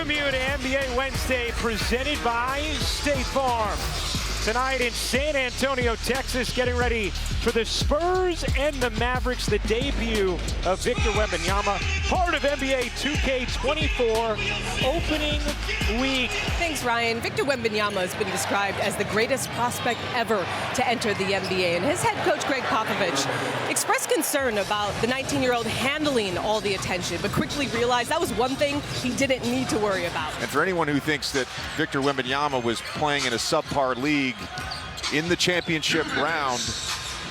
Welcome you to NBA Wednesday, presented by State Farm. Tonight in San Antonio, Texas, getting ready for the Spurs and the Mavericks, the debut of Victor Wembanyama, part of NBA 2K24 opening week. Thanks, Ryan. Victor Wembanyama has been described as the greatest prospect ever to enter the NBA, and his head coach, Greg Popovich, expressed concern about the 19-year-old handling all the attention, but quickly realized that was one thing he didn't need to worry about. And for anyone who thinks that Victor Wembanyama was playing in a subpar league in the championship round,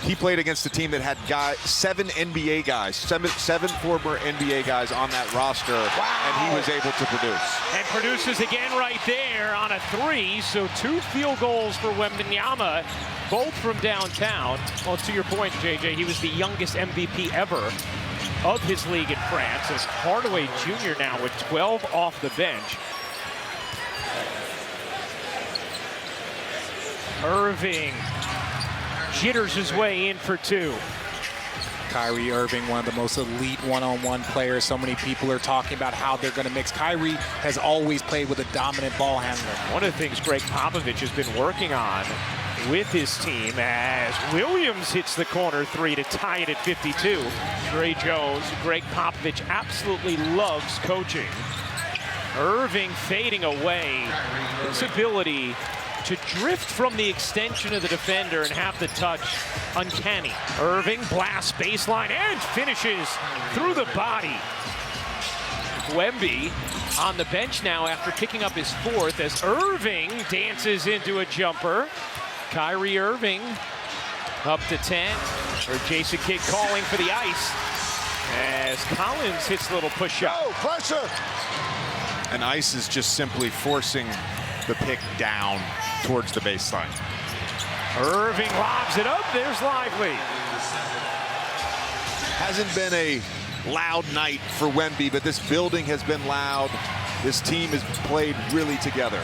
he played against a team that had seven NBA guys, seven former NBA guys on that roster, and he was able to produce. And produces again right there on a three, so 2 field goals for Wembanyama, both from downtown. Well, to your point, JJ, he was the youngest MVP ever of his league in France, as Hardaway Jr. now with 12 off the bench. Irving jitters his way in for 2. Kyrie Irving, one of the most elite one-on-one players. So many people are talking about how they're going to mix. Kyrie has always played with a dominant ball handler. One of the things Greg Popovich has been working on with his team, as Williams hits the corner 3 to tie it at 52. Trey Jones, Greg Popovich absolutely loves coaching. Irving fading away. His ability to drift from the extension of the defender and have the touch, uncanny. Irving blasts baseline and finishes through the body. Wemby on the bench now after picking up his 4th as Irving dances into a jumper. Kyrie Irving up to 10. Or Jason Kidd calling for the ice as Collins hits a little push-up. Oh, pressure! And ice is just simply forcing the pick down towards the baseline. Irving lobs it up. There's Lively. Hasn't been a loud night for Wemby, but this building has been loud. This team has played really together.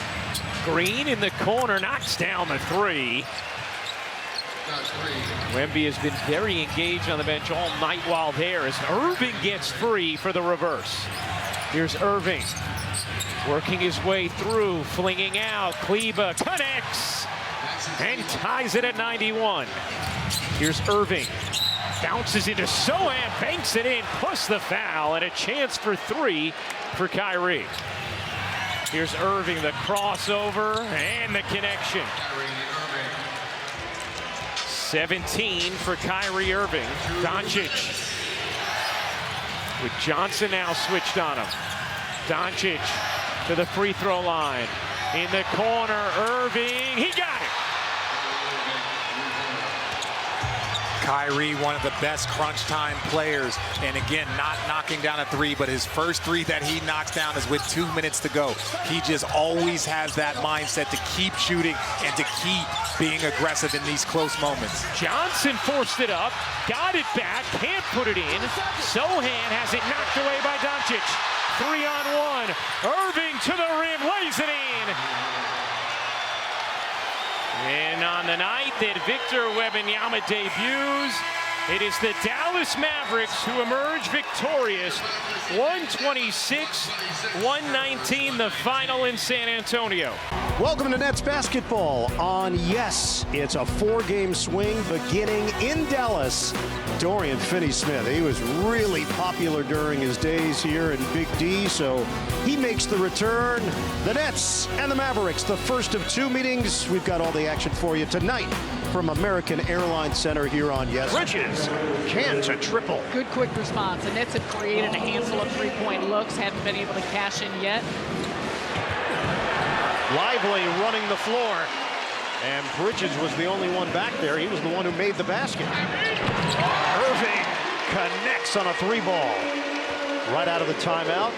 Green in the corner knocks down the 3. Wemby has been very engaged on the bench all night while there as Irving gets free for the reverse. Here's Irving working his way through, flinging out. Kleba connects and ties it at 91. Here's Irving. Bounces into Sohan, banks it in, plus the foul, and a chance for 3 for Kyrie. Here's Irving, the crossover, and the connection. 17 for Kyrie Irving. Doncic with Johnson now switched on him. Doncic to the free throw line. In the corner, Irving, he got it. Kyrie, one of the best crunch time players, and again, not knocking down a 3, but his first 3 that he knocks down is with 2 minutes to go. He just always has that mindset to keep shooting and to keep being aggressive in these close moments. Johnson forced it up, got it back, can't put it in. Sohan has it knocked away by Doncic. 3-on-1, Irving to the rim, lays it in. And on the night that Victor Wembanyama debuts, it is the Dallas Mavericks who emerge victorious. 126-119, the final in San Antonio. Welcome to Nets basketball on Yes. It's a 4-game swing beginning in Dallas. Dorian Finney-Smith, he was really popular during his days here in Big D, so he makes the return. The Nets and the Mavericks, the first of 2 meetings. We've got all the action for you tonight from American Airlines Center here on Yes. Bridges cans a triple. Good quick response. The Nets have created a handful of 3-point looks, haven't been able to cash in yet. Lively running the floor, and Bridges was the only one back there. He was the one who made the basket. Irving connects on a 3-ball. Right out of the timeout,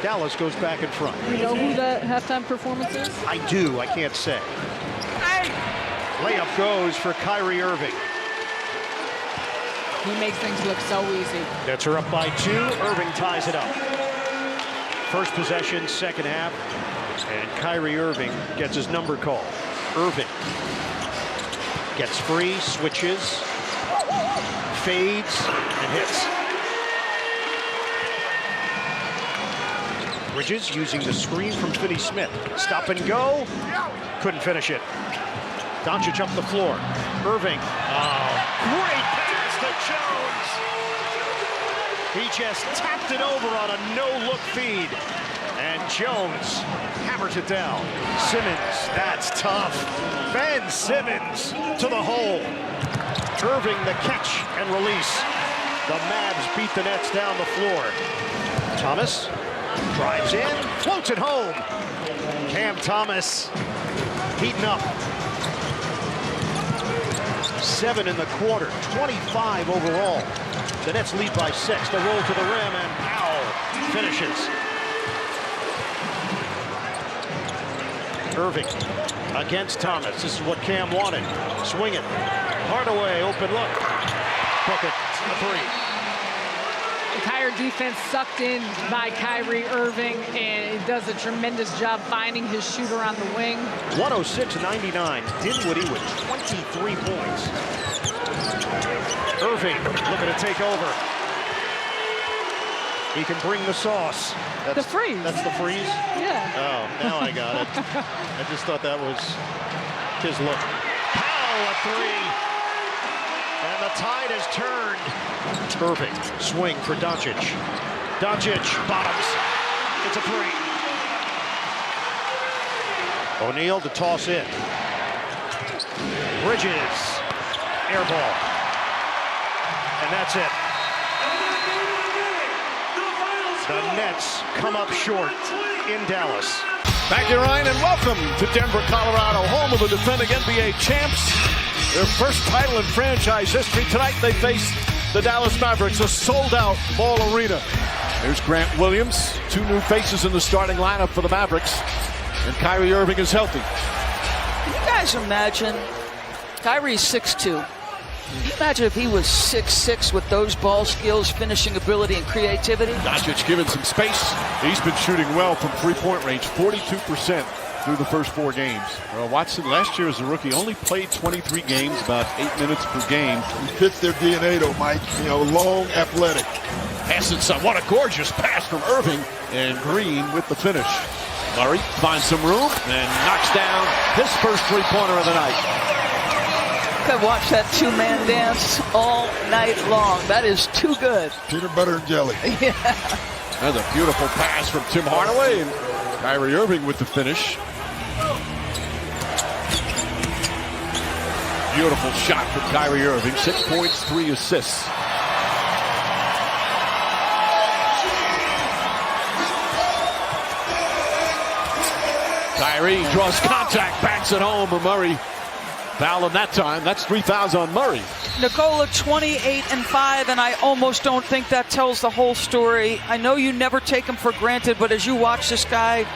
Dallas goes back in front. You know who that halftime performance is? I do, I can't say. Layup goes for Kyrie Irving. He makes things look so easy. Nets are up by 2, Irving ties it up. First possession, second half. And Kyrie Irving gets his number called. Irving gets free, switches, fades, and hits. Bridges using the screen from Finney Smith. Stop and go. Couldn't finish it. Doncic up the floor. Irving. Oh, great pass to Jones. He just tapped it over on a no-look feed. And Jones hammers it down. Simmons, that's tough. Ben Simmons to the hole. Irving the catch and release. The Mavs beat the Nets down the floor. Thomas drives in, floats it home. Cam Thomas heating up. 7 in the quarter, 25 overall. The Nets lead by 6. They roll to the rim and Powell finishes. Irving against Thomas. This is what Cam wanted. Swing it. Hardaway, open look. Book it. A 3. Entire defense sucked in by Kyrie Irving, and he does a tremendous job finding his shooter on the wing. 106-99. Dinwiddie with 23 points. Irving looking to take over. He can bring the sauce. That's the freeze. That's the freeze? Yeah. Oh, now I got it. I just thought that was his look. Powell a 3. And the tide has turned. Irving, swing for Doncic. Doncic, bottoms. It's a 3. O'Neal to toss in. Bridges, air ball. And that's it. The Nets come up short in Dallas. Thank you, Ryan, and welcome to Denver, Colorado, home of the defending NBA champs. Their first title in franchise history. Tonight they face the Dallas Mavericks, a sold-out Ball Arena. There's Grant Williams, 2 new faces in the starting lineup for the Mavericks, and Kyrie Irving is healthy. Can you guys imagine? Kyrie's 6'2". Can you imagine if he was 6'6" with those ball skills, finishing ability, and creativity? Doncic given some space. He's been shooting well from three-point range, 42% through the first 4 games. Well, Watson last year as a rookie only played 23 games, about 8 minutes per game. He fits their DNA though, Mike. You know, long, athletic. Pass inside. What a gorgeous pass from Irving, and Green with the finish. Murray finds some room and knocks down his first three-pointer of the night. Could watch that 2-man dance all night long. That is too good. Peanut butter and jelly. Yeah. That's a beautiful pass from Tim Hardaway, and Kyrie Irving with the finish. Beautiful shot from Kyrie Irving. 6 points, 3 assists. Kyrie draws contact, backs it home. Murray foul him that time. That's 3 fouls on Murray. Nikola 28-5, and I almost don't think that tells the whole story. I know you never take him for granted, but as you watch this guy,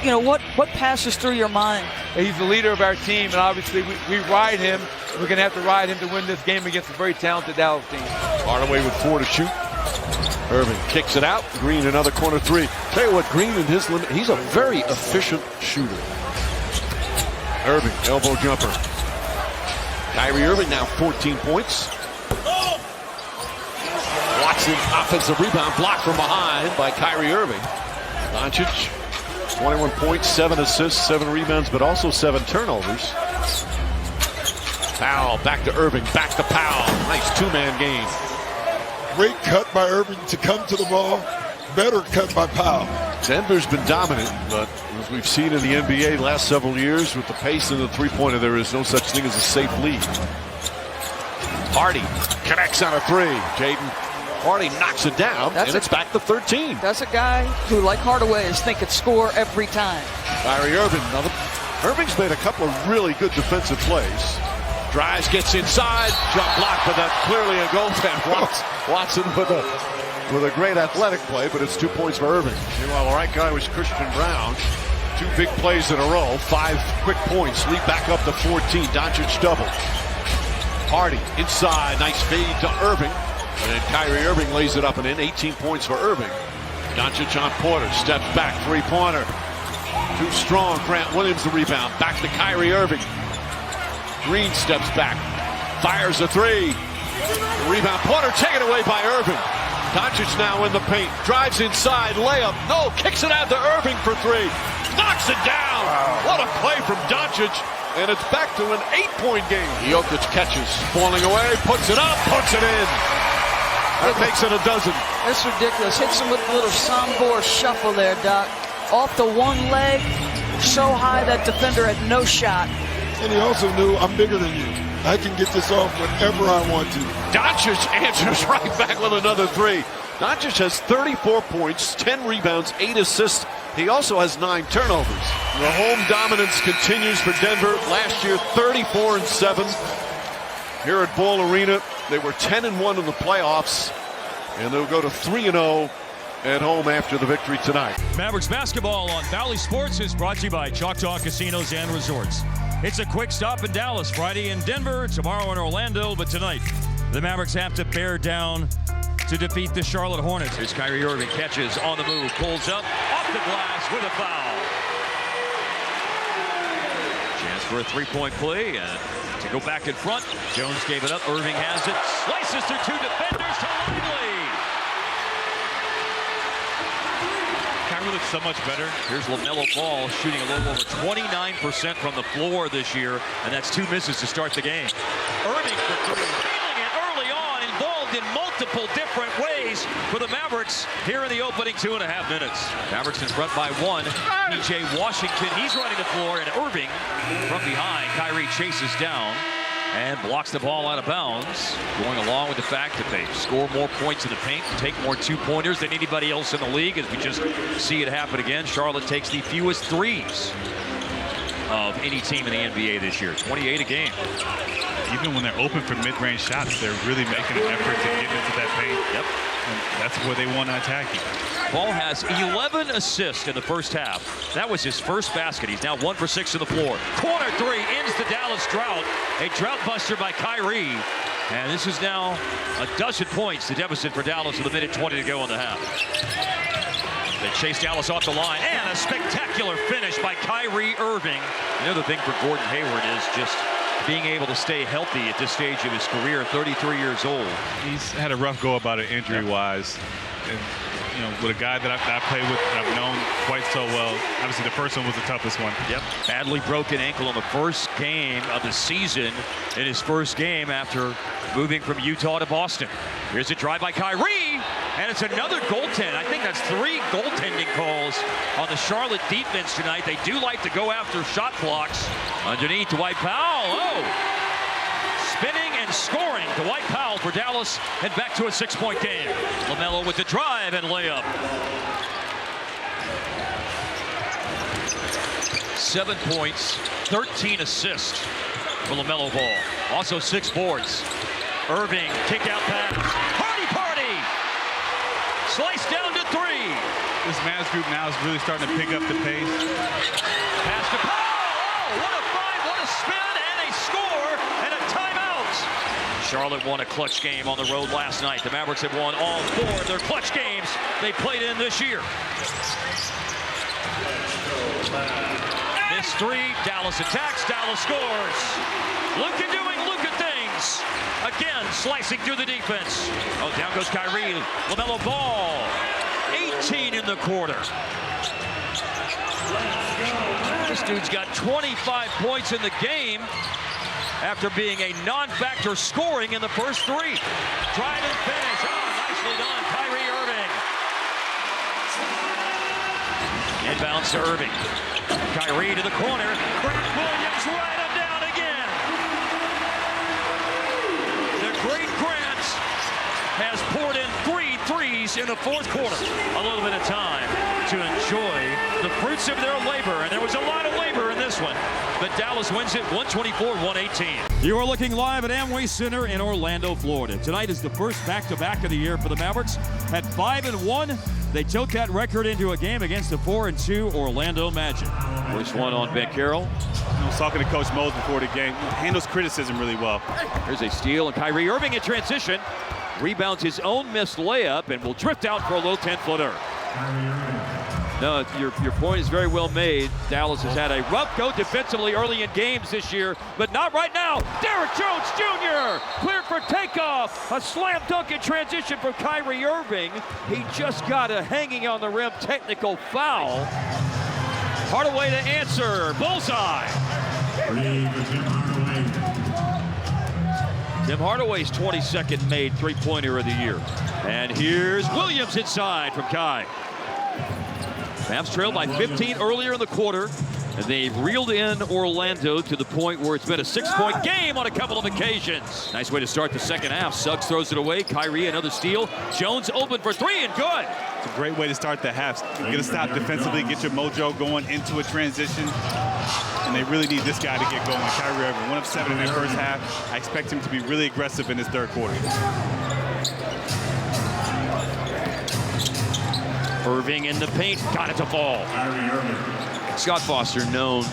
you know, what passes through your mind? He's the leader of our team, and obviously we ride him. We're going to have to ride him to win this game against a very talented Dallas team. Hardaway with 4 to shoot. Irving kicks it out. Green another corner 3. Tell you what, Green in his limit, he's a very efficient shooter. Irving, elbow jumper. Kyrie Irving now 14 points. Watson, offensive rebound, blocked from behind by Kyrie Irving. Doncic, 21 points, 7 assists, 7 rebounds, but also 7 turnovers. Powell, back to Irving, back to Powell. Nice 2-man game. Great cut by Irving to come to the ball. Better cut by Powell. Denver's been dominant, but as we've seen in the NBA the last several years, with the pace and the three-pointer, there is no such thing as a safe lead. Hardy connects on a 3. Jaden Hardy knocks it down, and it's back to 13. That's a guy who, like Hardaway, is thinking score every time. Kyrie Irving, Irving's made a couple of really good defensive plays. Drives, gets inside, jump block, but that's clearly a goal. Watson with a great athletic play, but it's 2 points for Irving. Meanwhile, the right guy was Christian Brown. 2 big plays in a row, 5 quick points, lead back up to 14. Doncic double. Hardy inside, nice feed to Irving. And Kyrie Irving lays it up and in. 18 points for Irving. Doncic on Porter, steps back, 3-pointer. Too strong, Grant Williams the rebound. Back to Kyrie Irving. Green steps back, fires a 3. Rebound, Porter taken away by Irving. Doncic now in the paint. Drives inside. Layup. No. Kicks it out to Irving for three. Knocks it down. What a play from Doncic. And it's back to an 8-point game. Jokic catches. Falling away. Puts it up. Puts it in. That makes it a dozen. That's ridiculous. Hits him with a little Sambor shuffle there, Doc. Off the one leg. So high that defender had no shot. And he also knew, I'm bigger than you. I can get this off whenever I want to. Doncic answers right back with another three. Doncic has 34 points, 10 rebounds, 8 assists. He also has 9 turnovers. The home dominance continues for Denver. Last year, 34-7. Here at Ball Arena, they were 10-1 in the playoffs, and they'll go to 3-0 at home after the victory tonight. Mavericks basketball on Valley Sports is brought to you by Choctaw Casinos and Resorts. It's a quick stop in Dallas, Friday in Denver, tomorrow in Orlando, but tonight the Mavericks have to bear down to defeat the Charlotte Hornets. Here's Kyrie Irving, catches on the move, pulls up, off the glass with a foul. Chance for a three-point play and to go back in front. Jones gave it up, Irving has it, slices through 2 defenders to Lively. Kyrie looks so much better. Here's LaMelo Ball shooting a little over 29% from the floor this year, and that's 2 misses to start the game. Irving for 3, feeling it early on, involved in multiple different ways for the Mavericks here in the opening 2.5 minutes. Mavericks in front by 1. P.J. Washington, he's running the floor, and Irving from behind. Kyrie chases down and blocks the ball out of bounds, going along with the fact that they score more points in the paint, take more 2-pointers than anybody else in the league, as we just see it happen again. Charlotte takes the fewest threes of any team in the NBA this year, 28 a game. Even when they're open for mid-range shots, they're really making an effort to get into that paint. Yep. And that's where they want to attack you. Ball has 11 assists in the first half. That was his first basket. He's now 1 for 6 on the floor. Corner 3 ends the Dallas drought. A drought buster by Kyrie. And this is now a dozen points, the deficit for Dallas with 1:20 to go in the half. They chase Dallas off the line, and a spectacular finish by Kyrie Irving. Another thing for Gordon Hayward is just being able to stay healthy at this stage of his career, 33 years old. He's had a rough go about it injury-wise. And, you know, with a guy that I play with, that I've known quite so well, obviously the first one was the toughest one. Yep. Badly broken ankle in the first game of the season, in his first game after moving from Utah to Boston. Here's a drive by Kyrie, and it's another goaltend. I think that's 3 goaltending calls on the Charlotte defense tonight. They do like to go after shot blocks. Underneath, Dwight Powell. Oh! Spinning and scoring. Dwight Powell for Dallas, and back to a 6-point game. LaMelo with the drive and layup. 7 points, 13 assists for LaMelo Ball. Also 6 boards. Irving, kick out pass. Party! Slice down to 3. This Mavs group now is really starting to pick up the pace. Pass to Powell. Oh, what a find, what a spin, and a score, and a timeout. Charlotte won a clutch game on the road last night. The Mavericks have won all 4 of their clutch games they played in this year. Missed 3, Dallas attacks, Dallas scores. Luka doing Luka things. Again, slicing through the defense. Oh, down goes Kyrie. LaMelo Ball. 18 in the quarter. This dude's got 25 points in the game after being a non-factor scoring in the first 3. Drive and finish. Oh, nicely done, Kyrie Irving. Inbounds to Irving. Kyrie to the corner. Grant Williams right him down again. The great Grant has poured in 3 threes in the 4th quarter. A little bit of time to enjoy the fruits of their labor, and there was a lot of labor in this one. But Dallas wins it 124-118. You are looking live at Amway Center in Orlando, Florida. Tonight is the first back-to-back of the year for the Mavericks. At 5-1, they took that record into a game against the 4-2 Orlando Magic. First one on Ben Carroll. I was talking to Coach Mose before the game. He handles criticism really well. Here's a steal, and Kyrie Irving in transition. Rebounds his own missed layup and will drift out for a low 10-footer. No, your point is very well made. Dallas has had a rough go defensively early in games this year, but not right now. Derrick Jones Jr. cleared for takeoff. A slam dunk in transition from Kyrie Irving. He just got a hanging on the rim technical foul. Hardaway to answer. Bullseye. Tim Hardaway's 22nd made three-pointer of the year. And here's Williams inside from Kai. Mavs trailed by 15 earlier in the quarter, and they've reeled in Orlando to the point where it's been a 6-point game on a couple of occasions. Nice way to start the second half. Suggs throws it away. Kyrie, another steal. Jones open for three and good. It's a great way to start the half. You're gonna stop defensively, get your mojo going into a transition, and they really need this guy to get going. Kyrie Irving, 1 of 7 in that first half. I expect him to be really aggressive in his third quarter. Irving in the paint, got it to fall. Scott Foster known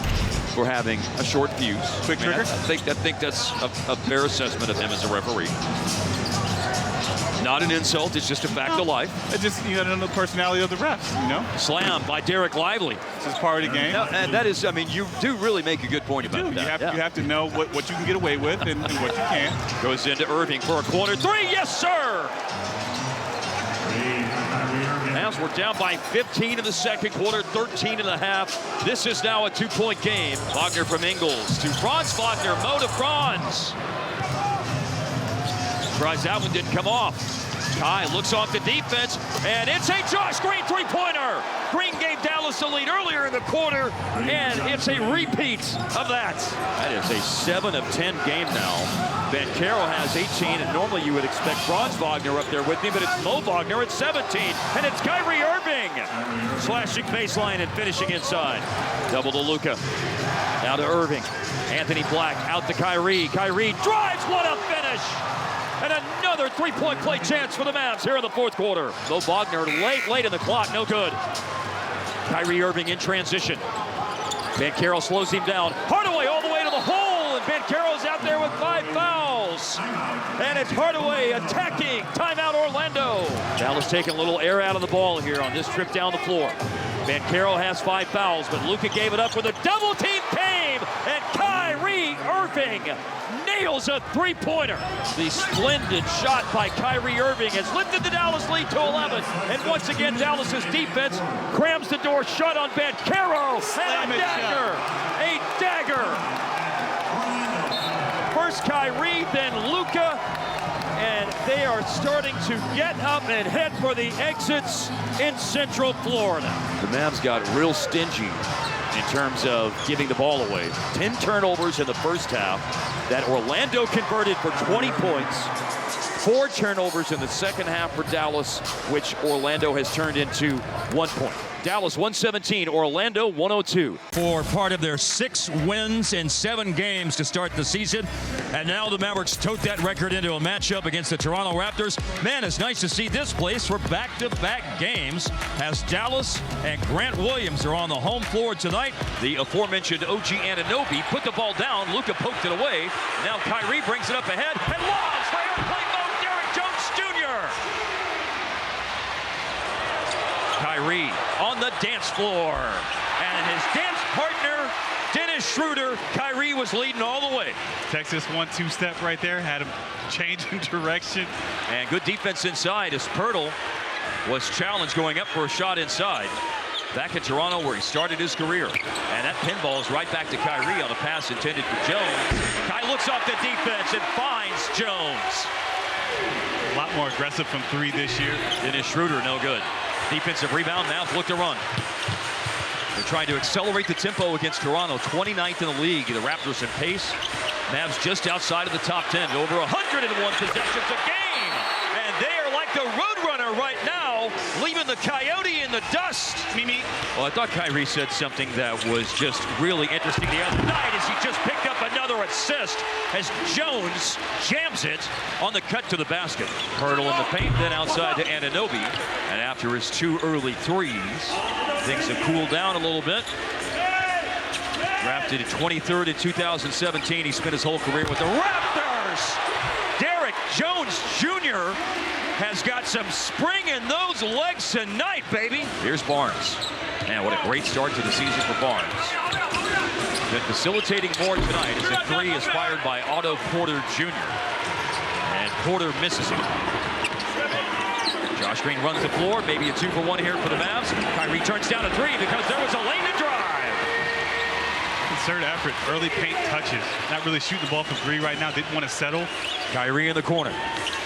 for having a short fuse. Quick trigger? I think that's a fair assessment of him as a referee. Not an insult, it's just a fact of life. It's just, you know, the personality of the refs, you know? Slam by Derek Lively. This is part of the game. And that is, I mean, you do really make a good point about that. You have to know what you can get away with and what you can't. Goes into Irving for a corner three, yes sir! Mavs were down by 15 in the second quarter, 13 in the half. This is now a 2-point game. Wagner from Ingles to Franz Wagner, Mo to Franz. Tries that one, didn't come off. Kai looks off the defense, and it's a Josh Green three-pointer. Green gave Dallas the lead earlier in the quarter, and it's a repeat of that. That is a 7 of 10 game now. Banchero has 18, and normally you would expect Franz Wagner up there with me, but it's Mo Wagner at 17, and it's Kyrie Irving slashing baseline and finishing inside. Double to Luka. Now to Irving. Anthony Black out to Kyrie. Kyrie drives, what a finish! And another three-point play chance for the Mavs here in the fourth quarter. Mo Wagner late in the clock, no good. Kyrie Irving in transition. Banchero slows him down. Hardaway all the way to the hole, and Banchero's out there with 5 fouls. And it's Hardaway attacking. Timeout Orlando. Dallas taking a little air out of the ball here on this trip down the floor. Banchero has 5 fouls, but Luka gave it up when the double team came, and Kyrie Irving nails a three-pointer. The splendid shot by Kyrie Irving has lifted the Dallas lead to 11. And once again, Dallas's defense crams the door shut on Banchero. And a dagger. A dagger. First Kyrie, then Luka. And they are starting to get up and head for the exits in Central Florida. The Mavs got real stingy in terms of giving the ball away. 10 turnovers in the first half that Orlando converted for 20 points. 4 turnovers in the second half for Dallas, which Orlando has turned into 1 point. Dallas 117, Orlando 102. For part of their 6 wins in 7 games to start the season. And now the Mavericks tote that record into a matchup against the Toronto Raptors. Man, it's nice to see this place for back-to-back games as Dallas and Grant Williams are on the home floor tonight. The aforementioned OG Anunoby put the ball down. Luka poked it away. Now Kyrie brings it up ahead and lobs for airplane mode, Derrick Jones Jr. Kyrie on the dance floor, and his dance partner, Dennis Schroeder. Kyrie was leading all the way. Texas 1-2 step right there, had him changing direction. And good defense inside as Pirtle was challenged going up for a shot inside. Back in Toronto where he started his career. And that pinball is right back to Kyrie on a pass intended for Jones. Kai looks off the defense and finds Jones. A lot more aggressive from 3 this year. Dennis Schroeder, no good. Defensive rebound, Mavs look to run. They're trying to accelerate the tempo against Toronto, 29th in the league. The Raptors in pace. Mavs just outside of the top 10, over 101 possessions a game. And they are like the Roadrunner right now, leaving the Coyote in the dust. Mimi. Well, I thought Kyrie said something that was just really interesting the other night as he just picked up another assist as Jones jams it on the cut to the basket. Pirtle in the paint, then outside to Anunoby. And after his 2 early threes, things have cooled down a little bit. Drafted 23rd in 2017. He spent his whole career with the Raptors. Derrick Jones Jr. has got some spring in those legs tonight, baby. Here's Barnes. Man, what a great start to the season for Barnes. Been facilitating more tonight as a three is fired by Otto Porter Jr. And Porter misses it. Josh Green runs the floor, maybe a 2-for-1 here for the Mavs. Kyrie turns down a three because there was a lane to drive. Concerted effort, early paint touches. Not really shooting the ball from three right now. Didn't want to settle. Kyrie in the corner,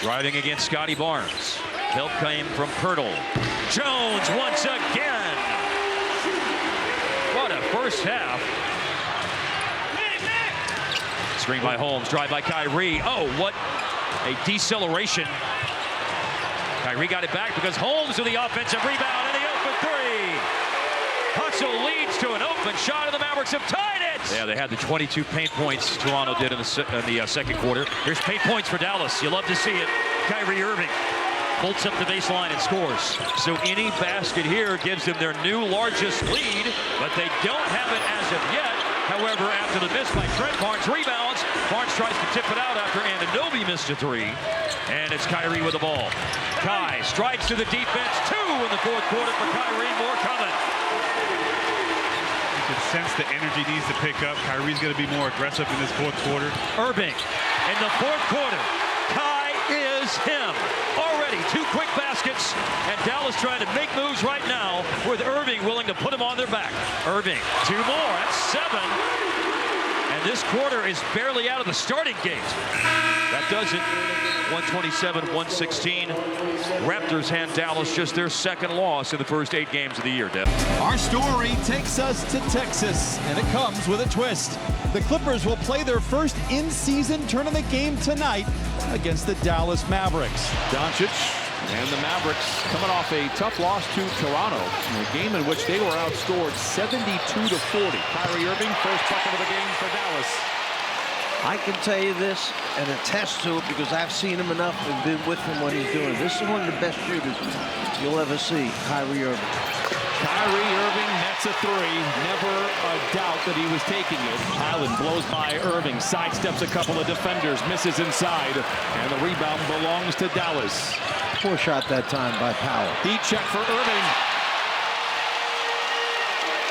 driving against Scotty Barnes. Help came from Pirtle. Jones once again. What a first half. Screen by Holmes, drive by Kyrie. Oh, what a deceleration. Kyrie got it back because Holmes with the offensive rebound and the open three. Hustle leads to an open shot and the Mavericks have tied it. Yeah, they had the 22 paint points Toronto did in the second quarter. Here's paint points for Dallas. You love to see it. Kyrie Irving bolts up the baseline and scores. So any basket here gives them their new largest lead, but they don't have it as of yet. However, after the miss by Trent, Barnes rebounds. Barnes tries to tip it out after Anunoby missed a three. And it's Kyrie with the ball. Kai strikes to the defense. 2 in the fourth quarter for Kyrie. More coming. You can sense the energy needs to pick up. Kyrie's going to be more aggressive in this fourth quarter. Irving in the fourth quarter. Kai is him. Already 2 quick baskets. And Dallas trying to make moves right now with Irving willing to put him on their back. Irving, 2 more. That's 7. And this quarter is barely out of the starting gate. That does it. 127-116. Raptors hand Dallas just their second loss in the first 8 games of the year, Deb. Our story takes us to Texas, and it comes with a twist. The Clippers will play their first in-season tournament game tonight against the Dallas Mavericks. Doncic and the Mavericks coming off a tough loss to Toronto in a game in which they were outscored 72-40. Kyrie Irving, first bucket of the game for Dallas. I can tell you this and attest to it because I've seen him enough and been with him when he's doing it. This is one of the best shooters you'll ever see, Kyrie Irving. Kyrie Irving nets a three. Never a doubt that he was taking it. Highland blows by Irving, sidesteps a couple of defenders, misses inside, and the rebound belongs to Dallas. Poor shot that time by Powell. Heat check for Irving.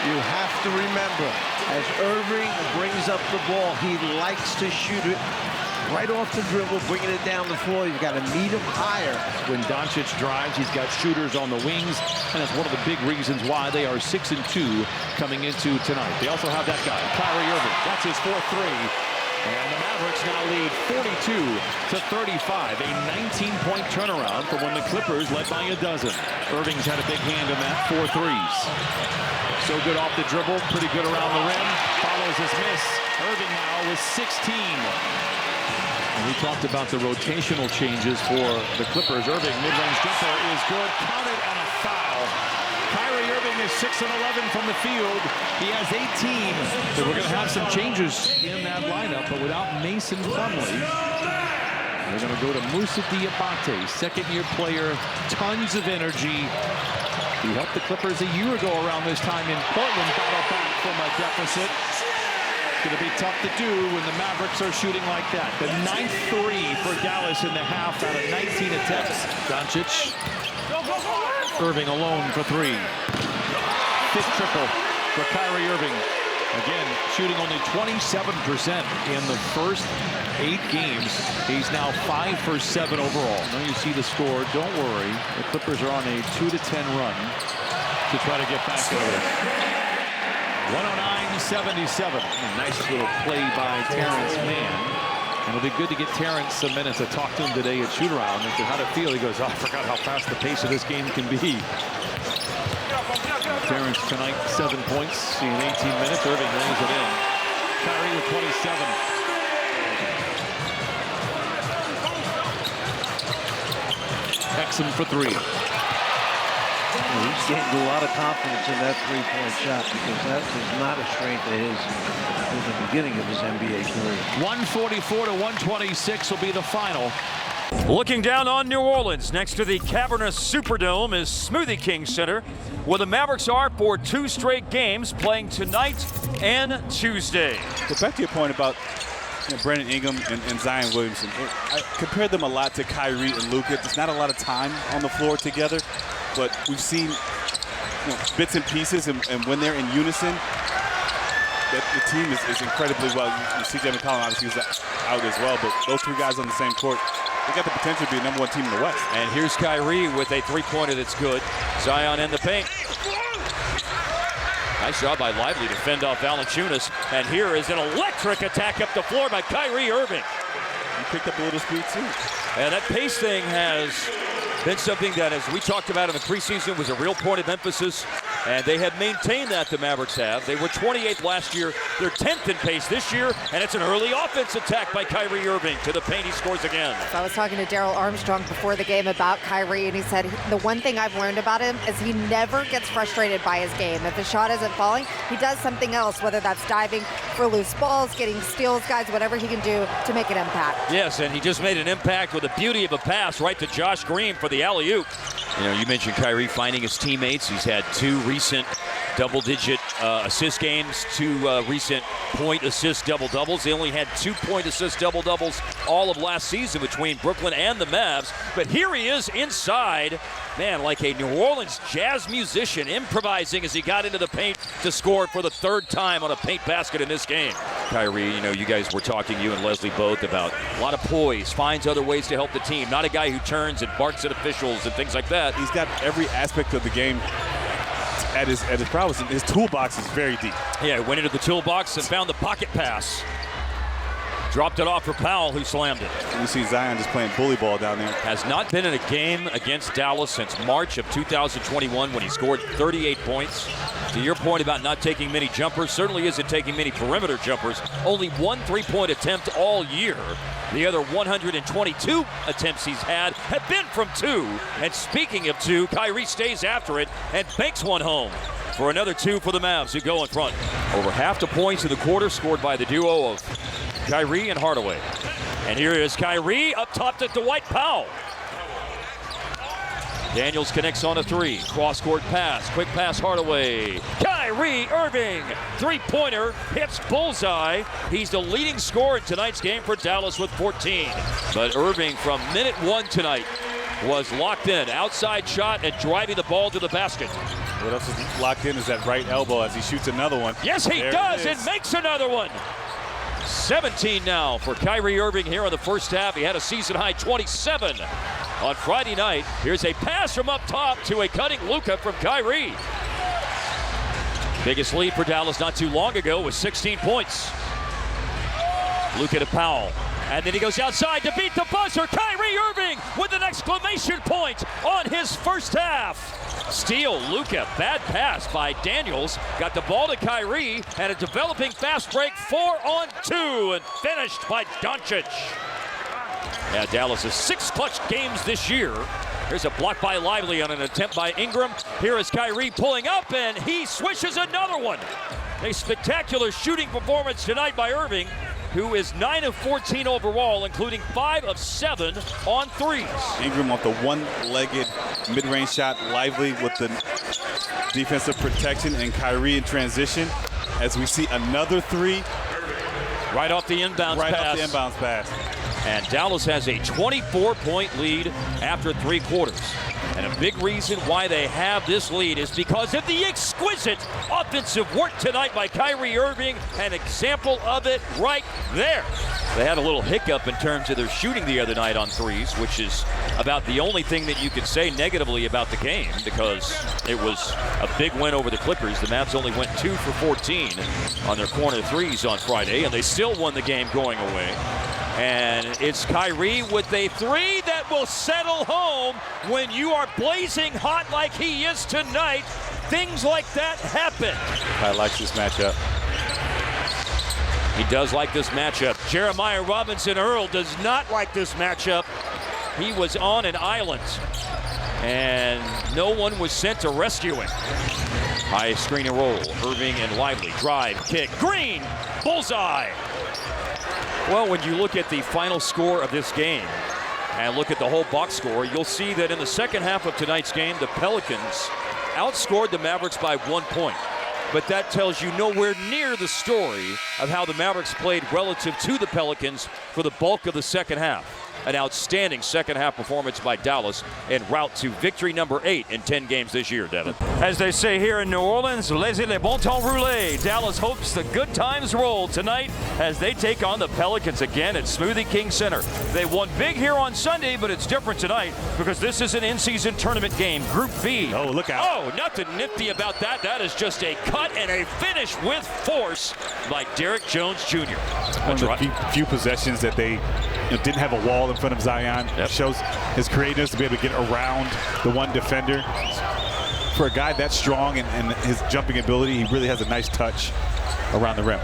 You have to remember, as Irving brings up the ball, he likes to shoot it right off the dribble, bringing it down the floor. You've got to meet him higher. When Doncic drives, he's got shooters on the wings, and that's one of the big reasons why they are 6-2 coming into tonight. They also have that guy, Kyrie Irving. That's his 4th three. And the Mavericks now lead 42-35, a 19-point turnaround from when the Clippers led by a dozen. Irving's had a big hand in that, 4 threes. So good off the dribble, pretty good around the rim. Follows his miss. Irving now with 16. And we talked about the rotational changes for the Clippers. Irving, mid-range jumper is good. Counted and a foul. Kyrie Irving is 6 of 11 from the field. He has 18. So we're going to have some changes in that lineup, but without Mason Plumlee. They're going to go to Moussa Diabate, second-year player, tons of energy. He helped the Clippers a year ago around this time in Portland, battle back from a deficit. It's going to be tough to do when the Mavericks are shooting like that. The 9th three for Dallas in the half out of 19 attempts. Doncic. Irving alone for 3. 5th triple for Kyrie Irving. Again, shooting only 27% in the first 8 games. He's now 5 for 7 overall. Now you see the score. Don't worry. The Clippers are on a 2-10 run to try to get back over it. 109-77. Nice little play by Terrence Mann. And it'll be good to get Terrence some minutes. I talked to him today at shoot-around. I said, how'd it feel? He goes, oh, I forgot how fast the pace of this game can be. Terrence tonight, 7 points in 18 minutes. Irving lays it in. Kyrie with 27. Exum for 3. He's getting a lot of confidence in that three-point shot because that was not a strength of his in the beginning of his NBA career. 144-126 will be the final. Looking down on New Orleans next to the cavernous Superdome is Smoothie King Center, where the Mavericks are for 2 straight games, playing tonight and Tuesday. But back to your point about Brandon Ingram and Zion Williamson, I compared them a lot to Kyrie and Luka. There's not a lot of time on the floor together, but we've seen bits and pieces, and when they're in unison, the team is incredibly well. CJ McCollum obviously was out as well, but those three guys on the same court, they got the potential to be a #1 team in the West. And here's Kyrie with a three-pointer that's good. Zion in the paint. Nice job by Lively to fend off Valanciunas. And here is an electric attack up the floor by Kyrie Irving. He picked up a little speed too. And that pace thing has been something that, as we talked about in the preseason, was a real point of emphasis. And they have maintained that, the Mavericks have. They were 28th last year. They're 10th in pace this year. And it's an early offense attack by Kyrie Irving. To the paint, he scores again. So I was talking to Daryl Armstrong before the game about Kyrie, and he said the one thing I've learned about him is he never gets frustrated by his game. If his shot isn't falling, he does something else, whether that's diving for loose balls, getting steals, guys, whatever he can do to make an impact. Yes, and he just made an impact with the beauty of a pass right to Josh Green for the alley-oop. You know, you mentioned Kyrie finding his teammates. He's had 2 recent double-digit assist games, 2 recent point assist double-doubles. They only had 2 point assist double-doubles all of last season between Brooklyn and the Mavs. But here he is inside, man, like a New Orleans jazz musician, improvising as he got into the paint to score for the 3rd time on a paint basket in this game. Kyrie, you know, you guys were talking, you and Leslie both, about a lot of poise, finds other ways to help the team. Not a guy who turns and barks at officials and things like that. He's got every aspect of the game at his prowess. His toolbox is very deep. Yeah, he went into the toolbox and found the pocket pass. Dropped it off for Powell, who slammed it. You see Zion just playing bully ball down there. Has not been in a game against Dallas since March of 2021 when he scored 38 points. To your point about not taking many jumpers, certainly isn't taking many perimeter jumpers. Only 1 3-point attempt all year. The other 122 attempts he's had have been from 2. And speaking of 2, Kyrie stays after it and banks one home for another 2 for the Mavs, who go in front. Over half the points in the quarter scored by the duo of Kyrie and Hardaway. And here is Kyrie up top to Dwight Powell. Daniels connects on a 3. Cross-court pass. Quick pass Hardaway. Kyrie Irving. 3-pointer. Hits bullseye. He's the leading scorer in tonight's game for Dallas with 14. But Irving from minute 1 tonight was locked in. Outside shot and driving the ball to the basket. What else is locked in is that right elbow as he shoots another one. Yes, he does, and makes another one. 17 now for Kyrie Irving here in the first half. He had a season-high 27 on Friday night. Here's a pass from up top to a cutting Luka from Kyrie. Biggest lead for Dallas not too long ago was 16 points. Luka to Powell. And then he goes outside to beat the buzzer. Kyrie Irving with an exclamation point on his first half. Steal, Luka, bad pass by Daniels. Got the ball to Kyrie and a developing fast break, 4-on-2 and finished by Doncic. Yeah, Dallas has 6 clutch games this year. Here's a block by Lively on an attempt by Ingram. Here is Kyrie pulling up and he swishes another one. A spectacular shooting performance tonight by Irving, who is 9 of 14 overall, including 5 of 7 on 3s. Ingram off the one-legged mid-range shot, Lively with the defensive protection, and Kyrie in transition as we see another 3. Right off the inbounds pass. Right off the inbounds pass. And Dallas has a 24-point lead after 3 quarters. And a big reason why they have this lead is because of the exquisite offensive work tonight by Kyrie Irving. An example of it right there. They had a little hiccup in terms of their shooting the other night on 3s, which is about the only thing that you could say negatively about the game, because it was a big win over the Clippers. The Mavs only went 2 for 14 on their corner 3s on Friday, and they still won the game going away. And it's Kyrie with a 3 that will settle home. When you are blazing hot like he is tonight, things like that happen. I like this matchup. He does like this matchup. Jeremiah Robinson Earl does not like this matchup. He was on an island, and no one was sent to rescue him. High screen and roll. Irving and Lively. Drive, kick. Green! Bullseye! Well, when you look at the final score of this game and look at the whole box score, you'll see that in the second half of tonight's game, the Pelicans outscored the Mavericks by 1 point. But that tells you nowhere near the story of how the Mavericks played relative to the Pelicans for the bulk of the second half. An outstanding second-half performance by Dallas en route to victory number 8 in 10 games this year, Devin. As they say here in New Orleans, laissez les bon temps rouler. Dallas hopes the good times roll tonight as they take on the Pelicans again at Smoothie King Center. They won big here on Sunday, but it's different tonight because this is an in-season tournament game, Group B. Oh, look out. Oh, nothing nifty about that. That is just a cut and a finish with force by Derrick Jones Jr. One of the few possessions that they didn't have a wall in front of Zion. Shows his creativeness to be able to get around the one defender. For a guy that strong and his jumping ability, he really has a nice touch around the rim.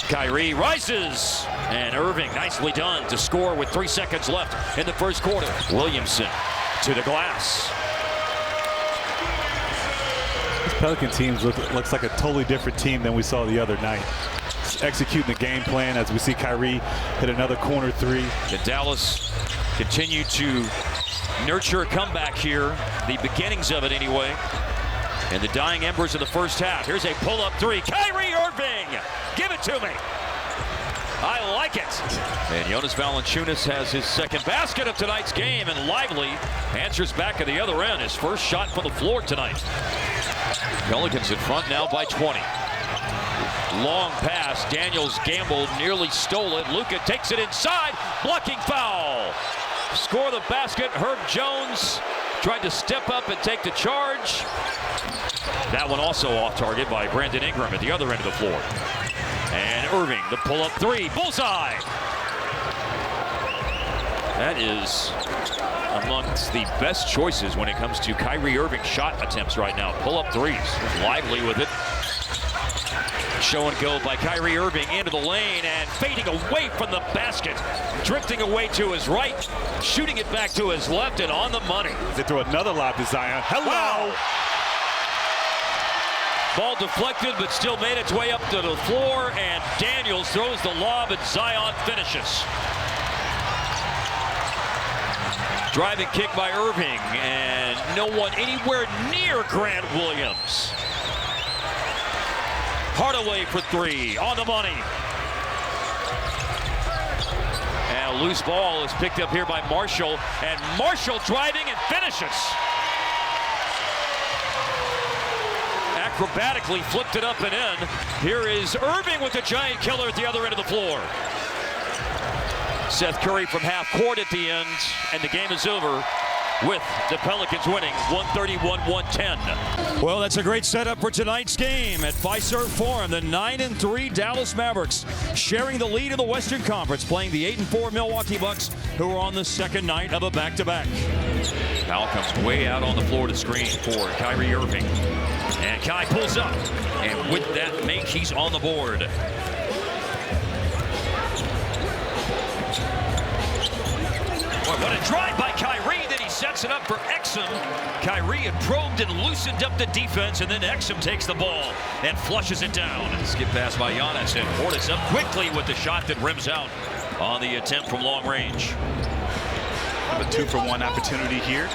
Kyrie rises, and Irving nicely done to score with 3 seconds left in the first quarter. Williamson to the glass. This Pelican team looks like a totally different team than we saw the other night. Executing the game plan as we see Kyrie hit another corner 3. The Dallas continue to nurture a comeback here, the beginnings of it anyway, in the dying embers of the first half. Here's a pull-up 3. Kyrie Irving, give it to me. I like it. And Jonas Valanciunas has his second basket of tonight's game, and Lively answers back at the other end. His first shot from the floor tonight. Pelicans in front now by 20. Long pass. Daniels gambled, nearly stole it. Luka takes it inside. Blocking foul. Score the basket. Herb Jones tried to step up and take the charge. That one also off target by Brandon Ingram at the other end of the floor. And Irving, the pull-up 3. Bullseye. That is amongst the best choices when it comes to Kyrie Irving shot attempts right now. Pull-up 3s. Lively with it. Show and go by Kyrie Irving into the lane and fading away from the basket. Drifting away to his right, shooting it back to his left and on the money. They throw another lob to Zion. Hello! Wow. Ball deflected but still made its way up to the floor, and Daniels throws the lob and Zion finishes. Driving kick by Irving, and no one anywhere near Grant Williams. Hardaway for 3, on the money. And a loose ball is picked up here by Marshall, and Marshall driving and finishes. Acrobatically flipped it up and in. Here is Irving with the giant killer at the other end of the floor. Seth Curry from half court at the end, and the game is over with the Pelicans winning 131-110. Well, that's a great setup for tonight's game at Fiserv Forum. The 9-3 Dallas Mavericks sharing the lead in the Western Conference, playing the 8-4 Milwaukee Bucks, who are on the second night of a back-to-back. Foul comes way out on the floor to screen for Kyrie Irving. And Kai pulls up, and with that make, he's on the board. Boy, what a drive by Kyrie. Then he sets it up for Exum. Kyrie had probed and loosened up the defense, and then Exum takes the ball and flushes it down. Skip pass by Giannis, and Hornets up quickly with the shot that rims out on the attempt from long range. A 2-for-1 opportunity here.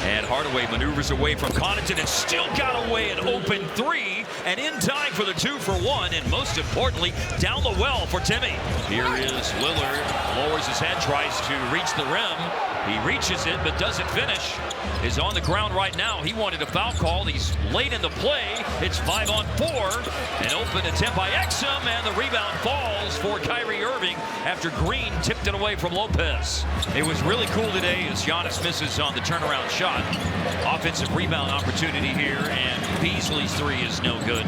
And Hardaway maneuvers away from Connaughton and still got away an open 3, and in time for the 2-for-1, and most importantly, down the well for Timmy. Here is Lillard, lowers his head, tries to reach the rim. He reaches it but doesn't finish. Is on the ground right now. He wanted a foul call. He's late in the play. It's 5-on-4. An open attempt by Exum, and the rebound falls for Kyrie Irving after Green tipped it away from Lopez. It was really cool today as Giannis misses on the turnaround shot. Offensive rebound opportunity here, and Beasley's 3 is no good.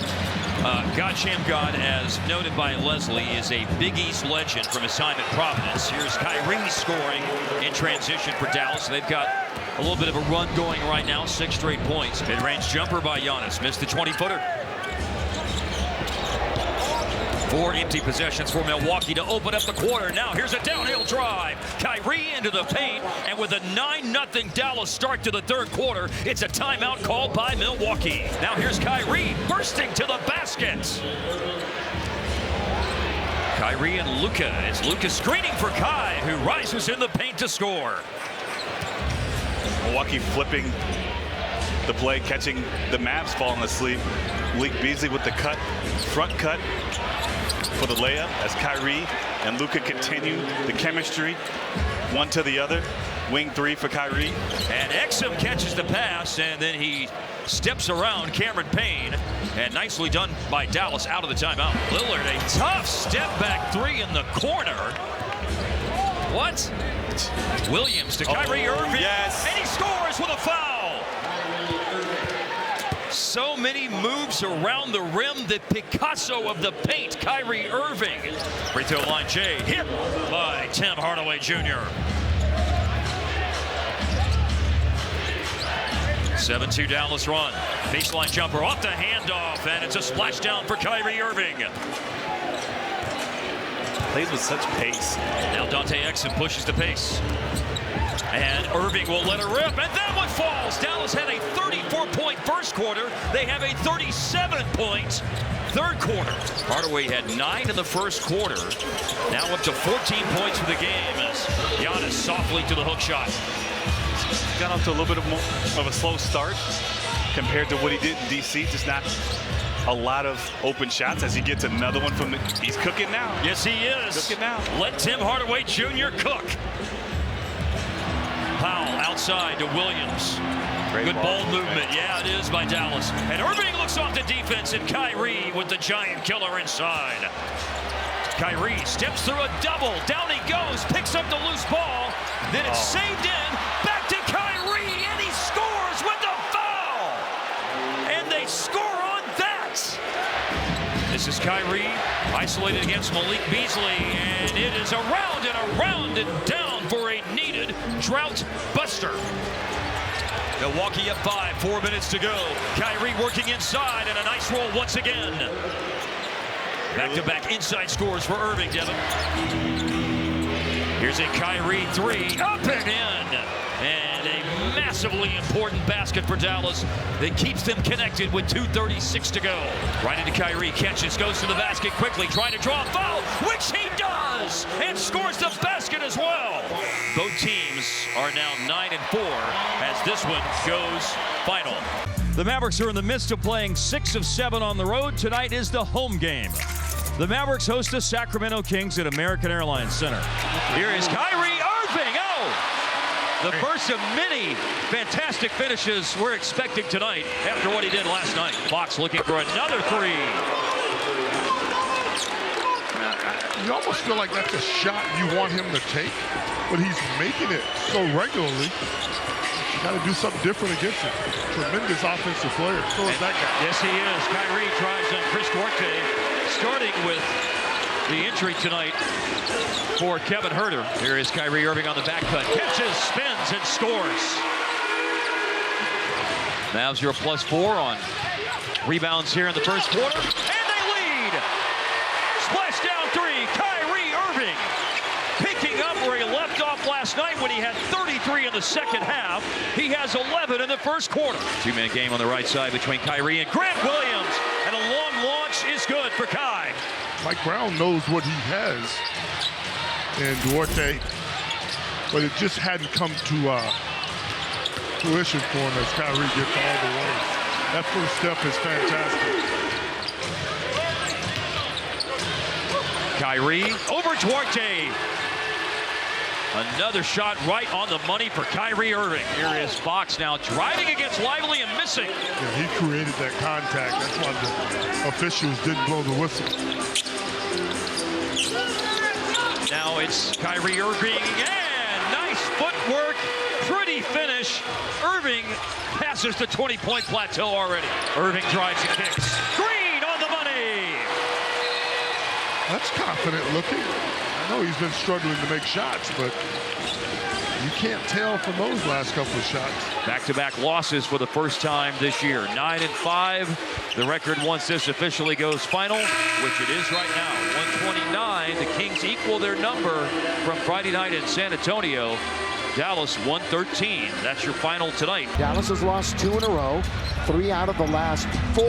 God Shammgod, as noted by Leslie, is a Big East legend from his time at Providence. Here's Kyrie scoring in transition for Dallas. They've got a little bit of a run going right now, 6 straight points. Mid-range jumper by Giannis, missed the 20-footer. 4 empty possessions for Milwaukee to open up the quarter. Now here's a downhill drive. Kyrie into the paint, and with a 9-0 Dallas start to the third quarter, it's a timeout called by Milwaukee. Now here's Kyrie bursting to the basket. Kyrie and Luka. It's Luka screening for Kai, who rises in the paint to score. Milwaukee flipping the play, catching the Mavs falling asleep. Malik Beasley with the cut, front cut for the layup as Kyrie and Luka continue the chemistry, one to the other. Wing three for Kyrie. And Exum catches the pass, and then he steps around Cameron Payne. And nicely done by Dallas out of the timeout. Lillard, a tough step back three in the corner. What? Williams to Kyrie Irving. Yes. And he scores with a foul. So many moves around the rim. The Picasso of the paint, Kyrie Irving. Free throw line, Jay, hit by Tim Hardaway Jr. 7-2 Dallas run. Baseline jumper off the handoff, and it's a splashdown for Kyrie Irving. Plays with such pace. Now Dante Exum pushes the pace. And Irving will let it rip, and that one falls. Dallas had a 34-point first quarter. They have a 37-point third quarter. Hardaway had 9 in the first quarter. Now up to 14 points for the game as Giannis softly to the hook shot. Got off to a little bit of a slow start compared to what he did in DC. Just not a lot of open shots as he gets another one from the... He's cooking now. Yes, he is. Cooking now. Let Tim Hardaway Jr. cook. Powell outside to Williams. Good ball movement. Yeah, it is by Dallas. And Irving looks off the defense, and Kyrie with the giant killer inside. Kyrie steps through a double. Down he goes, picks up the loose ball. Then it's saved in. Back to Kyrie, and he scores with the foul. And they score on that. This is Kyrie isolated against Malik Beasley, and it is around and down for a needed drought buster. Milwaukee up 5, 4 minutes to go. Kyrie working inside, and a nice roll once again. Back-to-back inside scores for Irving, Devin. Here's a Kyrie three, up and in. And a massively important basket for Dallas that keeps them connected with 2:36 to go. Right into Kyrie, catches, goes to the basket quickly, trying to draw a foul, which he does, and scores the basket as well. Both teams are now 9-4 as this one goes final. The Mavericks are in the midst of playing 6 of 7 on the road. Tonight is the home game. The Mavericks host the Sacramento Kings at American Airlines Center. Here is Kyrie Irving. The first of many fantastic finishes we're expecting tonight after what he did last night. Fox looking for another three. You almost feel like that's a shot you want him to take, but he's making it so regularly. You got to do something different against him. Tremendous offensive player. So is that guy. Yes, he is. Kyrie tries on Chris Duarte, starting with the injury tonight for Kevin Huerter. Here is Kyrie Irving on the back cut. Catches, spins, and scores. Mavs are a +4 on rebounds here in the first quarter. And they lead! Splashdown three, Kyrie Irving. Picking up where he left off last night when he had 33 in the second half. He has 11 in the first quarter. Two-man game on the right side between Kyrie and Grant Williams. And a long launch is good for Kai. Mike Brown knows what he has in Duarte, but it just hadn't come to fruition for him as Kyrie gets all the way. That first step is fantastic. Kyrie over Duarte. Another shot right on the money for Kyrie Irving. Here is Fox now driving against Lively and missing. Yeah, he created that contact. That's why the officials didn't blow the whistle. Now it's Kyrie Irving, and nice footwork, pretty finish. Irving passes the 20-point plateau already. Irving drives and kicks. Green on the money. That's confident looking. I know he's been struggling to make shots, but you can't tell from those last couple of shots. Back-to-back losses for the first time this year. 9-5. The record once this officially goes final, which it is right now. 129. The Kings equal their number from Friday night in San Antonio. Dallas 113. That's your final tonight. Dallas has lost 2 in a row, 3 out of the last 4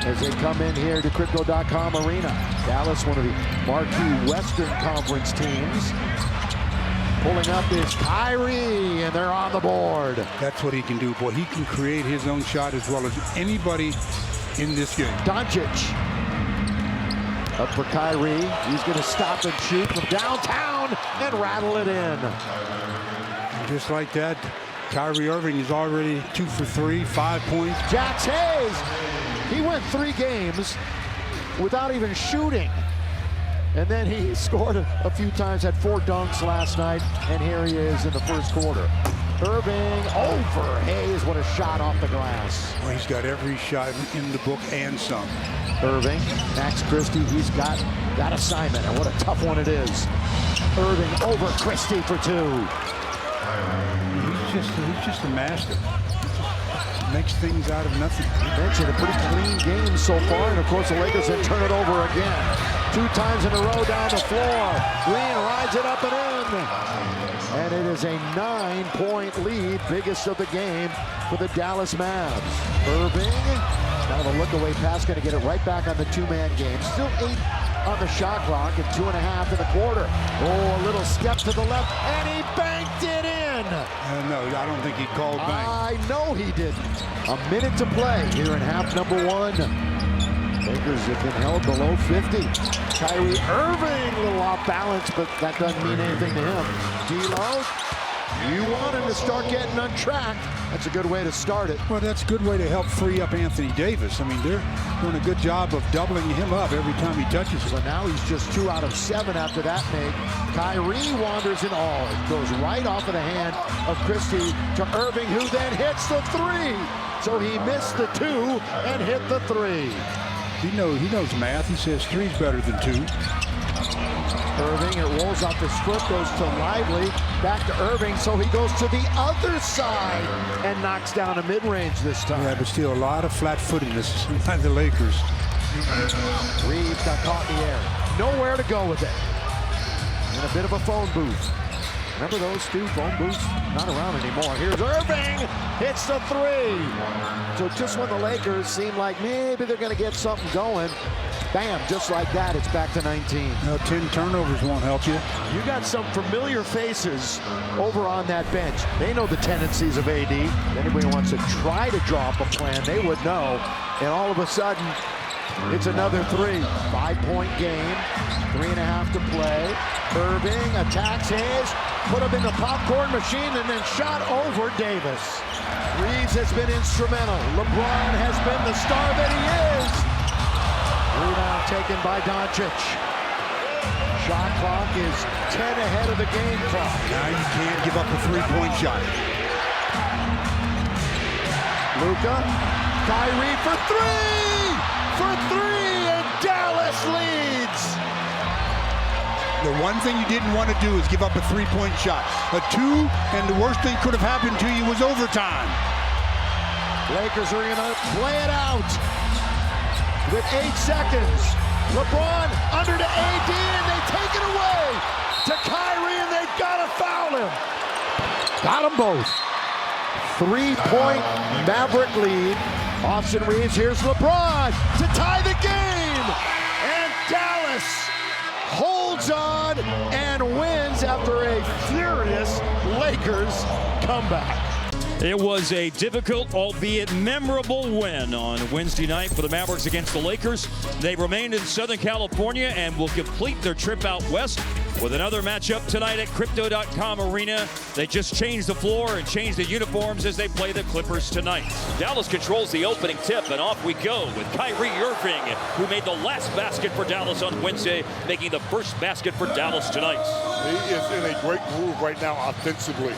as they come in here to Crypto.com Arena. Dallas, one of the marquee Western Conference teams. Pulling up is Kyrie, and they're on the board. That's what he can do, boy. He can create his own shot as well as anybody in this game. Doncic. Up for Kyrie. He's going to stop and shoot from downtown and rattle it in. Just like that, Kyrie Irving is already 2 for 3, 5 points. Jax Hayes. He went 3 games without even shooting. And then he scored a few times, had 4 dunks last night, and here he is in the first quarter. Irving over Hayes. What a shot off the glass. Well, he's got every shot in the book and some. Irving, Max Christie, he's got that assignment, and what a tough one it is. Irving over Christie for 2. He's just a master. He just makes things out of nothing. You mentioned a pretty clean game so far, and of course the Lakers then turn it over again. 2 times in a row down the floor. Green rides it up and in. And it is a 9-point lead, biggest of the game for the Dallas Mavs. Irving, kind of a look-away pass, going to get it right back on the 2-man game. Still 8 on the shot clock and 2.5 in the quarter. Oh, a little step to the left, and he banked it in. No, I don't think he called bank. I know he didn't. A minute to play here in half number 1. Lakers have been held below 50. Kyrie Irving, a little off balance, but that doesn't mean anything to him. D'Lo, you want him to start getting untracked. That's a good way to start it. Well, that's a good way to help free up Anthony Davis. I mean, they're doing a good job of doubling him up every time he touches it. So now he's just 2 out of 7 after that make. Kyrie wanders in all. It goes right off of the hand of Christie to Irving, who then hits the 3. So he missed the 2 and hit the 3. He knows math. He says 3's better than 2. Irving, it rolls off his foot, goes to Lively, back to Irving, so he goes to the other side and knocks down a mid-range this time. Yeah, but still a lot of flat-footedness by the Lakers. Reeves got caught in the air. Nowhere to go with it. In a bit of a phone booth. Remember those 2 phone booths? Not around anymore. Here's Irving, hits the 3. So just when the Lakers seem like maybe they're going to get something going, bam, just like that, it's back to 19. No, 10 turnovers won't help you. You got some familiar faces over on that bench. They know the tendencies of AD. If anybody wants to try to draw up a plan, they would know. And all of a sudden, it's another 3. 5-point game, 3.5 to play. Irving attacks Hayes, put him in the popcorn machine, and then shot over Davis. Reeves has been instrumental. LeBron has been the star that he is. Rebound taken by Doncic. Shot clock is 10 ahead of the game clock. Now you can't give up a 3-point shot. Luka, Kyrie for 3! For 3, and Dallas leads! The one thing you didn't want to do is give up a 3-point shot. A 2, and the worst thing could have happened to you was overtime. Lakers are going to play it out with 8 seconds. LeBron under to AD, and they take it away to Kyrie, and they've got to foul him. Got them both. 3-point Maverick lead. Austin Reeves, here's LeBron to tie the game. And Dallas holds on and wins after a furious Lakers comeback. It was a difficult, albeit memorable win on Wednesday night for the Mavericks against the Lakers. They remained in Southern California and will complete their trip out west with another matchup tonight at Crypto.com Arena. They just changed the floor and changed the uniforms as they play the Clippers tonight. Dallas controls the opening tip, and off we go with Kyrie Irving, who made the last basket for Dallas on Wednesday, making the first basket for Dallas tonight. He is in a great groove right now offensively.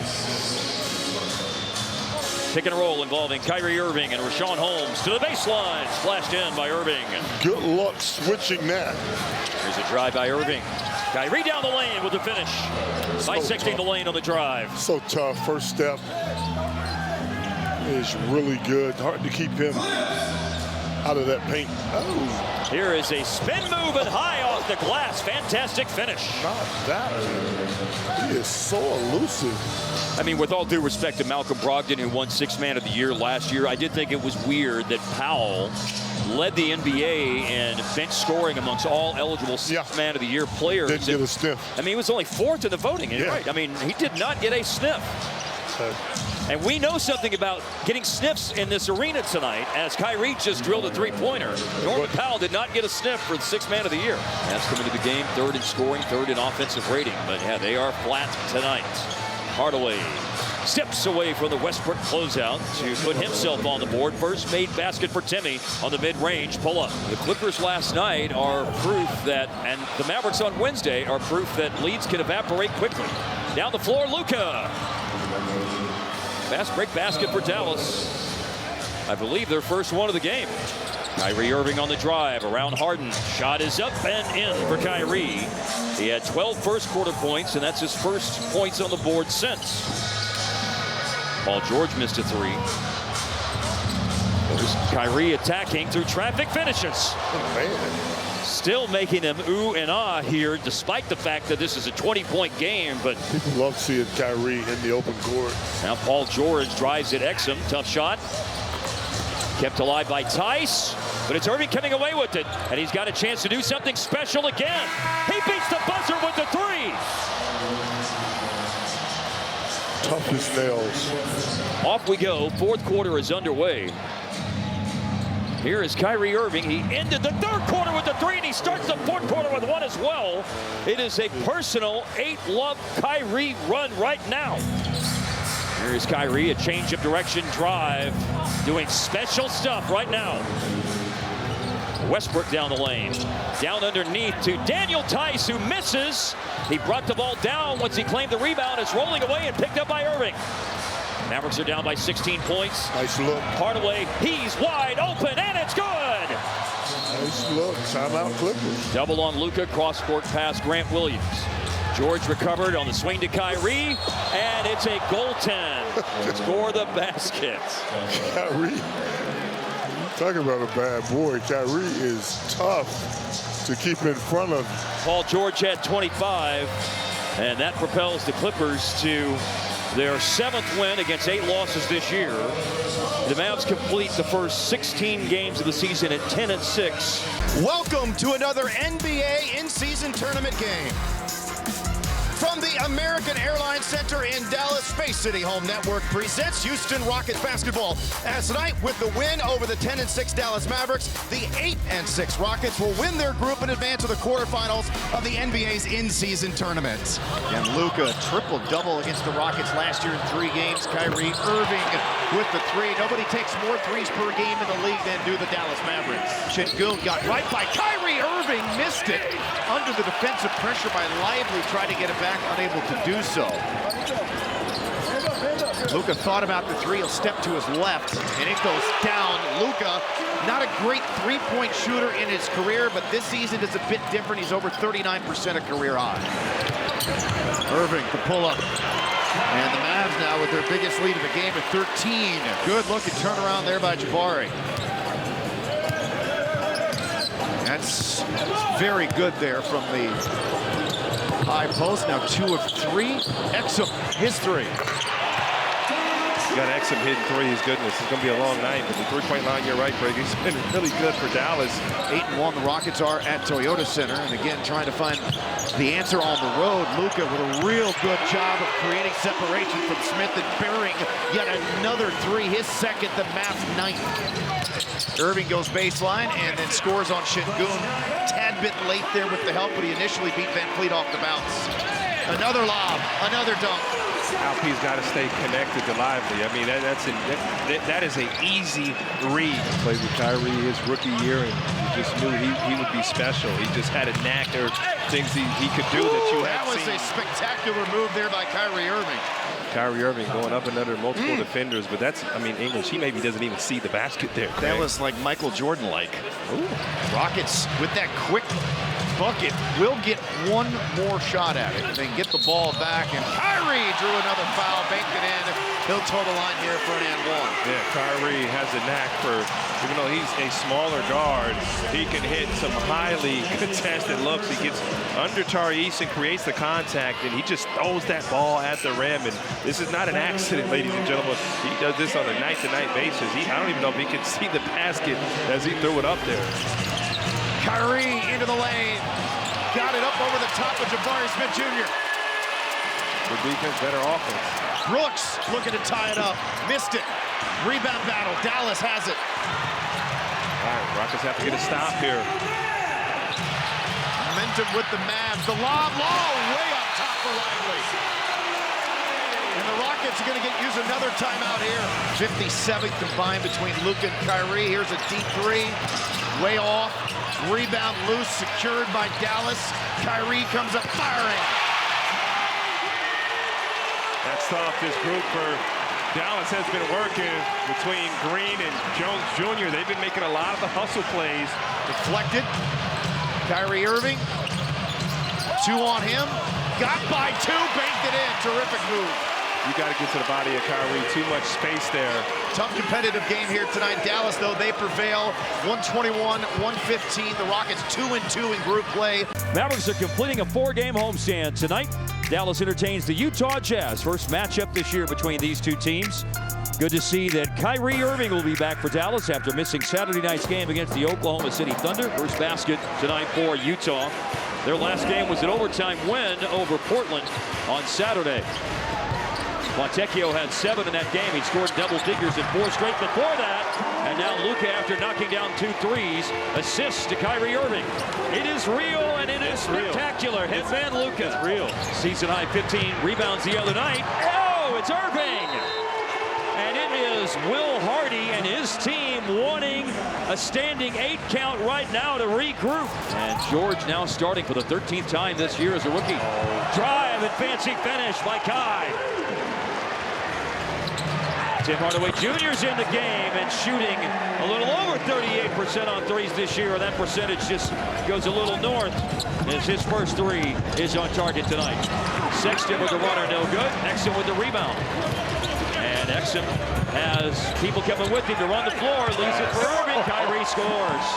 Pick and roll involving Kyrie Irving and Rashawn Holmes to the baseline, splashed in by Irving. Good luck switching that. Here's a drive by Irving. Kyrie down the lane with the finish. Bisecting the lane on the drive. So tough. First step is really good. Hard to keep him out of that paint. Oh. Here is a spin move and high off the glass. Fantastic finish. Not that. He is so elusive. I mean, with all due respect to Malcolm Brogdon, who won 6th Man of the Year last year, I did think it was weird that Powell led the NBA in bench scoring amongst all eligible Sixth Man of the Year players. Didn't get a sniff. I mean, he was only 4th in the voting. Yeah. Right. I mean, he did not get a sniff. And we know something about getting sniffs in this arena tonight, as Kyrie just drilled a three-pointer. Norman Powell did not get a sniff for the Sixth Man of the Year. That's coming to the game, 3rd in scoring, 3rd in offensive rating. But yeah, they are flat tonight. Hardaway steps away from the Westbrook closeout to put himself on the board. First made basket for Timmy on the mid-range pull-up. The Clippers last night are proof that, and the Mavericks on Wednesday are proof that leads can evaporate quickly. Down the floor, Luka. Fast break basket for Dallas. I believe their first one of the game. Kyrie Irving on the drive around Harden. Shot is up and in for Kyrie. He had 12 first quarter points, and that's his first points on the board since. Paul George missed a 3. There's Kyrie attacking through traffic, finishes. Oh, man. Still making them ooh and ah here, despite the fact that this is a 20-point game. But people love seeing Kyrie in the open court. Now Paul George drives at Exum. Tough shot. Kept alive by Tice. But it's Irving coming away with it. And he's got a chance to do something special again. He beats the buzzer with the 3. Tough as nails. Off we go. 4th quarter is underway. Here is Kyrie Irving. He ended the 3rd quarter with the 3, and he starts the 4th quarter with 1 as well. It is a personal 8-love Kyrie run right now. Here is Kyrie, a change of direction drive, doing special stuff right now. Westbrook down the lane. Down underneath to Daniel Tice, who misses. He brought the ball down once he claimed the rebound. It's rolling away and picked up by Irving. Mavericks are down by 16 points. Nice look. Hardaway, he's wide open, and it's good. Nice look. Timeout Clippers. Double on Luka, cross-court pass, Grant Williams. George recovered on the swing to Kyrie, and it's a goaltend. Score the basket. Kyrie, talk about a bad boy. Kyrie is tough to keep in front of. Paul George had 25, and that propels the Clippers to their 7th win against 8 losses this year. The Mavs complete the first 16 games of the season at 10-6. Welcome to another NBA in-season tournament game. From the American Airlines Center in Dallas, Space City Home Network presents Houston Rockets basketball. As tonight, with the win over the 10-6 Dallas Mavericks, the 8-6 Rockets will win their group and advance to the quarterfinals of the NBA's in-season tournament. And Luka triple-double against the Rockets last year in 3 games. Kyrie Irving with the 3. Nobody takes more 3s per game in the league than do the Dallas Mavericks. Şengün got right by Kyrie Irving, missed it under the defensive pressure by Lively, tried to get it back, unable to do so. Luka thought about the 3. He'll step to his left, and it goes down. Luka, not a great 3-point shooter in his career, but this season is a bit different. He's over 39% of career high. Irving, the pull-up. And the Mavs now with their biggest lead of the game at 13. Good looking turnaround there by Jabari. That's very good there from the high post. Now 2 of 3. Exum, his 3. You got Exum hitting 3s. Goodness, it's going to be a long night. But the 3-point line, you're right, Greg. He's been really good for Dallas. 8-1. The Rockets are at Toyota Center. And again, trying to find the answer on the road. Luka with a real good job of creating separation from Smith and burying yet another 3. His second, the Mavs 9th. Irving goes baseline and then scores on Şengün. Tad bit late there with the help, but he initially beat Van Fleet off the bounce. Another lob, another dunk. Alp's got to stay connected to Lively. I mean, that is an easy read. Played with Kyrie his rookie year, and you just knew he would be special. He just had a knack. There were things he could do that you hadn't seen. That was a spectacular move there by Kyrie Irving. Kyrie Irving going up and under multiple defenders, but that's, I mean, English, he maybe doesn't even see the basket there, Craig. That was like Michael Jordan-like. Rockets with that quick bucket will get one more shot at it. They can get the ball back, and Kyrie three, drew another foul, banked it in. He'll toe the line here for an and one. Yeah, Kyrie has a knack for, even though he's a smaller guard, he can hit some highly contested looks. He gets under Tariq and creates the contact, and he just throws that ball at the rim. And this is not an accident, ladies and gentlemen. He does this on a night-to-night basis. I don't even know if he can see the basket as he threw it up there. Kyrie into the lane. Got it up over the top of Jabari Smith Jr. Good defense, better offense. Brooks looking to tie it up. Missed it. Rebound battle. Dallas has it. All right, Rockets have to get a stop here. Momentum with the Mavs. The lob low, way up top for Lively. And the Rockets are going to use another timeout here. 57th combined between Luka and Kyrie. Here's a deep three. Way off. Rebound loose, secured by Dallas. Kyrie comes up firing. That's tough. This group for Dallas has been working between Green and Jones Jr. They've been making a lot of the hustle plays. Deflected. Kyrie Irving. Two on him. Got by two, banked it in. Terrific move. You got to get to the body of Kyrie. Too much space there. Tough competitive game here tonight. Dallas, though, they prevail. 121-115. The Rockets 2-2 in group play. Mavericks are completing a 4-game homestand tonight. Dallas entertains the Utah Jazz. First matchup this year between these two teams. Good to see that Kyrie Irving will be back for Dallas after missing Saturday night's game against the Oklahoma City Thunder. First basket tonight for Utah. Their last game was an overtime win over Portland on Saturday. Montecchio had 7 in that game. He scored double figures in 4 straight before that. And now Luka, after knocking down 2 threes, assists to Kyrie Irving. It is real and it is spectacular. Headman Luka. It's real. Season high 15 rebounds the other night. Oh, it's Irving. And it is Will Hardy and his team wanting a standing 8 count right now to regroup. And George now starting for the 13th time this year as a rookie. Drive and fancy finish by Kai. Tim Hardaway Jr.'s in the game and shooting a little over 38% on threes this year. That percentage just goes a little north as his first 3 is on target tonight. Sexton with the runner, no good. Exum with the rebound. And Exum has people coming with him to run the floor. Leaves it for Irving. Kyrie scores.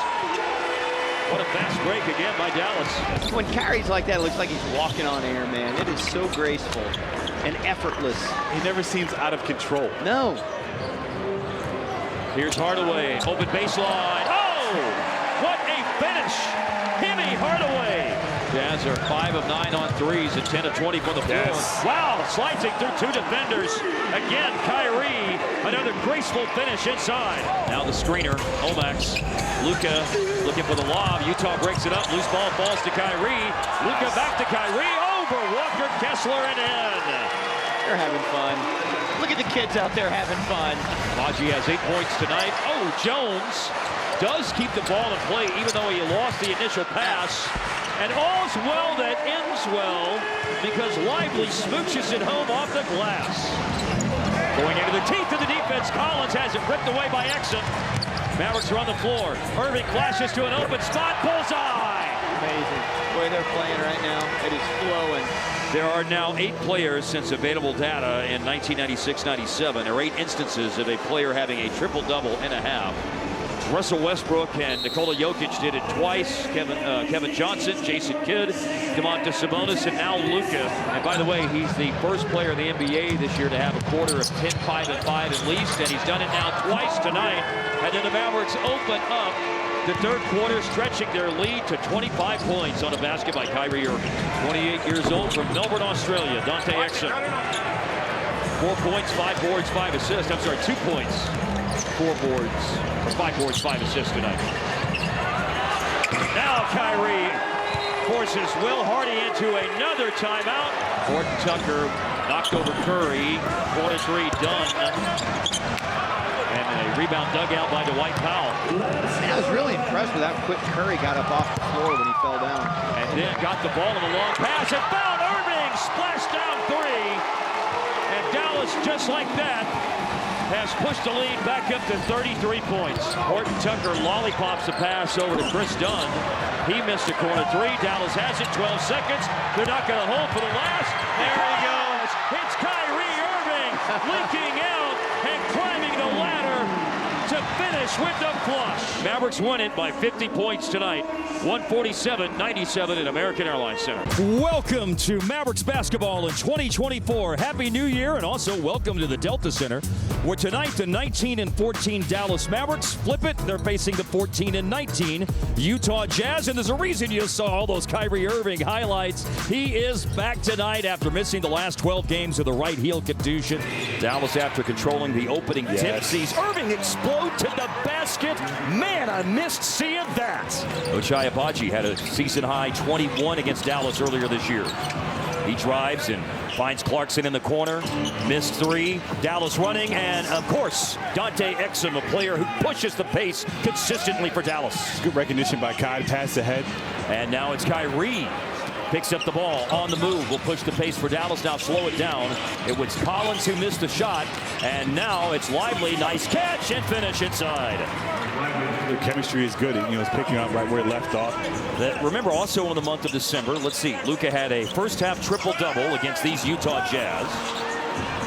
What a fast break again by Dallas. When Kyrie's like that, it looks like he's walking on air, man. It is so graceful and effortless. He never seems out of control. No. Here's Hardaway, open baseline. Oh, what a finish. Himmy Hardaway. Jazz are 5 of 9 on threes and 10 of 20 from the floor. Yes. Wow, slicing through 2 defenders. Again, Kyrie, another graceful finish inside. Now the screener, Omax. Luka looking for the lob. Utah breaks it up. Loose ball falls to Kyrie. Luka back to Kyrie. Over Walker Kessler and in. They're having fun. Look at the kids out there having fun. Raji has 8 points tonight. Oh, Jones does keep the ball in play even though he lost the initial pass. And all's well that ends well because Lively smooches it home off the glass. Going into the teeth of the defense, Collins has it ripped away by Exum. Mavericks are on the floor. Irving flashes to an open spot. Bullseye! Amazing. The way they're playing right now, it is flowing. There are now 8 players since available data in 1996-97. There are 8 instances of a player having a triple-double and a half. Russell Westbrook and Nikola Jokic did it twice. Kevin Johnson, Jason Kidd, Domantas Sabonis, and now Luka. And by the way, he's the first player in the NBA this year to have a quarter of 10, 5, and 5 at least. And he's done it now twice tonight. And then the Mavericks open up the third quarter, stretching their lead to 25 points on a basket by Kyrie Irving. 28 years old from Melbourne, Australia, Dante Exum. 4 points, 5 boards, 5 assists. I'm sorry, 2 points, 4 boards, or 5 boards, 5 assists tonight. Now Kyrie forces Will Hardy into another timeout. Horton Tucker knocked over Curry. 4-3 done. And a rebound dug out by Dwight Powell. I was really impressed with how quick Curry got up off the floor when he fell down. And then got the ball in the long pass and found Irving. Splash down 3. And Dallas, just like that, has pushed the lead back up to 33 points. Horton Tucker lollipops the pass over to Chris Dunn. He missed a corner 3. Dallas has it, 12 seconds. They're not going to hold for the last. There he goes. Hits Dallas with the flush. Mavericks win it by 50 points tonight. 147-97 at American Airlines Center. Welcome to Mavericks basketball in 2024. Happy New Year, and also welcome to the Delta Center, where tonight the 19-14 Dallas Mavericks flip it. They're facing the 14-19 Utah Jazz, and there's a reason you saw all those Kyrie Irving highlights. He is back tonight after missing the last 12 games with a right heel contusion. Dallas after controlling the opening tip sees Irving explode to the basket. Man, I missed seeing that. Ochai Agbaji had a season-high 21 against Dallas earlier this year. He drives and finds Clarkson in the corner. Missed three. Dallas running, and of course, Dante Exum, a player who pushes the pace consistently for Dallas. Good recognition by Kai. Pass ahead. And now it's Kyrie. Picks up the ball on the move. Will push the pace for Dallas. Now slow it down. It was Collins who missed the shot. And now it's Lively. Nice catch and finish inside. The chemistry is good. It's picking up right where it left off. Remember, also in the month of December, let's see, Luka had a first-half triple-double against these Utah Jazz.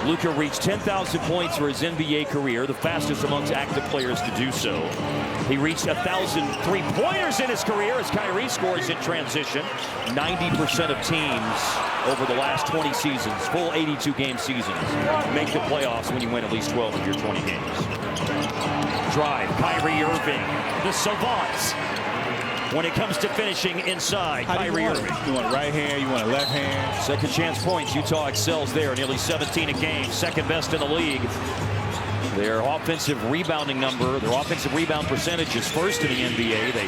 Luka reached 10,000 points for his NBA career, the fastest amongst active players to do so. He reached 1,000 three-pointers in his career as Kyrie scores in transition. 90% of teams over the last 20 seasons, full 82-game seasons, make the playoffs when you win at least 12 of your 20 games. Drive, Kyrie Irving, the savant. When it comes to finishing inside, Kyrie Irving. You want a right hand, you want a left hand. Second chance points, Utah excels there, nearly 17 a game, second best in the league. Their offensive rebounding number, their offensive rebound percentage is first in the NBA. They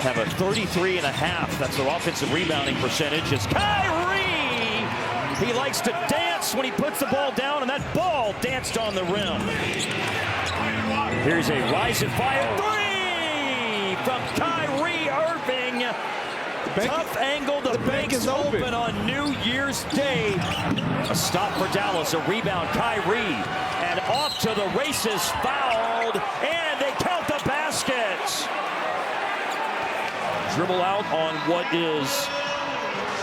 have a 33.5. That's their offensive rebounding percentage. It's Kyrie! He likes to dance when he puts the ball down, and that ball danced on the rim. Here's a rise and fire three from Kyrie Irving. Tough angle. The bank is open on New Year's Day. A stop for Dallas. A rebound. Kyrie. And off to the races. Fouled. And they count the basket. Dribble out on what is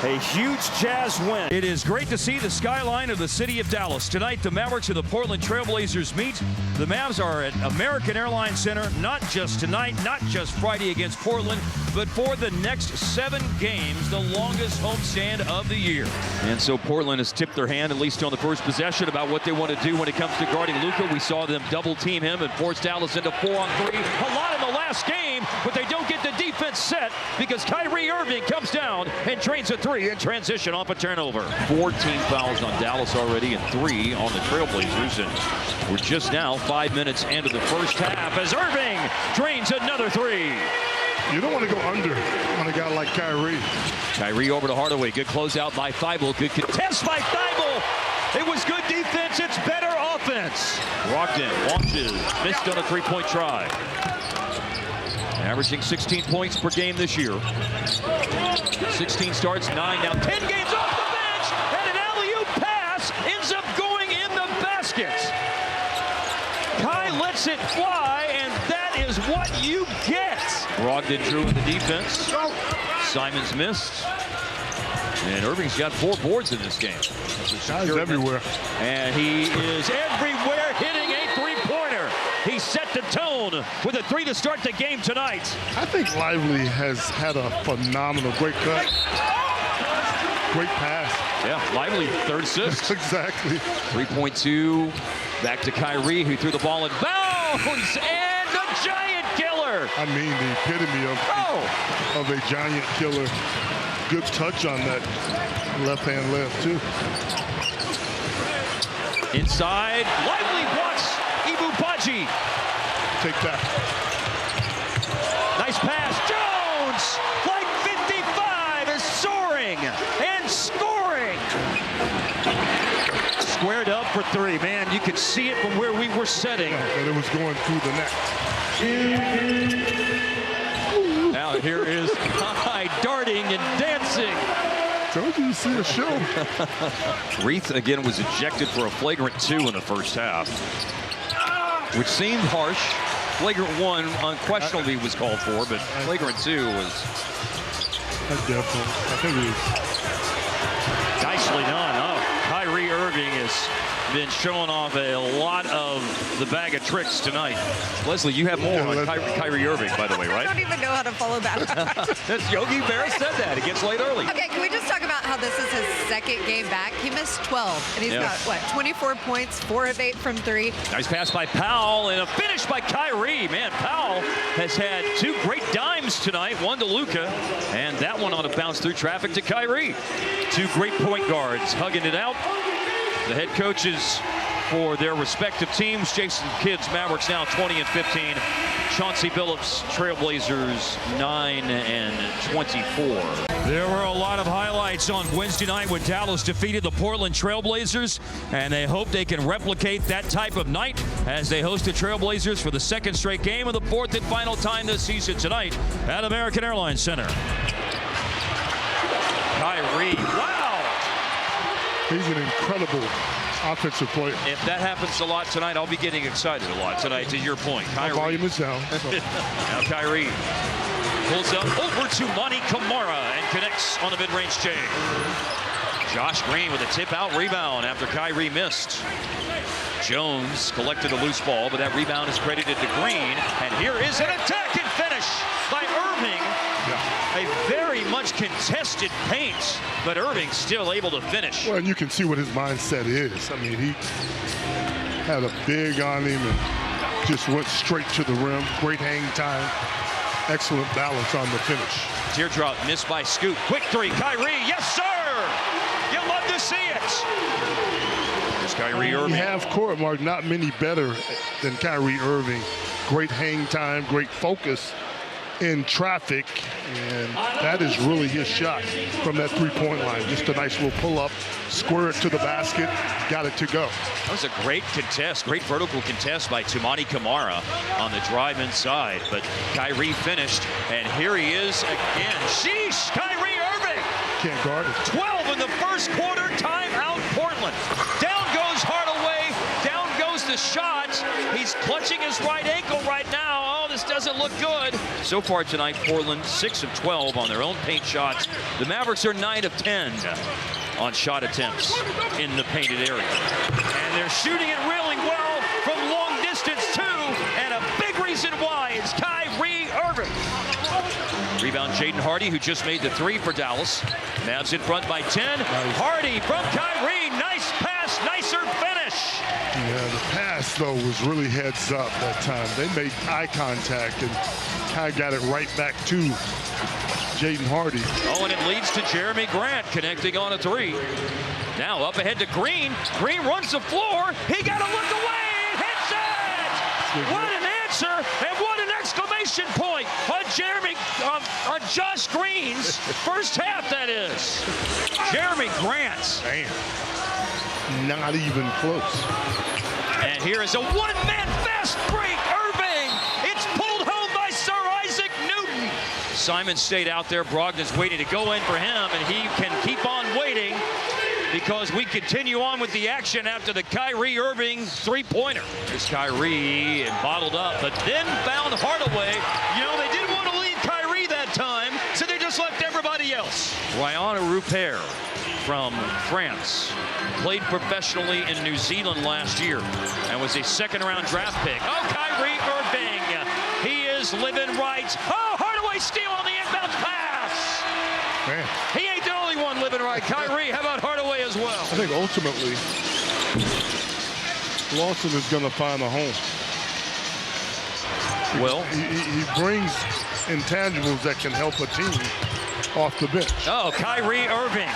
a huge Jazz win. It is great to see the skyline of the city of Dallas. Tonight, the Mavericks and the Portland Trailblazers meet. The Mavs are at American Airlines Center, not just tonight, not just Friday against Portland, but for the next 7 games, the longest homestand of the year. And so Portland has tipped their hand, at least on the first possession, about what they want to do when it comes to guarding Luka. We saw them double team him and force Dallas into 4-on-3. A lot in the last game, but they don't get the defense set because Kyrie Irving comes down and drains a 3 in transition off a turnover. 14 fouls on Dallas already and 3 on the Trailblazers. And we're just now 5 minutes into the first half as Irving drains another 3. You don't want to go under on a guy like Kyrie. Kyrie over to Hardaway. Good closeout by Thibault. Good contest by Thibault. It was good defense. It's better offense. Brogdon launches. Missed on a 3-point try. Averaging 16 points per game this year. 16 starts, 9 now. 10 games off the bench. And an alley-oop pass ends up going in the basket. Kai lets it fly, and that is what you get. Brogdon drew in the defense. Simons missed. And Irving's got 4 boards in this game. He's everywhere. And he is everywhere, hitting a 3-pointer. He set the tone with a 3 to start the game tonight. I think Lively has had a phenomenal, great cut. Great pass. Yeah, Lively, 3rd assist. Exactly. 3.2. Back to Kyrie, who threw the ball in bounds. And the giant killer. I mean, the epitome of a giant killer. Good touch on that left hand left, too. Inside, Lively blocks Agbaji. Take that. Nice pass. Jones, flight 55, is soaring and scoring. Squared up for 3. Man, you could see it from where we were sitting. But it was going through the net. Now here is Kai darting and dancing. Told you to see a show. Reith again was ejected for a flagrant 2 in the first half, which seemed harsh. Flagrant 1 unquestionably was called for, but flagrant 2 was. Definitely. I think it was. Nicely done. Oh, Kyrie Irving Irving has been showing off a lot of the bag of tricks tonight. Leslie, you have more on Kyrie Irving, by the way, right? I don't even know how to follow that. That's Yogi Berra said that. It gets late early. Okay, can we just talk about how this is his second game back? He missed 12, and he's got, what, 24 points, 4 of 8 from 3. Nice pass by Powell and a finish by Kyrie. Man, Powell has had 2 great dimes tonight, one to Luka, and that one on a bounce through traffic to Kyrie. 2 great point guards hugging it out. The head coaches for their respective teams. Jason Kidd's Mavericks now 20-15. Chauncey Billups Trailblazers 9-24. There were a lot of highlights on Wednesday night when Dallas defeated the Portland Trailblazers, and they hope they can replicate that type of night as they host the Trailblazers for the 2nd straight game of the 4th and final time this season tonight at American Airlines Center. Kyrie, wow! He's an incredible offensive player. If that happens a lot tonight, I'll be getting excited a lot tonight, to your point. Kyrie. My volume is down. Now Kyrie pulls up over to Monty Kamara and connects on the mid-range J. Josh Green with a tip-out rebound after Kyrie missed. Jones collected a loose ball, but that rebound is credited to Green. And here is an attack and finish by Irving. A very much contested paint, but Irving still able to finish. Well, and you can see what his mindset is. I mean, he had a big on him and just went straight to the rim. Great hang time. Excellent balance on the finish. Teardrop missed by Scoot. Quick 3, Kyrie. Yes, sir! You love to see it. There's Kyrie Irving. Half court, Mark, not many better than Kyrie Irving. Great hang time, great focus in traffic, and that is really his shot from that three-point line. Just a nice little pull-up, square it to the basket, got it to go. That was a great contest, great vertical contest by Tumani Kamara on the drive inside, but Kyrie finished, and here he is again. Sheesh, Kyrie Irving! Can't guard it. 12 in the first quarter, timeout Portland. Down goes Hardaway, down goes the shot. He's clutching his right ankle right now. Oh, this doesn't look good. So far tonight, Portland 6 of 12 on their own paint shots. The Mavericks are 9 of 10 on shot attempts in the painted area. And they're shooting it really well from long distance too. And a big reason why is Kyrie Irving. Rebound Jaden Hardy, who just made the 3 for Dallas. Mavs in front by 10. Hardy from Kyrie. Nice pass, nicer finish. Yeah, the pass, though, was really heads up that time. They made eye contact and kind of got it right back to Jaden Hardy. Oh, and it leads to Jeremy Grant connecting on a 3. Now up ahead to Green. Green runs the floor. He got to look away and hits it! What an answer, and what an exclamation point on on Josh Green's first half, that is. Jeremy Grant. Man, not even close. And here is a one-man fast break. Irving. It's pulled home by Sir Isaac Newton. Simon stayed out there. Brogdon's waiting to go in for him, and he can keep on waiting because we continue on with the action after the Kyrie Irving three-pointer. Here's Kyrie and bottled up, but then found Hardaway. You know, they didn't want to leave Kyrie that time, so they just left everybody else. Ryan Rupert from France. Played professionally in New Zealand last year and was a second-round draft pick. Oh, Kyrie Irving. He is living right. Oh, Hardaway steal on the inbound pass. Man. He ain't the only one living right. Kyrie, how about Hardaway as well? I think ultimately, Lawson is going to find a home. Well, he brings intangibles that can help a team off the bench. Oh, Kyrie Irving.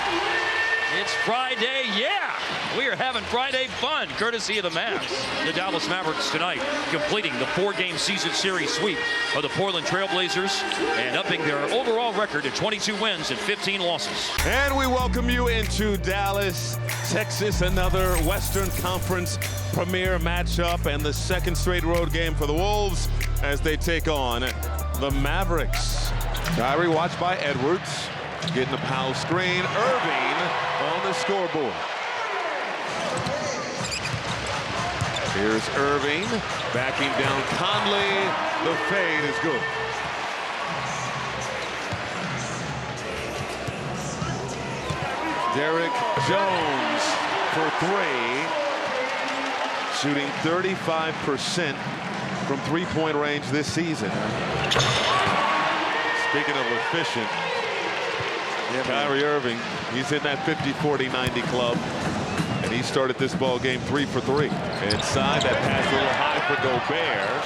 It's Friday, yeah! We are having Friday fun, courtesy of the Mavs. The Dallas Mavericks tonight completing the 4-game season series sweep of the Portland Trailblazers and upping their overall record to 22 wins and 15 losses. And we welcome you into Dallas, Texas, another Western Conference premier matchup and the second straight road game for the Wolves as they take on the Mavericks. Kyrie watched by Edwards. Getting a Powell screen. Irving on the scoreboard. Here's Irving backing down Conley. The fade is good. Derek Jones for 3. Shooting 35% from three-point range this season. Speaking of efficient, Kyrie Irving, he's in that 50-40-90 club. And he started this ball game 3 for 3. Inside, that pass a little high for Gobert.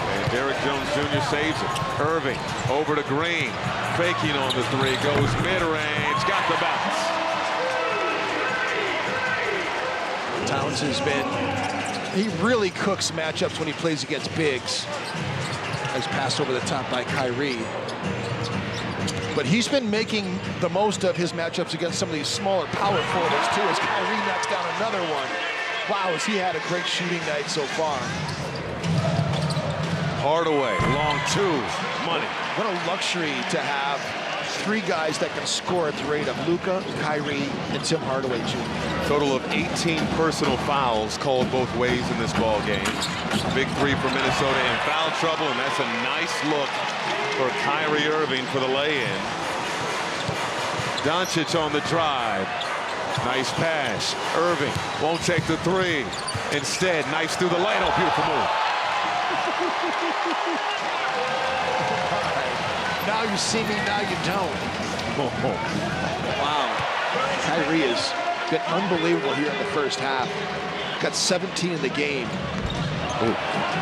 And Derrick Jones Jr. saves it. Irving over to Green. Faking on the 3. Goes mid-range. Got the bounce. Towns has been, he really cooks matchups when he plays against bigs. He's passed over the top by Kyrie. But he's been making the most of his matchups against some of these smaller power forwards too, as Kyrie knocks down another one. Wow, has he had a great shooting night so far. Hardaway, long 2, money. What a luxury to have 3 guys that can score at the rate of Luka, Kyrie, and Tim Hardaway Jr. Total of 18 personal fouls called both ways in this ball game. Big 3 for Minnesota in foul trouble, and that's a nice look for Kyrie Irving for the lay-in. Doncic on the drive. Nice pass. Irving won't take the 3. Instead, nice through the lane. Oh, beautiful move. Now you see me, now you don't. Wow. Kyrie has been unbelievable here in the first half. Got 17 in the game. Ooh.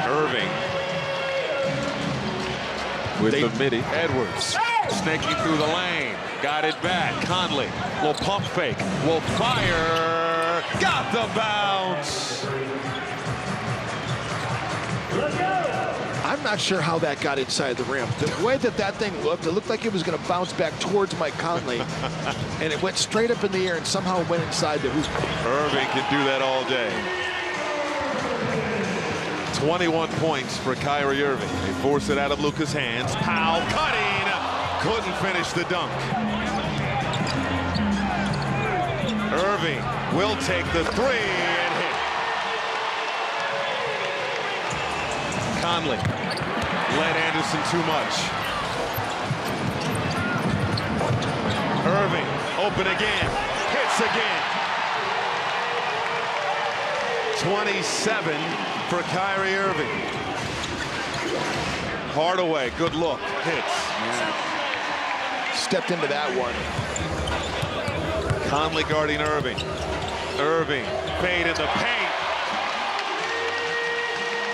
Irving with the midi. Edwards snaking through the lane. Got it back. Conley will pump fake. Will fire. Got the bounce. I'm not sure how that got inside the rim. The way that that thing looked, it looked like it was going to bounce back towards Mike Conley. And it went straight up in the air and somehow went inside the hoop. Irving can do that all day. 21 points for Kyrie Irving. They force it out of Luka's hands. Powell cutting. Couldn't finish the dunk. Irving will take the 3 and hit. Conley led Anderson too much. Irving open again. Hits again. 27 for Kyrie Irving. Hardaway, good look. Hits. Yeah. Stepped into that one. Conley guarding Irving. Irving, fade in the paint.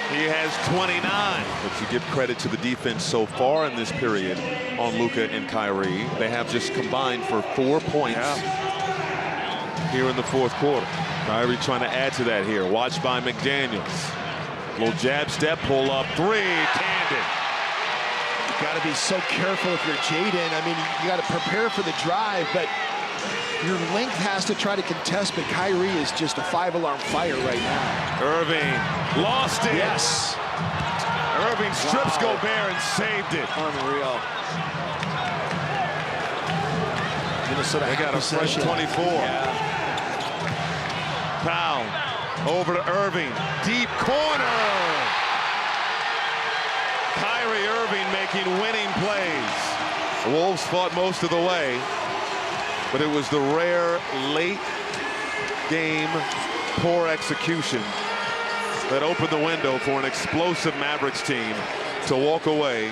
He has 29. But you give credit to the defense so far in this period on Luka and Kyrie. They have just combined for 4 points here in the fourth quarter. Kyrie trying to add to that here. Watched by McDaniels. Little jab step, pull up 3, candid. You got to be so careful if you're Jaden. I mean, you got to prepare for the drive, but your length has to try to contest, but Kyrie is just a 5-alarm fire right now. Irving lost it. Yes. Irving strips Gobert and saved it. Unreal. Minnesota they got a fresh 24. Yeah. Powell over to Irving. Deep corner. Kyrie Irving making winning plays. The Wolves fought most of the way, but it was the rare late game poor execution that opened the window for an explosive Mavericks team to walk away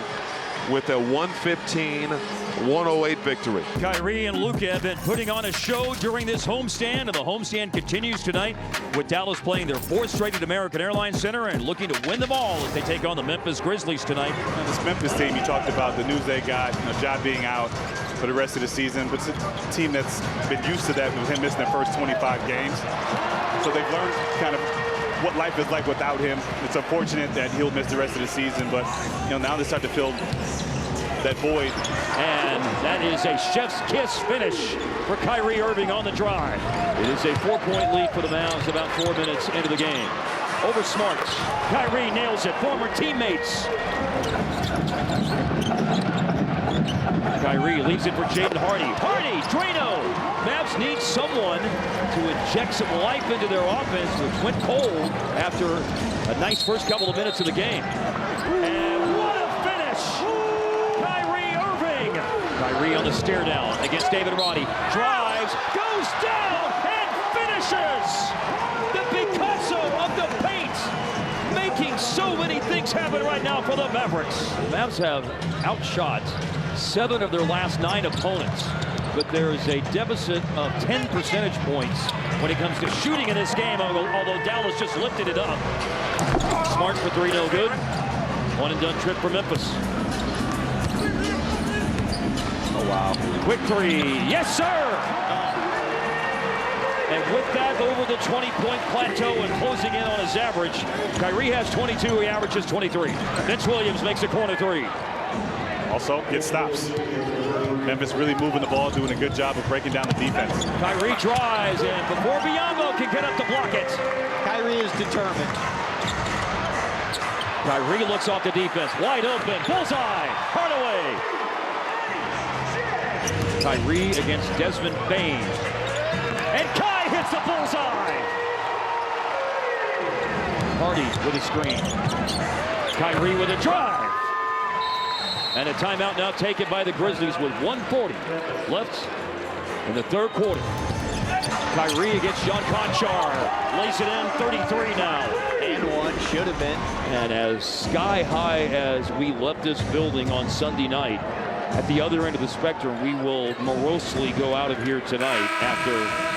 with a 115-108 victory. Kyrie and Luka have been putting on a show during this homestand, and the homestand continues tonight with Dallas playing their 4th straight at American Airlines Center and looking to win them all as they take on the Memphis Grizzlies tonight. Now, this Memphis team, you talked about the news they got, Ja being out for the rest of the season, but it's a team that's been used to that with him missing the first 25 games. So they've learned kind of what life is like without him. It's unfortunate that he'll miss the rest of the season, but now they start to fill that void. And that is a chef's kiss finish for Kyrie Irving on the drive. It is a 4-point lead for the Mavs about 4 minutes into the game. Over Smarts. Kyrie nails it. Former teammates. Kyrie leaves it for Jaden Hardy. Hardy, Drano. Mavs need someone to inject some life into their offense, which went cold after a nice first couple of minutes of the game. And what a finish! Kyrie Irving. Kyrie on the stare down against David Roddy. Drives, goes down, and finishes! So many things happen right now for the Mavericks. The Mavs have outshot 7 of their last 9 opponents, but there is a deficit of 10 percentage points when it comes to shooting in this game, although Dallas just lifted it up. Smart for 3, no good. One and done trip for Memphis. Oh, wow. Quick 3. Yes, sir! And with that, over the 20-point plateau and closing in on his average. Kyrie has 22, he averages 23. Vince Williams makes a corner 3. Also, get stops. Memphis really moving the ball, doing a good job of breaking down the defense. Kyrie drives, and before Bianco can get up to block it. Kyrie is determined. Kyrie looks off the defense, wide open, bullseye, Hardaway. Kyrie against Desmond Bane. And Kai hits the bullseye. Hardy with a screen. Kyrie with a drive. And a timeout now taken by the Grizzlies with 1:40 left in the third quarter. Kyrie against John Conchar. Lays it in, 33 now. And one, should have been. And as sky high as we left this building on Sunday night, at the other end of the spectrum, we will morosely go out of here tonight after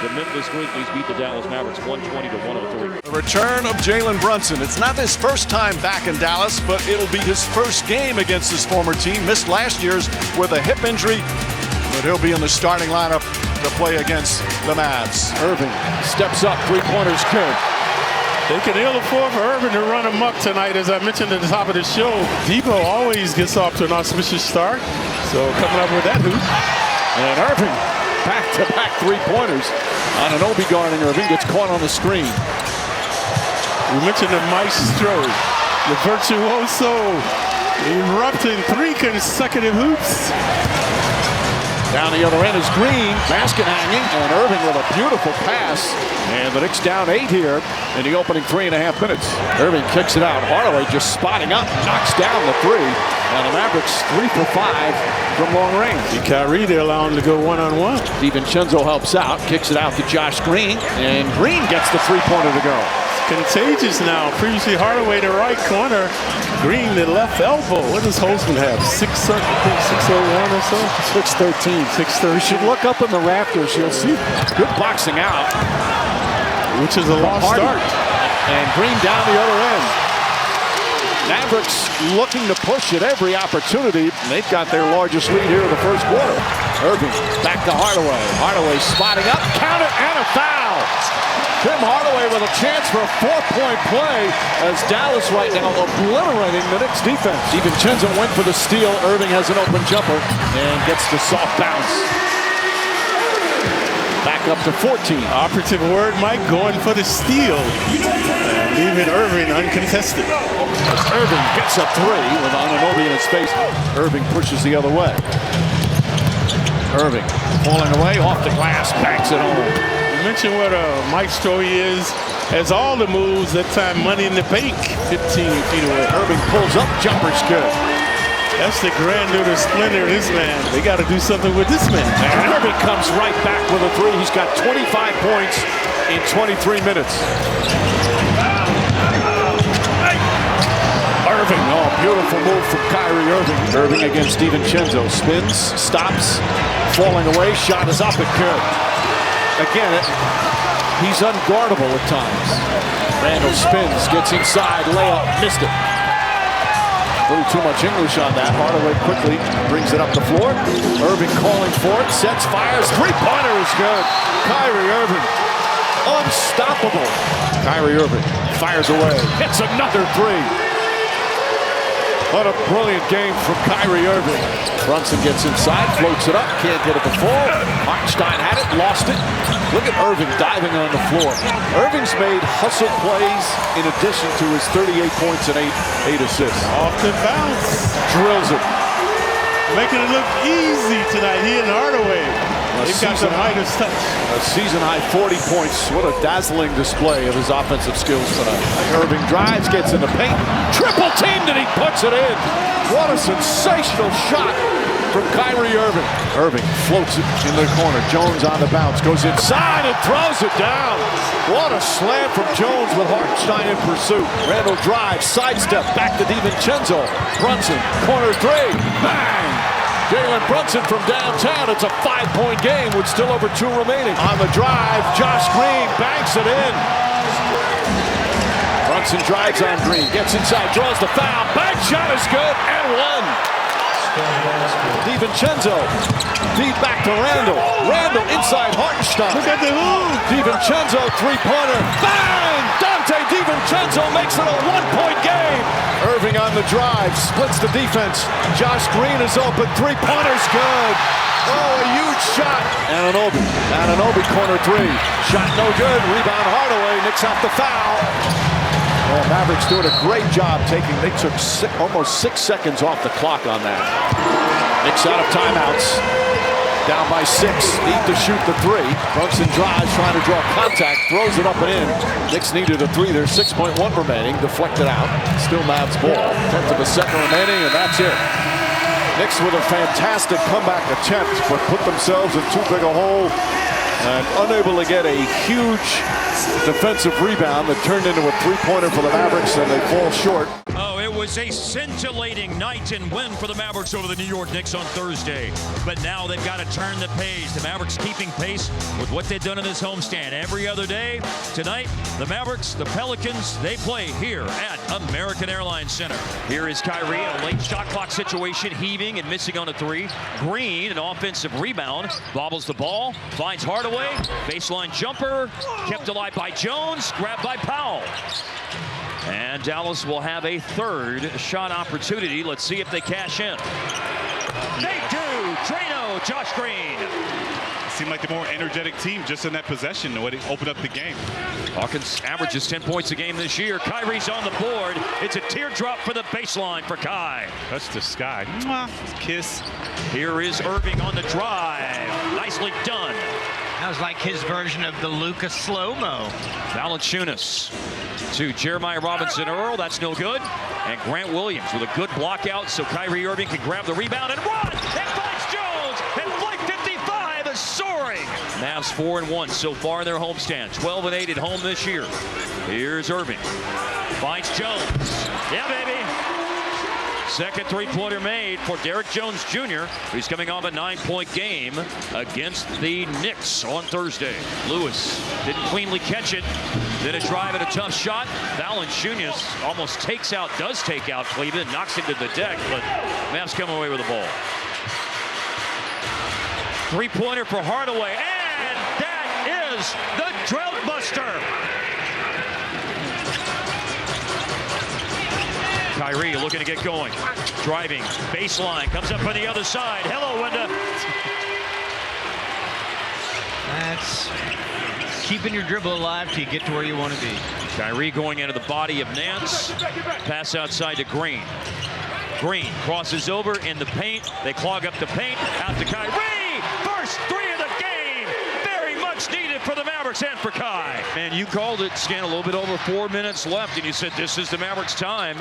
the Memphis Grizzlies beat the Dallas Mavericks 120-103. The return of Jalen Brunson. It's not his first time back in Dallas, but it'll be his first game against his former team. Missed last year's with a hip injury, but he'll be in the starting lineup to play against the Mavs. Irving steps up, 3-pointers good. They can ill afford for Irving to run amok tonight, as I mentioned at the top of the show. Debo always gets off to an auspicious start, so coming up with that hoop. And Irving, back-to-back 3-pointers. Anunoby guarding Irving, gets caught on the screen. We mentioned the maestro, the virtuoso, erupting 3 consecutive hoops. Down the other end is Green, basket hanging, and Irving with a beautiful pass. And the Knicks down 8 here in the opening 3.5 minutes. Irving kicks it out. Hardaway just spotting up, knocks down the 3. And the Mavericks 3 for 5 from long range. Kyrie, they allow him to go one-on-one. DiVincenzo helps out, kicks it out to Josh Green, and Green gets the 3-pointer to go. Contagious now. Previously Hardaway the right corner, Green the left elbow. What does Holzman have? 601 or so? 613. 613. You should look up in the Raptors. You'll see good boxing out. Which is a lost start. And Green down the other end. Mavericks looking to push at every opportunity. They've got their largest lead here in the first quarter. Irving back to Hardaway. Hardaway spotting up, count it, and a foul. Tim Hardaway with a chance for a 4-point play as Dallas right now obliterating the Knicks defense. DiVincenzo went for the steal. Irving has an open jumper and gets the soft bounce. Back up to 14. Operative word, Mike, going for the steal. Leaving Irving uncontested. Irving gets a 3 with Anunoby in his face. Irving pushes the other way. Irving falling away off the glass, banks it home. Mention what a maestro he is. Has all the moves, that time money in the bank. 15 feet away. Irving pulls up, jumper's good. That's the grandeur, the splendor of this man. They got to do something with this man. And Irving comes right back with a 3. He's got 25 points in 23 minutes. Irving, oh, beautiful move from Kyrie Irving. Irving against DiVincenzo. Spins, stops, falling away. Shot is up and good. Again, he's unguardable at times. Randall spins, gets inside, layup, missed it. A little too much English on that. Hardaway quickly brings it up the floor. Irving calling for it, sets, fires, 3-pointer is good. Kyrie Irving, unstoppable. Kyrie Irving fires away, hits another 3. What a brilliant game from Kyrie Irving. Brunson gets inside, floats it up, can't get it before. Hartenstein had it, lost it. Look at Irving diving on the floor. Irving's made hustle plays in addition to his 38 points and 8 assists. Off the bounce. Drills it. Making it look easy tonight. He and Hardaway. They've got the Midas touch. A season-high 40 points. What a dazzling display of his offensive skills tonight. Irving drives, gets in the paint. Triple teamed and he puts it in. What a sensational shot from Kyrie Irving. Irving floats it in the corner. Jones on the bounce, goes inside and throws it down. What a slam from Jones with Hartenstein in pursuit. Randall drives, sidestep, back to DiVincenzo. Brunson, corner three, bang! Jalen Brunson from downtown. It's a 5-point game with still over 2 remaining. On the drive, Josh Green banks it in. Brunson drives on Green, gets inside, draws the foul. Bank shot is good, and one. DiVincenzo, feed back to Randall. Randall inside Hartenstein. Look at the move. DiVincenzo, three-pointer. Bang! Dante DiVincenzo makes it a 1-point game. Irving on the drive, splits the defense. Josh Green is open, three-pointer's good. Oh, a huge shot. Anunoby, corner three. Shot no good, rebound Hardaway, Knicks off the foul. Well, Mavericks doing a great job taking, they took almost 6 seconds off the clock on that. Knicks out of timeouts. Down by 6, need to shoot the three. Brunson drives, trying to draw contact, throws it up and in. Knicks needed a three, there's 6.1 remaining, deflected out. Still Mavs ball, 1/10 of a second remaining, and that's it. Knicks with a fantastic comeback attempt, but put themselves in too big a hole and unable to get a huge defensive rebound that turned into a three-pointer for the Mavericks, and they fall short. Oh, it was a scintillating night and win for the Mavericks over the New York Knicks on Thursday. But now they've got to turn the page. The Mavericks keeping pace with what they've done in this homestand. Every other day, tonight, the Mavericks, the Pelicans, they play here at American Airlines Center. Here is Kyrie in a late shot clock situation, heaving and missing on a three. Green, an offensive rebound, bobbles the ball, finds Hardaway, baseline jumper, kept alive by Jones, grabbed by Powell. And Dallas will have a third shot opportunity. Let's see if they cash in. They do! Trano, Josh Green. Seemed like the more energetic team just in that possession when it opened up the game. Hawkins averages 10 points a game this year. Kyrie's on the board. It's a teardrop for the baseline for Kai. Touch the sky. Mwah. Kiss. Here is Irving on the drive. Nicely done. That was like his version of the Luka slow-mo. Valanciunas to Jeremiah Robinson-Earl. That's no good. And Grant Williams with a good block out so Kyrie Irving can grab the rebound and run. And finds Jones. And flight 55 is soaring. Mavs 4-1 so far in their homestand. 12-8 at home this year. Here's Irving. Finds Jones. Yeah, baby. Second three-pointer made for Derrick Jones Jr. He's coming off a 9-point game against the Knicks on Thursday. Lewis didn't cleanly catch it. Then a drive and a tough shot. Valanciunas almost does take out Cleveland, knocks him to the deck, but Mavs come away with the ball. Three-pointer for Hardaway, and that is the drought buster. Kyrie looking to get going. Driving, baseline, comes up on the other side. Hello, Wenda. That's keeping your dribble alive till you get to where you want to be. Kyrie going into the body of Nance. Pass outside to Green. Green crosses over in the paint. They clog up the paint. Out to Kyrie. First three of the game. Very much needed for the Mavericks and for Kai. Man, you called it, Stan, a little bit over 4 minutes left, and you said this is the Mavericks' time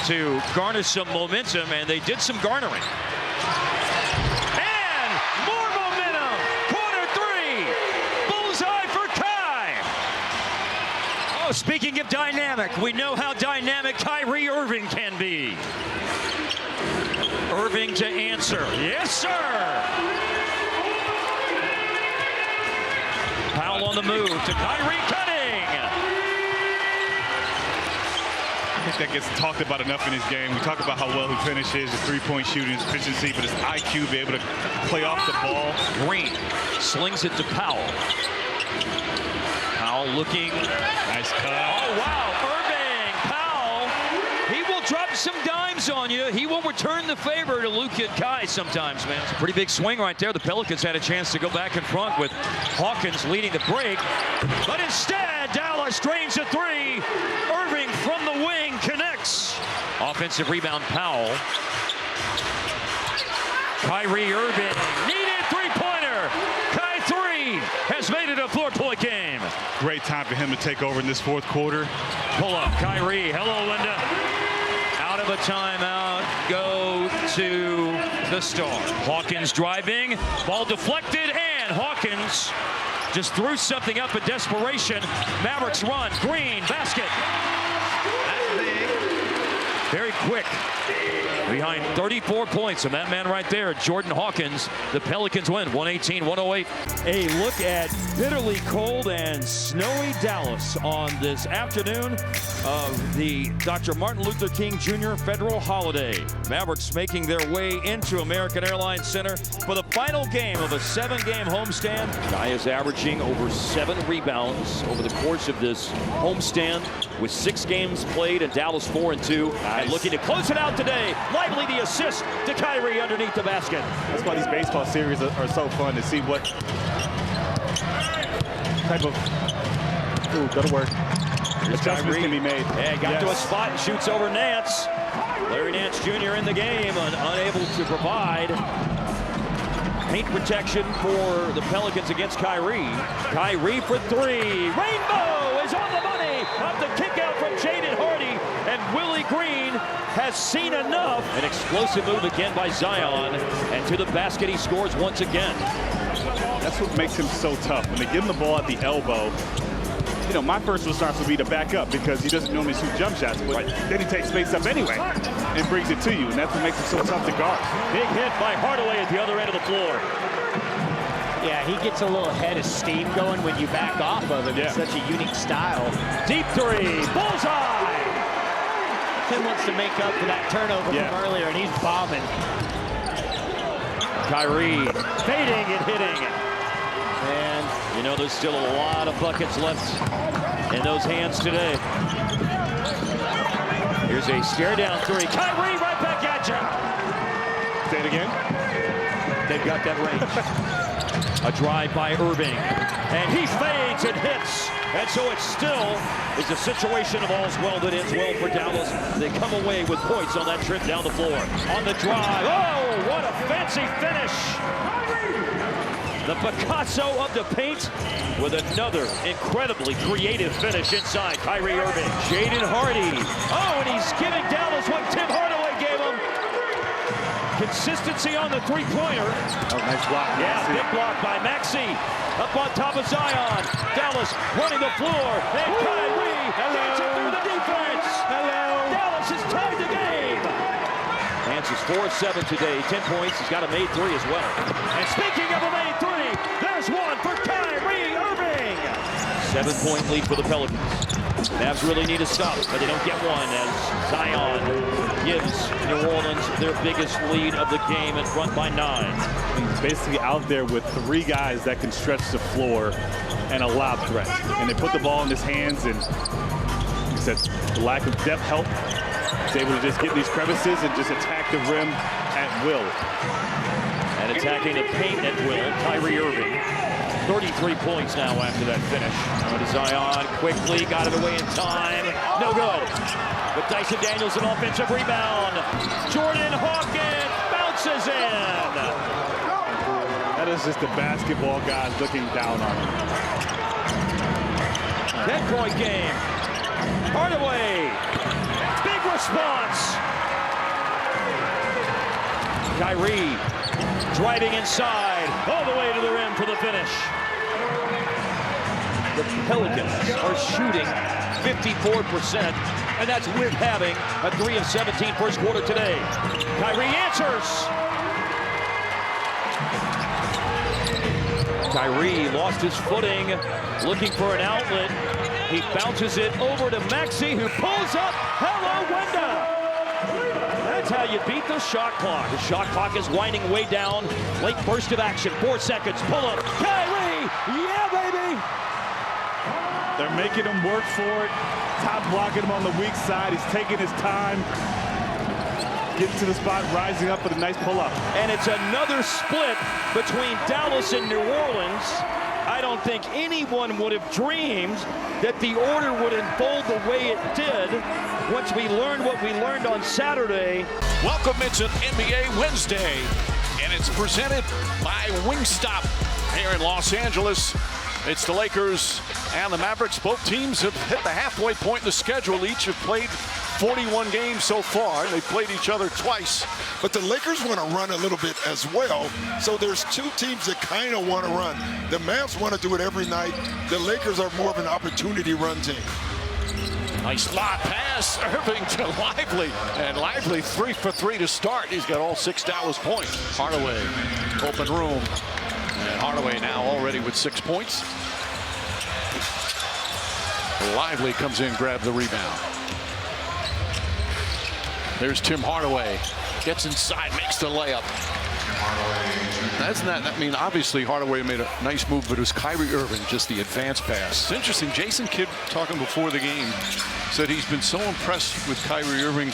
to garner some momentum, and they did some garnering. And more momentum. Corner three. Bullseye for Kai. Oh, speaking of dynamic, we know how dynamic Kyrie Irving can be. Irving to answer. Yes, sir. Powell on the move to Kyrie cutting. I think that gets talked about enough in his game. We talk about how well he finishes, his three-point shooting, his efficiency, but his IQ, be able to play off the ball. Green slings it to Powell. Powell looking. Nice cut. Oh, wow. Irving. Powell. He will drop some dimes on you. He will return the favor to Luka and Kai sometimes, man. It's a pretty big swing right there. The Pelicans had a chance to go back in front with Hawkins leading the break. But instead, Dallas drains a three. Irving from the wing connects. Offensive rebound, Powell. Kyrie Irving needed three-pointer. Kai three has made it a 4-point game. Great time for him to take over in this fourth quarter. Pull up, Kyrie. Hello, Linda. Out of a timeout, go to the star. Hawkins driving, ball deflected, and Hawkins just threw something up in desperation. Mavericks run, Green, basket. That's big. Very quick. Behind 34 points from that man right there, Jordan Hawkins. The Pelicans win 118-108. A look at bitterly cold and snowy Dallas on this afternoon of the Dr. Martin Luther King Jr. federal holiday. Mavericks making their way into American Airlines Center for the final game of a 7-game homestand. Guy is averaging over 7 rebounds over the course of this homestand with 6 games played and Dallas 4-2. And looking to close it out today. Lively the assist to Kyrie underneath the basket. That's why these baseball series are so fun to see what type of that'll work. Adjustments can be made. And got to a spot and shoots over Nance. Larry Nance Jr. in the game, unable to provide paint protection for the Pelicans against Kyrie. Kyrie for 3. Rainbow is on the money. Up the kick out from Jaden Hardy. And Willie Green has seen enough. An explosive move again by Zion. And to the basket he scores once again. That's what makes him so tough. When they give him the ball at the elbow, you know, my first response would be to back up because he doesn't normally shoot jump shots, but then he takes space up anyway and brings it to you, and that's what makes him so tough to guard. Big hit by Hardaway at the other end of the floor. Yeah, he gets a little head of steam going when you back off of him. It's such a unique style. Deep 3, bullseye! Tim wants to make up for that turnover from earlier, and he's bombing. Kyrie fading and hitting. And, you know, there's still a lot of buckets left in those hands today. Here's a stare down 3. Kyrie right back at you. Say it again. They've got that range. A drive by Irving. And he fades and hits. And so it still is a situation of all's well that ends well for Dallas. They come away with points on that trip down the floor. On the drive. Oh, what a fancy finish. The Picasso of the paint with another incredibly creative finish inside Kyrie Irving. Jaden Hardy. Oh, and he's giving Dallas what Tim Hardaway gave him. Consistency on the three-pointer. Oh, nice block. Yeah, big block by Maxey. Up on top of Zion. Dallas running the floor. And Kyrie dancing through the defense. Dallas has tied the game. Nance is 4 of 7 today. 10 points. He's got a made 3 as well. And speaking of a made 3, there's one for Kyrie Irving. 7-point lead for the Pelicans. Mavs really need a stop, but they don't get one as Zion gives New Orleans their biggest lead of the game in front by 9. He's basically out there with 3 guys that can stretch the floor and a lob threat. And they put the ball in his hands, and he said the lack of depth helped. He's able to just get these crevices and just attack the rim at will. And attacking the paint at will, Kyrie Irving. 33 points now after that finish. To Zion quickly, got it away in time. No good. But Dyson Daniels an offensive rebound. Jordan Hawkins bounces in. That is just the basketball guys looking down on him. 10-point game. Hardaway. Big response. Kyrie driving inside, all the way to the rim for the finish. The Pelicans are shooting 54%, and that's with having a 3 of 17 first quarter today. Kyrie answers. Kyrie lost his footing, looking for an outlet. He bounces it over to Maxey, who pulls up. Hello, Wenda. That's how you beat the shot clock. The shot clock is winding way down. Late burst of action, 4 seconds, pull up. Kyrie, yeah, baby. They're making him work for it. Top blocking him on the weak side. He's taking his time. Getting to the spot, rising up with a nice pull-up. And it's another split between Dallas and New Orleans. I don't think anyone would have dreamed that the order would unfold the way it did once we learned what we learned on Saturday. Welcome, it's an NBA Wednesday, and it's presented by Wingstop here in Los Angeles. It's the Lakers and the Mavericks. Both teams have hit the halfway point in the schedule. Each have played 41 games so far. They played each other twice. But the Lakers want to run a little bit as well. So there's two teams that kind of want to run. The Mavs want to do it every night. The Lakers are more of an opportunity run team. Nice lob pass, Irving to Lively. And Lively 3 for 3 to start. He's got all 6 Dallas points. Hardaway, open room. And Hardaway now already with 6 points. Lively comes in, grabs the rebound. There's Tim Hardaway. Gets inside, makes the layup. That's not, I mean, obviously Hardaway made a nice move, but it was Kyrie Irving, just the advance pass. It's interesting, Jason Kidd, talking before the game, said he's been so impressed with Kyrie Irving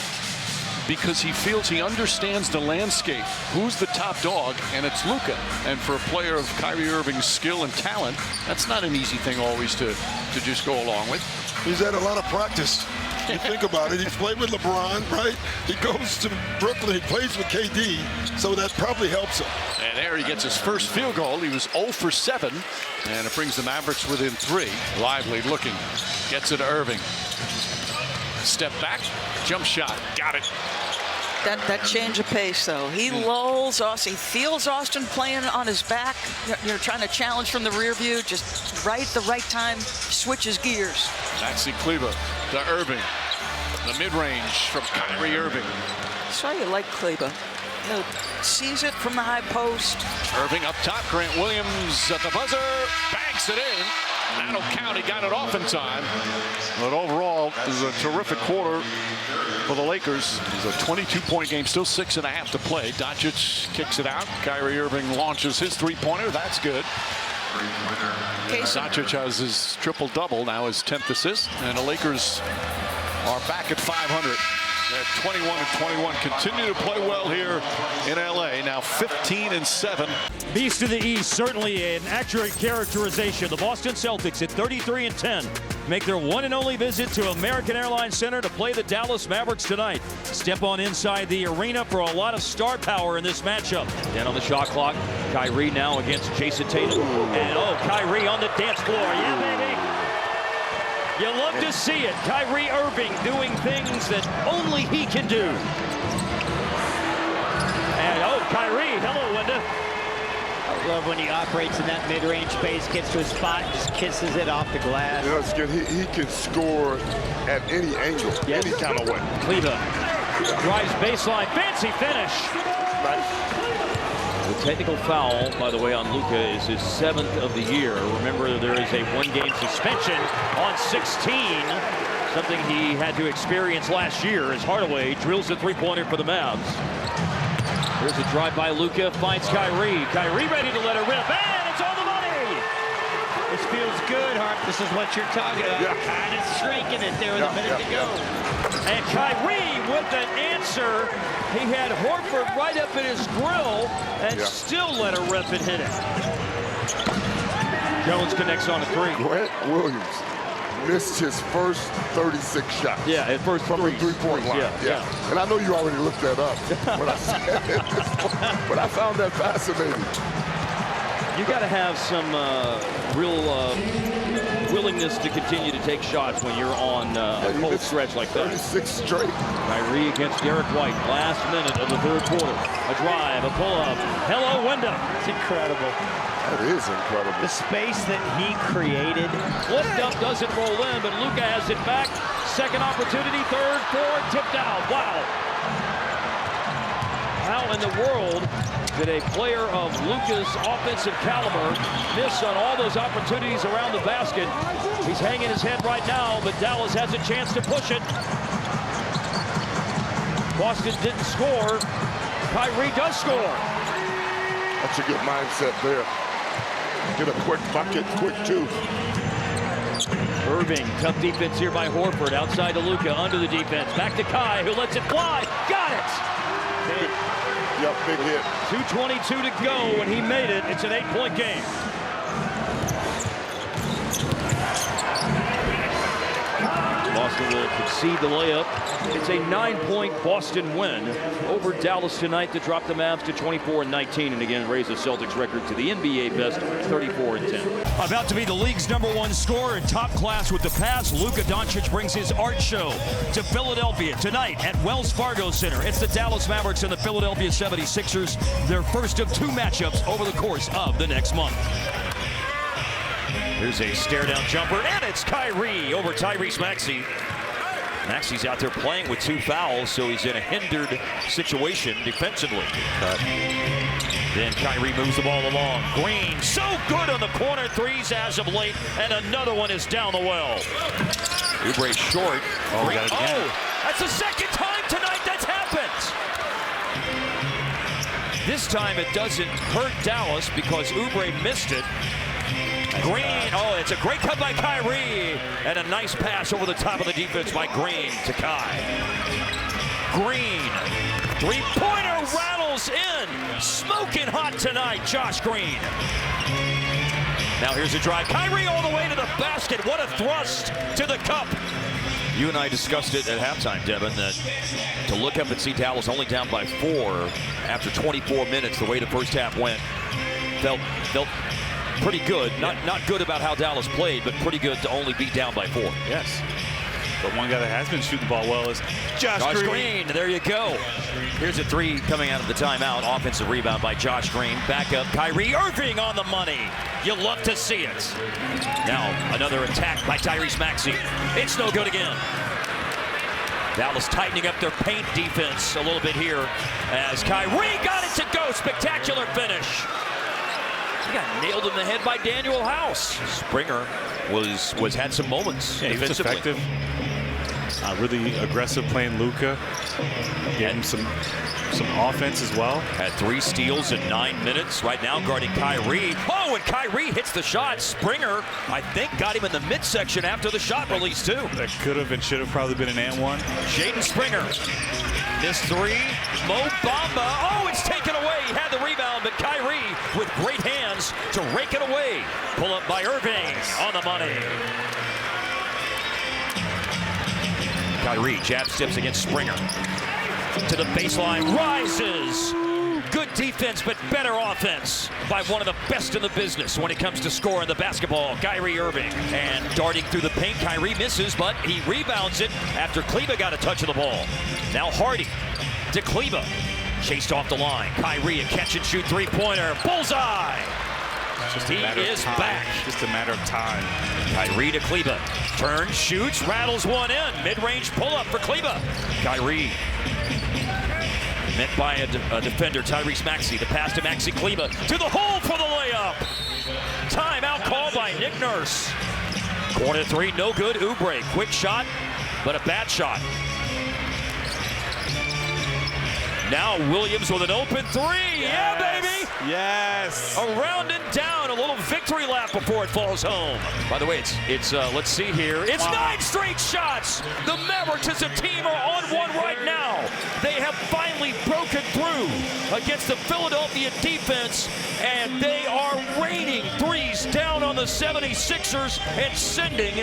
because he feels he understands the landscape. Who's the top dog? And it's Luka. And for a player of Kyrie Irving's skill and talent, that's not an easy thing always to just go along with. He's had a lot of practice. You think about it, he's played with LeBron, right? He goes to Brooklyn, he plays with KD, so that probably helps him. And there he gets his first field goal. He was 0 for 7, and it brings the Mavericks within 3. Lively looking, gets it to Irving. Step back, jump shot, got it. That change of pace, though. He lulls Austin. He feels Austin playing on his back. You're trying to challenge from the rear view. Just right at the right time, switches gears. Maxi Kleber to Irving. The mid-range from Kyrie Irving. That's why you like Kleber. Sees it from the high post. Irving up top. Grant Williams at the buzzer. Banks it in. That'll count. He got it off in time. But overall, this is a terrific quarter for the Lakers. It's a 22-point game, still 6.5 to play. Doncic kicks it out. Kyrie Irving launches his three-pointer. That's good. Doncic has his triple-double, now his 10th assist. And the Lakers are back at 500. At 21-21, continue to play well here in LA. Now 15-7. Beast of the East, certainly an accurate characterization. The Boston Celtics at 33-10 make their one and only visit to American Airlines Center to play the Dallas Mavericks tonight. Step on inside the arena for a lot of star power in this matchup. 10 on the shot clock. Kyrie now against Jason Tatum. And Kyrie on the dance floor. Yeah, baby. You love to see it. Kyrie Irving doing things that only he can do. And Kyrie, hello, Linda. I love when he operates in that mid-range space, gets to his spot, and just kisses it off the glass. You know, it's good. He can score at any angle, any kind of way. Kleber drives baseline, fancy finish. The technical foul, by the way, on Luka is his 7th of the year. Remember, there is a one-game suspension on 16, something he had to experience last year as Hardaway drills the three-pointer for the Mavs. Here's a drive by Luka, finds Kyrie. Kyrie ready to let her rip, and it's on the money! This feels good, Hart. This is what you're talking about. Kind of streaking it there with a minute to go. And Kyrie with an answer. He had Horford right up in his grill and still let her rip and hit it. Jones connects on a 3. Grant Williams missed his first 36 shots. Yeah, at first from the three-point line. Yeah. And I know you already looked that up when I said it, but I found that fascinating. You got to have some real willingness to continue to take shots when you're on a cold stretch like that. 36 straight. Kyrie against Derek White, last minute of the third quarter. A drive, a pull-up. Hello, Wyndham. It's incredible. That is incredible. The space that he created. Flipped up, doesn't roll in, but Luka has it back. Second opportunity, third, fourth, tipped out. Wow. How in the world did a player of Luka's offensive caliber miss on all those opportunities around the basket? He's hanging his head right now, but Dallas has a chance to push it. Boston didn't score. Kyrie does score. That's a good mindset there. Get a quick bucket, quick two. Irving, tough defense here by Horford. Outside to Luka, under the defense. Back to Kai, who lets it fly. Got it! Yep, big hit. 2:22 to go, and he made it. It's an 8-point game. Boston will concede the layup. It's a 9-point Boston win over Dallas tonight to drop the Mavs to 24-19 and again raise the Celtics record to the NBA best 34-10. About to be the league's #1 scorer in top class with the pass, Luka Doncic brings his art show to Philadelphia tonight at Wells Fargo Center. It's the Dallas Mavericks and the Philadelphia 76ers, their first of 2 matchups over the course of the next month. Here's a stare-down jumper, and it's Kyrie over Tyrese Maxey. Maxey's out there playing with 2 fouls, so he's in a hindered situation defensively. Then Kyrie moves the ball along. Green, so good on the corner threes as of late, and another one is down the well. Oubre short. Oh, that's the second time tonight that's happened. This time it doesn't hurt Dallas because Oubre missed it. Green, oh, it's a great cut by Kyrie, and a nice pass over the top of the defense by Green to Kai. Green, three-pointer rattles in, smoking hot tonight, Josh Green. Now here's a drive, Kyrie all the way to the basket, what a thrust to the cup. You and I discussed it at halftime, Devin, that to look up and see Dallas only down by 4 after 24 minutes, the way the first half went, felt pretty good. Not good about how Dallas played, but pretty good to only be down by 4. Yes. But one guy that has been shooting the ball well is Josh Green. There you go. Here's a 3 coming out of the timeout. Offensive rebound by Josh Green. Back up, Kyrie Irving on the money. You love to see it. Now another attack by Tyrese Maxey. It's no good again. Dallas tightening up their paint defense a little bit here as Kyrie got it to go. Spectacular finish. He got nailed in the head by Daniel House. Springer had some moments. Yeah, he was effective. Really aggressive playing Luka. Gave him some offense as well. Had 3 steals in 9 minutes. Right now guarding Kyrie. Oh, and Kyrie hits the shot. Springer, I think, got him in the midsection after the shot release too. That could have and should have probably been an and 1. Jaden Springer. This 3. Mo Bamba. Oh, it's taken away. He had the rebound, but Kyrie with great hands to rake it away. Pull up by Irving on the money. Kyrie jab steps against Springer. To the baseline, rises. Good defense, but better offense by one of the best in the business when it comes to scoring the basketball, Kyrie Irving. And darting through the paint, Kyrie misses, but he rebounds it after Kleber got a touch of the ball. Now Hardy to Kleber. Chased off the line. Kyrie, a catch-and-shoot three-pointer. Bullseye! He is back. Just a matter of time. Kyrie to Kleber. Turns, shoots, rattles one in. Mid-range pull-up for Kleber. Kyrie. Met by a defender, Tyrese Maxey. The pass to Maxey Kleber. To the hole for the layup. Timeout call by Nick Nurse. Corner 3, no good. Oubre, quick shot, but a bad shot. Now Williams with an open 3. Yes. Yeah, baby. Yes. Around and down. A little victory lap before it falls home. By the way, it's let's see here. It's 9 straight shots. The Mavericks as a team are on one right now. They have finally broken through against the Philadelphia defense, and they are raining threes down on the 76ers and sending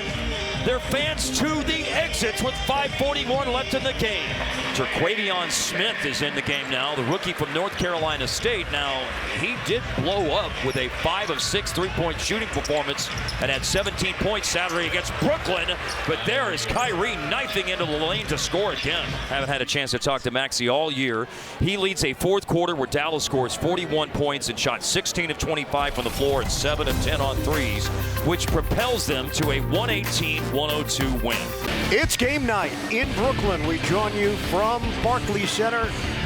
their fans to the exits with 5:41 left in the game. Terquavion Smith is in the game now, the rookie from North Carolina State. Now, he did blow up with a 5 of 6 three-point shooting performance and had 17 points Saturday against Brooklyn. But there is Kyrie knifing into the lane to score again. Haven't had a chance to talk to Maxey all year. He leads a fourth quarter where Dallas scores 41 points and shot 16 of 25 from the floor and 7 of 10 on threes, which propels them to a 118-102 win. It's game night in Brooklyn. We join you from Barclays Center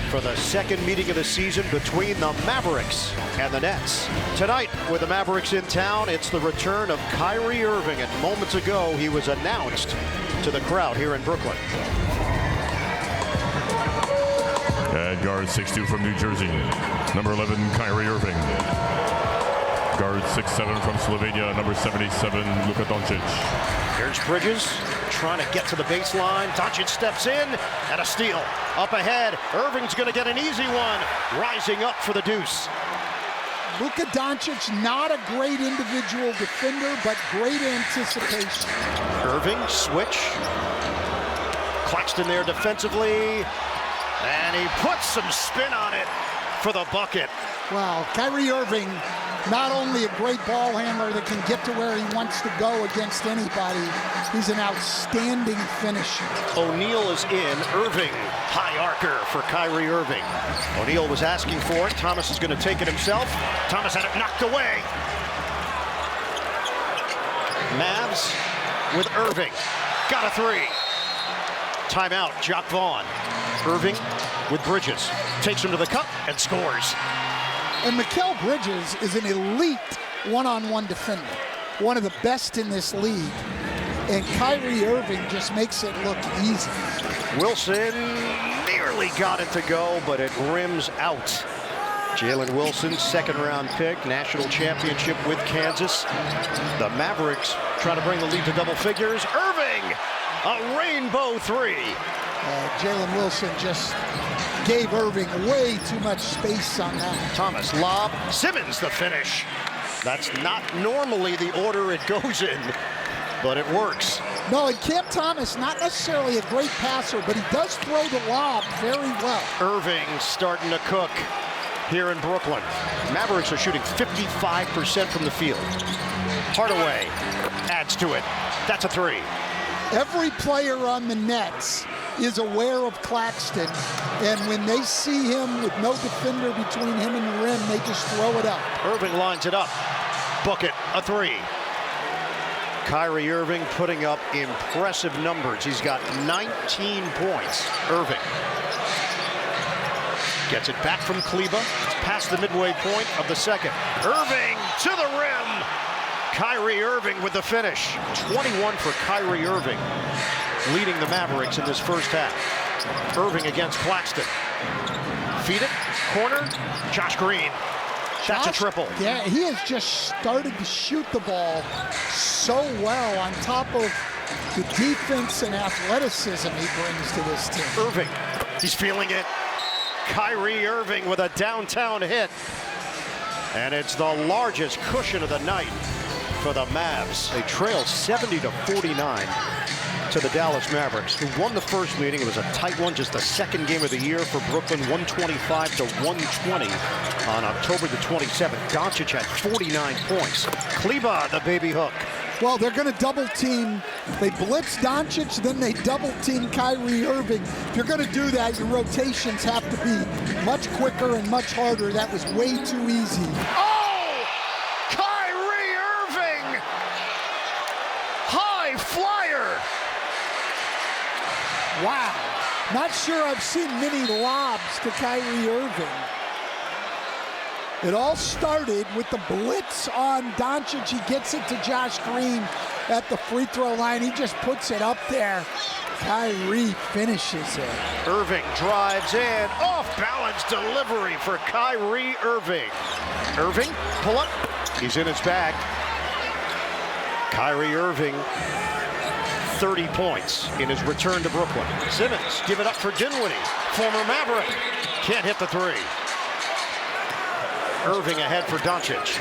for the second meeting of the season between the Mavericks and the Nets. Tonight, with the Mavericks in town, it's the return of Kyrie Irving, and moments ago he was announced to the crowd here in Brooklyn. And guard 6'2" from New Jersey, number 11, Kyrie Irving. Guard 6'7" from Slovenia, number 77, Luka Doncic. Here's Bridges trying to get to the baseline. Doncic steps in, and a steal. Up ahead, Irving's going to get an easy one. Rising up for the deuce. Luka Doncic, not a great individual defender, but great anticipation. Irving, switch. Claxton there defensively, and he puts some spin on it for the bucket. Wow, Kyrie Irving, not only a great ball handler that can get to where he wants to go against anybody, he's an outstanding finisher. O'Neal is in. Irving, high arcer for Kyrie Irving. O'Neal was asking for it. Thomas is going to take it himself. Thomas had it knocked away. Mavs with Irving. Got a three. Timeout, Jock Vaughn. Irving with Bridges. Takes him to the cup and scores. And Mikal Bridges is an elite one-on-one defender. One of the best in this league. And Kyrie Irving just makes it look easy. Wilson Nearly got it to go, but it rims out. Jalen Wilson, second-round pick, national championship with Kansas. The Mavericks try to bring the lead to double figures. Irving, a rainbow three. Jalen Wilson just gave Irving way too much space on that. Thomas, lob, Simmons the finish. That's not normally the order it goes in, but it works. No, and Cam Thomas, not necessarily a great passer, but he does throw the lob very well. Irving starting to cook here in Brooklyn. Mavericks are shooting 55% from the field. Hardaway adds to it. That's a three. Every player on the Nets is aware of Claxton, and when they see him with no defender between him and the rim, they just throw it up. Irving lines it up. Book it, a three. Kyrie Irving putting up impressive numbers. He's got 19 points. Irving gets it back from Kleba, past the midway point of the second. Irving to the rim. Kyrie Irving with the finish. 21 for Kyrie Irving, leading the Mavericks in this first half. Irving against Claxton. Feed it, corner, Josh Green. That's a triple. Yeah, he has just started to shoot the ball so well on top of the defense and athleticism he brings to this team. Irving, he's feeling it. Kyrie Irving with a downtown hit. And it's the largest cushion of the night for the Mavs. They trail 70-49 to the Dallas Mavericks, who won the first meeting. It was a tight one, just the second game of the year for Brooklyn, 125-120 on October the 27th. Doncic had 49 points. Kleba, the baby hook. Well, they're going to double team. They blitz Doncic, then they double team Kyrie Irving. If you're going to do that, your rotations have to be much quicker and much harder. That was way too easy. Oh! Kyrie Irving! High flyer! Wow. Not sure I've seen many lobs to Kyrie Irving. It all started with the blitz on Doncic. He gets it to Josh Green at the free throw line. He just puts it up there. Kyrie finishes it. Irving drives in. Off-balance delivery for Kyrie Irving. Irving, pull up. He's in his bag. Kyrie Irving, 30 points in his return to Brooklyn. Simmons, give it up for Dinwiddie. Former Maverick. Can't hit the three. Irving ahead for Doncic.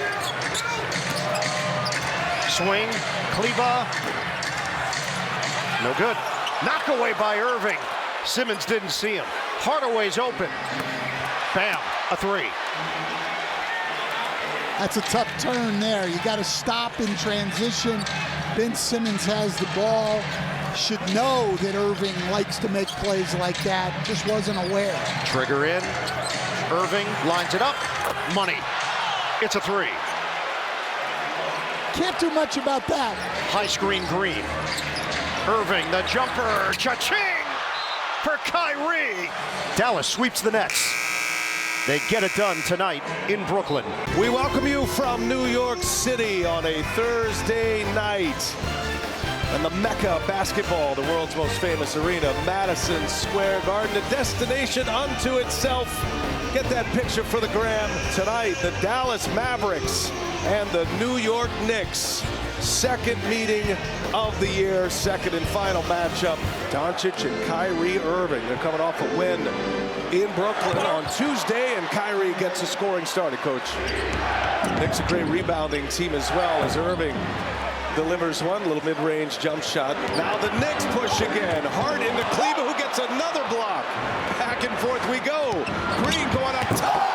Swing, Kleba. No good. Knock away by Irving. Simmons didn't see him. Hardaway's open. Bam, a three. That's a tough turn there. You got to stop in transition. Ben Simmons has the ball. Should know that Irving likes to make plays like that. Just wasn't aware. Trigger in. Irving lines it up. Money. It's a three. Can't do much about that. High screen Green. Irving, the jumper. Cha-ching for Kyrie. Dallas sweeps the Nets. They get it done tonight in Brooklyn. We welcome you from New York City on a Thursday night. And the Mecca of basketball, the world's most famous arena, Madison Square Garden, a destination unto itself. Get that picture for the gram. Tonight, the Dallas Mavericks and the New York Knicks. Second meeting of the year, second and final matchup. Doncic and Kyrie Irving. They're coming off a win in Brooklyn on Tuesday, and Kyrie gets a scoring start, Coach. Knicks a great rebounding team as well, as Irving delivers one little mid-range jump shot. Now the Knicks push again. Hart into Kleber, who gets another block. Back and forth we go. Green going up top.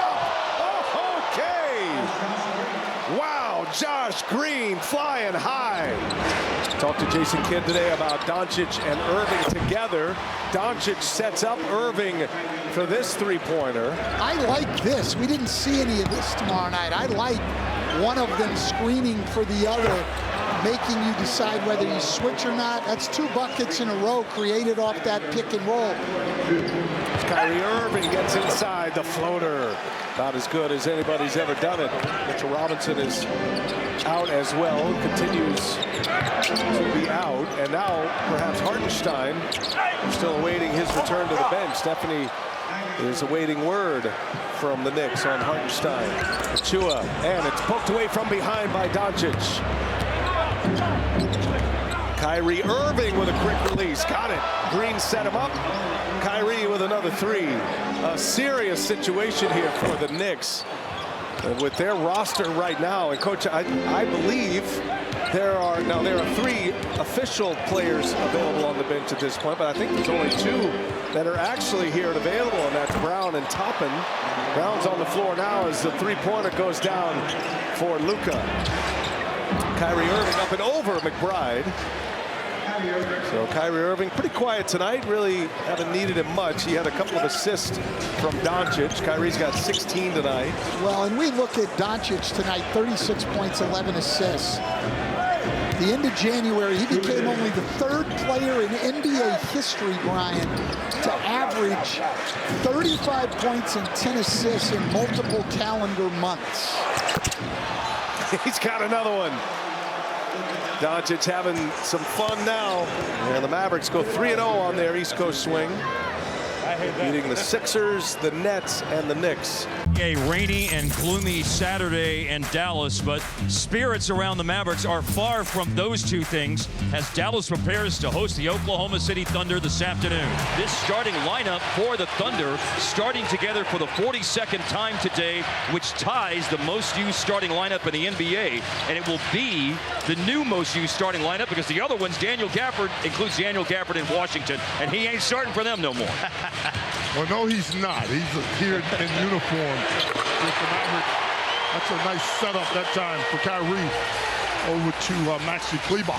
Oh, okay. Wow, Josh Green flying high. Talked to Jason Kidd today about Doncic and Irving together. Doncic sets up Irving for this three-pointer. I like this. We didn't see any of this tomorrow night. I like one of them screening for the other, making you decide whether you switch or not. That's 2 buckets in a row created off that pick and roll. Kyrie Irving gets inside the floater. Not as good as anybody's ever done it. Mitchell Robinson is out as well, continues to be out. And now perhaps Hartenstein still awaiting his return to the bench. Stephanie is awaiting word from the Knicks on Hartenstein. Achua, and it's poked away from behind by Doncic. Kyrie Irving with a quick release. Got it. Green set him up. Kyrie with another three. A serious situation here for the Knicks. With their roster right now, and Coach, I believe there are 3 official players available on the bench at this point, but I think there's only 2 that are actually here and available, and that's Brown and Toppin. Brown's on the floor now as the three-pointer goes down for Luka. Kyrie Irving up and over McBride. So Kyrie Irving pretty quiet tonight, really haven't needed him much. He had a couple of assists from Doncic. Kyrie's got 16 tonight. Well, and we look at Doncic tonight, 36 points, 11 assists. The end of January, he became only the 3rd player in NBA history, Brian, to average 35 points and 10 assists in multiple calendar months. He's got another one. Doncic having some fun now. And the Mavericks go 3-0 on their East Coast swing, beating the Sixers, the Nets, and the Knicks. A rainy and gloomy Saturday in Dallas, but spirits around the Mavericks are far from those 2 things as Dallas prepares to host the Oklahoma City Thunder this afternoon. This starting lineup for the Thunder starting together for the 42nd time today, which ties the most used starting lineup in the NBA, and it will be the new most used starting lineup because the other one's Daniel Gafford, includes Daniel Gafford in Washington, and he ain't starting for them no more. Well, no, he's not. He's here in uniform with the Mavericks. That's a nice setup that time for Kyrie over to Maxi Kleber.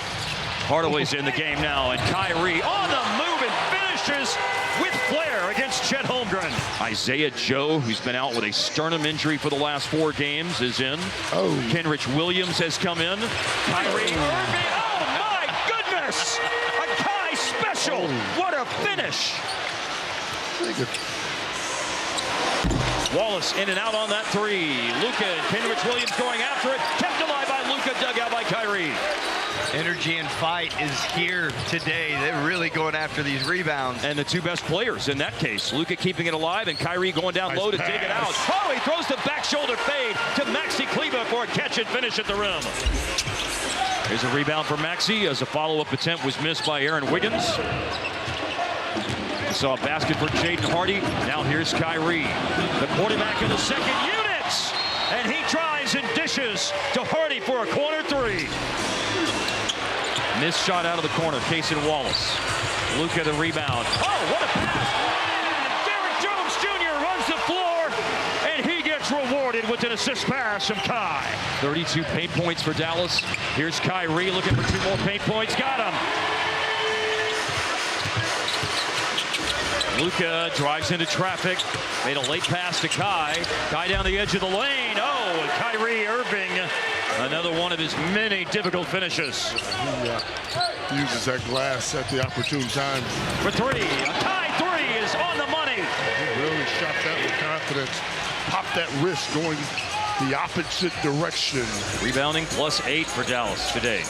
Hardaway's in the game now, and Kyrie on the move and finishes with flair against Chet Holmgren. Isaiah Joe, who's been out with a sternum injury for the last 4 games, is in. Oh. Kenrich Williams has come in. Kyrie Irving, oh my goodness! A Kai special! What a finish! Wallace in and out on that 3. Luka and Kenrich Williams going after it. Kept alive by Luka, dug out by Kyrie. Energy and fight is here today. They're really going after these rebounds. And the 2 best players in that case. Luka keeping it alive and Kyrie going down low to dig it out. Oh, he throws the back shoulder fade to Maxi Kleber for a catch and finish at the rim. Here's a rebound for Maxi as a follow-up attempt was missed by Aaron Wiggins. We saw a basket for Jaden Hardy. Now here's Kyrie, the quarterback in the second unit. And he tries and dishes to Hardy for a corner 3. Missed shot out of the corner, Cason Wallace. Luka the rebound. Oh, what a pass! Derrick Jones Jr. runs the floor, and he gets rewarded with an assist pass from Kai. 32 paint points for Dallas. Here's Kyrie looking for 2 more paint points. Got him. Luka drives into traffic, made a late pass to Kai. Kai down the edge of the lane. Oh, and Kyrie Irving, another one of his many difficult finishes. He uses that glass at the opportune time. For 3, a Kai 3 is on the money. He really shot that with confidence. Popped that wrist going the opposite direction. Rebounding +8 for Dallas today.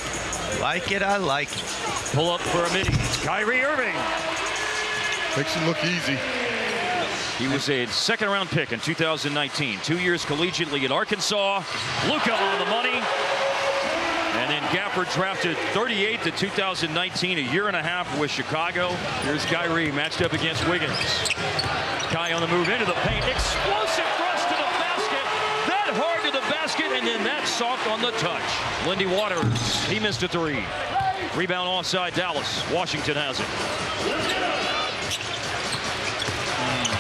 Like it, I like it. Pull up for a midi. Kyrie Irving. Makes him look easy. He was a 2nd-round pick in 2019. 2 years collegiately at Arkansas. Luka on the money. And then Gafford drafted 38th in 2019, a year and a half with Chicago. Here's Kyrie matched up against Wiggins. Kai on the move into the paint. Explosive thrust to the basket. That hard to the basket, and then that soft on the touch. Lindy Waters, he missed a three. Rebound offside Dallas. Washington has it.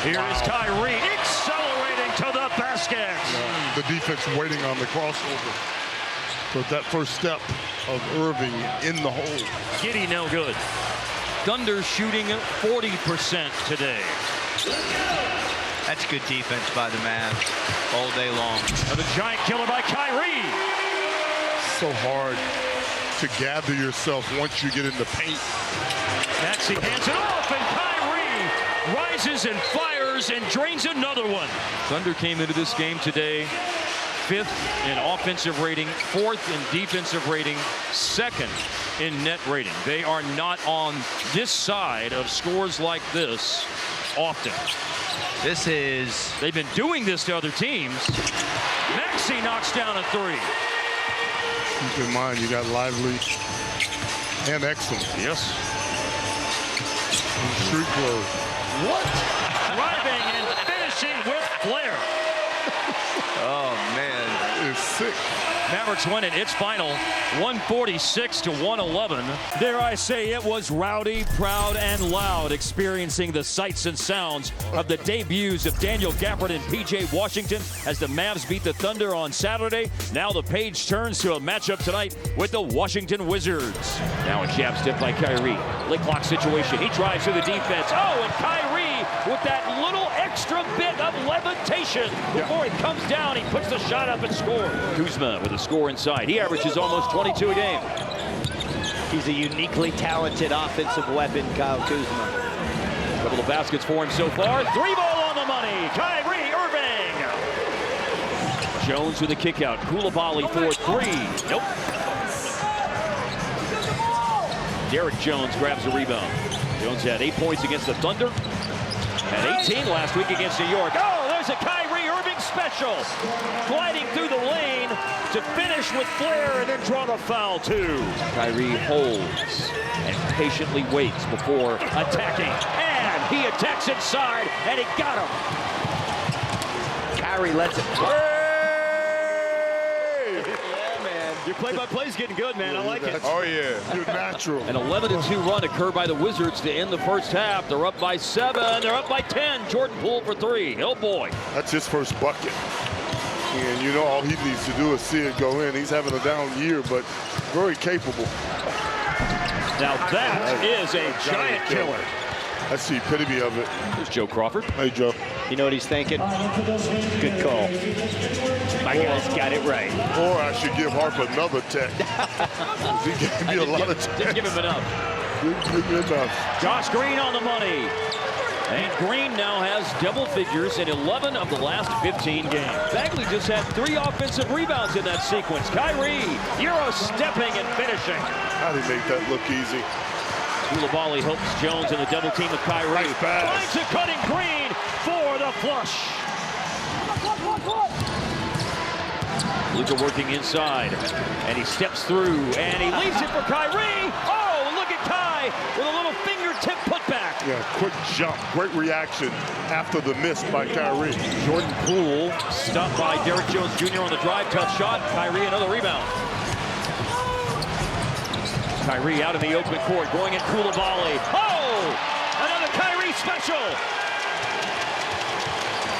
Here is Kyrie accelerating to the basket. The defense waiting on the crossover. So that first step of Irving in the hole. Giddy no good. Thunder shooting 40% today. That's good defense by the Mavs all day long. The giant killer by Kyrie. So hard to gather yourself once you get in the paint. Maxey hands it off, and Kyrie rises and fires and drains another one. Thunder came into this game today 5th in offensive rating, 4th in defensive rating, 2nd in net rating. They are not on this side of scores like this often. They've been doing this to other teams. Maxey knocks down a three. Keep in mind, you got Lively and Exum. Yes. Street clothes. What? Driving and finishing with flair. Oh, man. It's sick. Mavericks win it. It's final 146-111. Dare I say it was rowdy, proud, and loud, experiencing the sights and sounds of the debuts of Daniel Gafford and P.J. Washington as the Mavs beat the Thunder on Saturday. Now the page turns to a matchup tonight with the Washington Wizards. Now a jab step by Kyrie. Late clock situation. He drives through the defense. Oh, and Kyrie with that little extra bit of levitation. Before he comes down, he puts the shot up and scores. Kuzma with a score inside. He averages almost 22 a game. He's a uniquely talented offensive weapon, Kyle Kuzma. Couple of baskets for him so far. Three ball on the money. Kyrie Irving. Jones with a kick out. Koulibaly for three. Nope. Derek Jones grabs a rebound. Jones had 8 points against the Thunder. Had 18 last week against New York. Oh, there's a Kyrie Irving special. Gliding through the lane to finish with flair and then draw the foul too. Kyrie holds and patiently waits before attacking. And he attacks inside and he got him. Kyrie lets it Your play-by-play's getting good, man. I like it. Oh, yeah. You're natural. An 11-2 run occurred by the Wizards to end the first half. They're up by 7. They're up by 10. Jordan Poole for three. Oh, boy. That's his first bucket. And you know all he needs to do is see it go in. He's having a down year, but very capable. Now that is a giant killer. That's the epitome of it. There's Joe Crawford. Hey, Joe. You know what he's thinking? Good call. My guy's got it right. Or I should give Harper another tech. He gave me a lot of tech. Didn't give him enough. Didn't give me enough. Josh Green on the money. And Green now has double figures in 11 of the last 15 games. Bagley just had 3 offensive rebounds in that sequence. Kyrie, Euro stepping and finishing. How did he make that look easy? Koulibaly helps Jones in the double team with Kyrie. Nice pass. Finds a cutting Green for the flush. Luka working inside, and he steps through, and he leaves it for Kyrie. Oh, look at Kai with a little fingertip putback. Yeah, quick jump, great reaction after the miss by Kyrie. Jordan Poole stopped by Derek Jones Jr. on the drive, tough shot. Kyrie another rebound. Kyrie out in the open court, going at Koulibaly. Oh, another Kyrie special.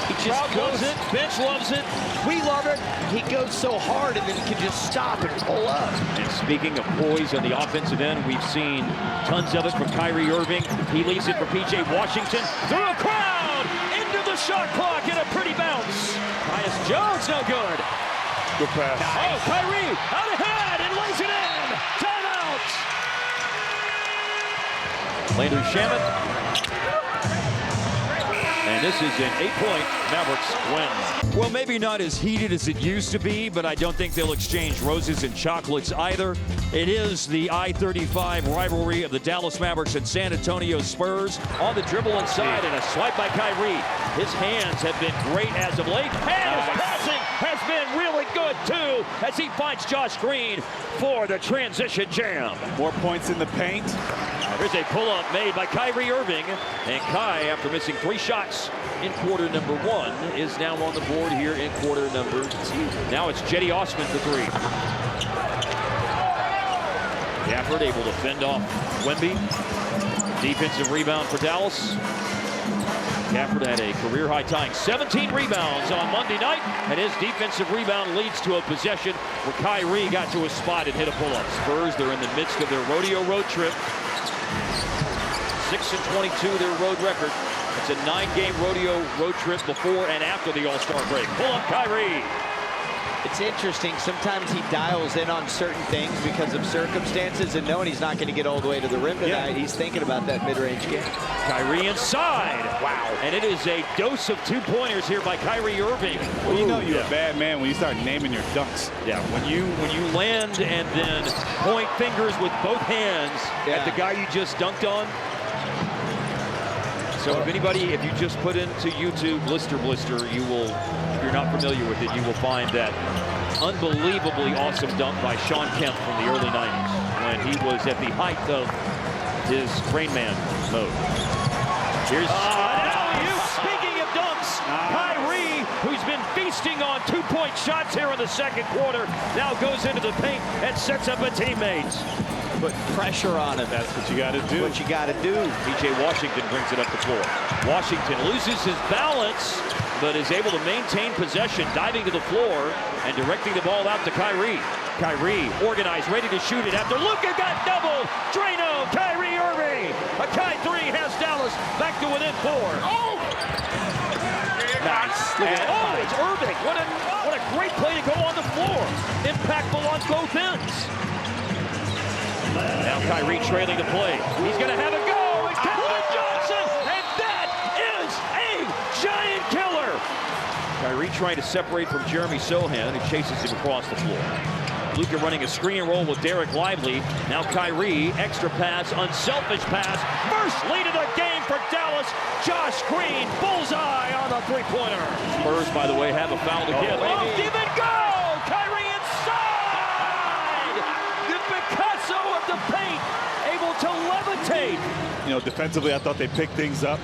He just loves it. Bench loves it. We love it. He goes so hard and then can just stop and pull up. And speaking of poise on the offensive end, we've seen tons of it from Kyrie Irving. He leaves it for P.J. Washington. Through a crowd, into the shot clock, and a pretty bounce. Tyus Jones, no good. Good pass. Oh, Kyrie out ahead and lays it in. Timeout. Landry Shamet. And this is an 8-point Mavericks win. Well, maybe not as heated as it used to be, but I don't think they'll exchange roses and chocolates either. It is the I-35 rivalry of the Dallas Mavericks and San Antonio Spurs. On the dribble inside and a swipe by Kyrie. His hands have been great as of late. And his passing has been really good, too. as he finds Josh Green for the transition jam. More points in the paint. Here's a pull-up made by Kyrie Irving. And Kai, after missing 3 shots in quarter number 1, is now on the board here in quarter number 2. Now it's Jetty Osman for 3. Gafford able to fend off Wemby. Defensive rebound for Dallas. Gafford had a career-high tying 17 rebounds on Monday night, and his defensive rebound leads to a possession where Kyrie got to a spot and hit a pull-up. Spurs, they're in the midst of their rodeo road trip. 6-22, their road record. It's a 9-game rodeo road trip before and after the All-Star break. Pull-up Kyrie. It's interesting. Sometimes he dials in on certain things because of circumstances, and knowing he's not going to get all the way to the rim tonight, he's thinking about that mid-range game. Kyrie inside. Wow. And it is a dose of 2-pointers here by Kyrie Irving. Well, you know you're a bad man when you start naming your dunks. Yeah, when you land and then point fingers with both hands at the guy you just dunked on. So if you just put into YouTube Blister, you will, if you're not familiar with it, you will find that unbelievably awesome dunk by Sean Kemp from the early 90s when he was at the height of his Rain Man mode. Here's speaking of dunks, Kyrie, who's been feasting on 2-point shots here in the second quarter, now goes into the paint and sets up a teammate. Put pressure on him. That's what you got to do. What you got to do. P.J. Washington brings it up the floor. Washington loses his balance, but is able to maintain possession, diving to the floor and directing the ball out to Kyrie. Kyrie organized, ready to shoot it after Luka got doubled. Drano, Kyrie Irving. A Kai 3 has Dallas back to within 4. Oh! Nice. And, it's Irving. What a great play to go on the floor. Impactful on both ends. Now Kyrie trailing the play. He's going to have a go. It's Kevin Johnson, and that is a giant killer. Kyrie trying to separate from Jeremy Sohan, who chases him across the floor. Luka running a screen and roll with Derek Lively. Now Kyrie, extra pass, unselfish pass. First lead of the game for Dallas. Josh Green, bullseye on the 3-pointer. Spurs, by the way, have a foul to give. Oh, give it go! Kyrie inside! The Picasso of the paint, able to levitate. You know, defensively, I thought they picked things up.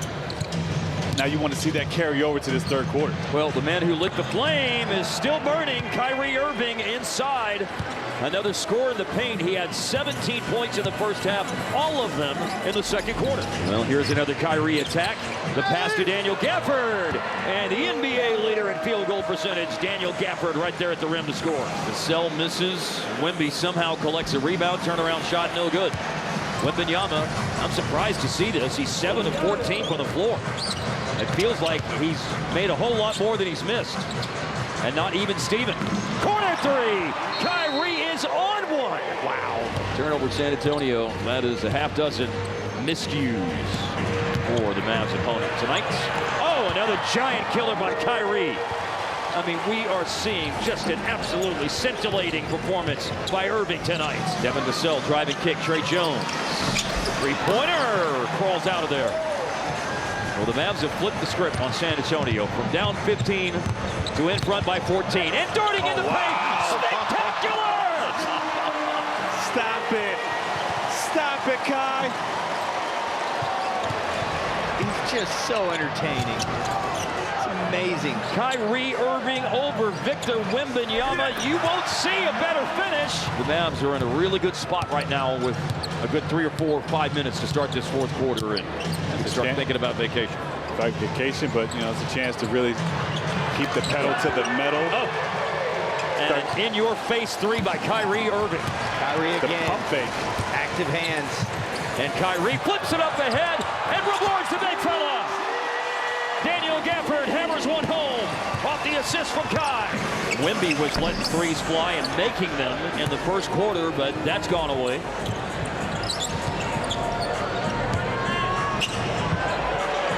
Now you want to see that carry over to this third quarter. Well, the man who lit the flame is still burning. Kyrie Irving inside. Another score in the paint. He had 17 points in the first half, all of them in the second quarter. Well, here's another Kyrie attack. The pass to Daniel Gafford. And the NBA leader in field goal percentage, Daniel Gafford, right there at the rim to score. Cassell misses. Wemby somehow collects a rebound. Turnaround shot, no good. Wembanyama, I'm surprised to see this. He's 7 of 14 from the floor. It feels like he's made a whole lot more than he's missed. And not even Steven. Corner 3! Kyrie is on one! Wow. Turnover San Antonio. That is a half dozen miscues for the Mavs opponent tonight. Oh, another giant killer by Kyrie. I mean, we are seeing just an absolutely scintillating performance by Irving tonight. Devin Vassell driving kick, Trey Jones. 3-pointer crawls out of there. Well, the Mavs have flipped the script on San Antonio from down 15 to in front by 14. And darting in the paint, spectacular! Stop it. Stop it, Kai. He's just so entertaining. Amazing. Kyrie Irving over Victor Wembanyama. You won't see a better finish. The Mavs are in a really good spot right now with a good 3 or 4 or 5 minutes to start this fourth quarter and start thinking about vacation. Like vacation, but you know, it's a chance to really keep the pedal to the metal. Oh. And an in-your-face 3 by Kyrie Irving. Kyrie again. The pump fake. Active hands. And Kyrie flips it up ahead and rewards the big fella. Daniel Gafford hammers one home off the assist from Kai. Wemby was letting threes fly and making them in the first quarter, but that's gone away.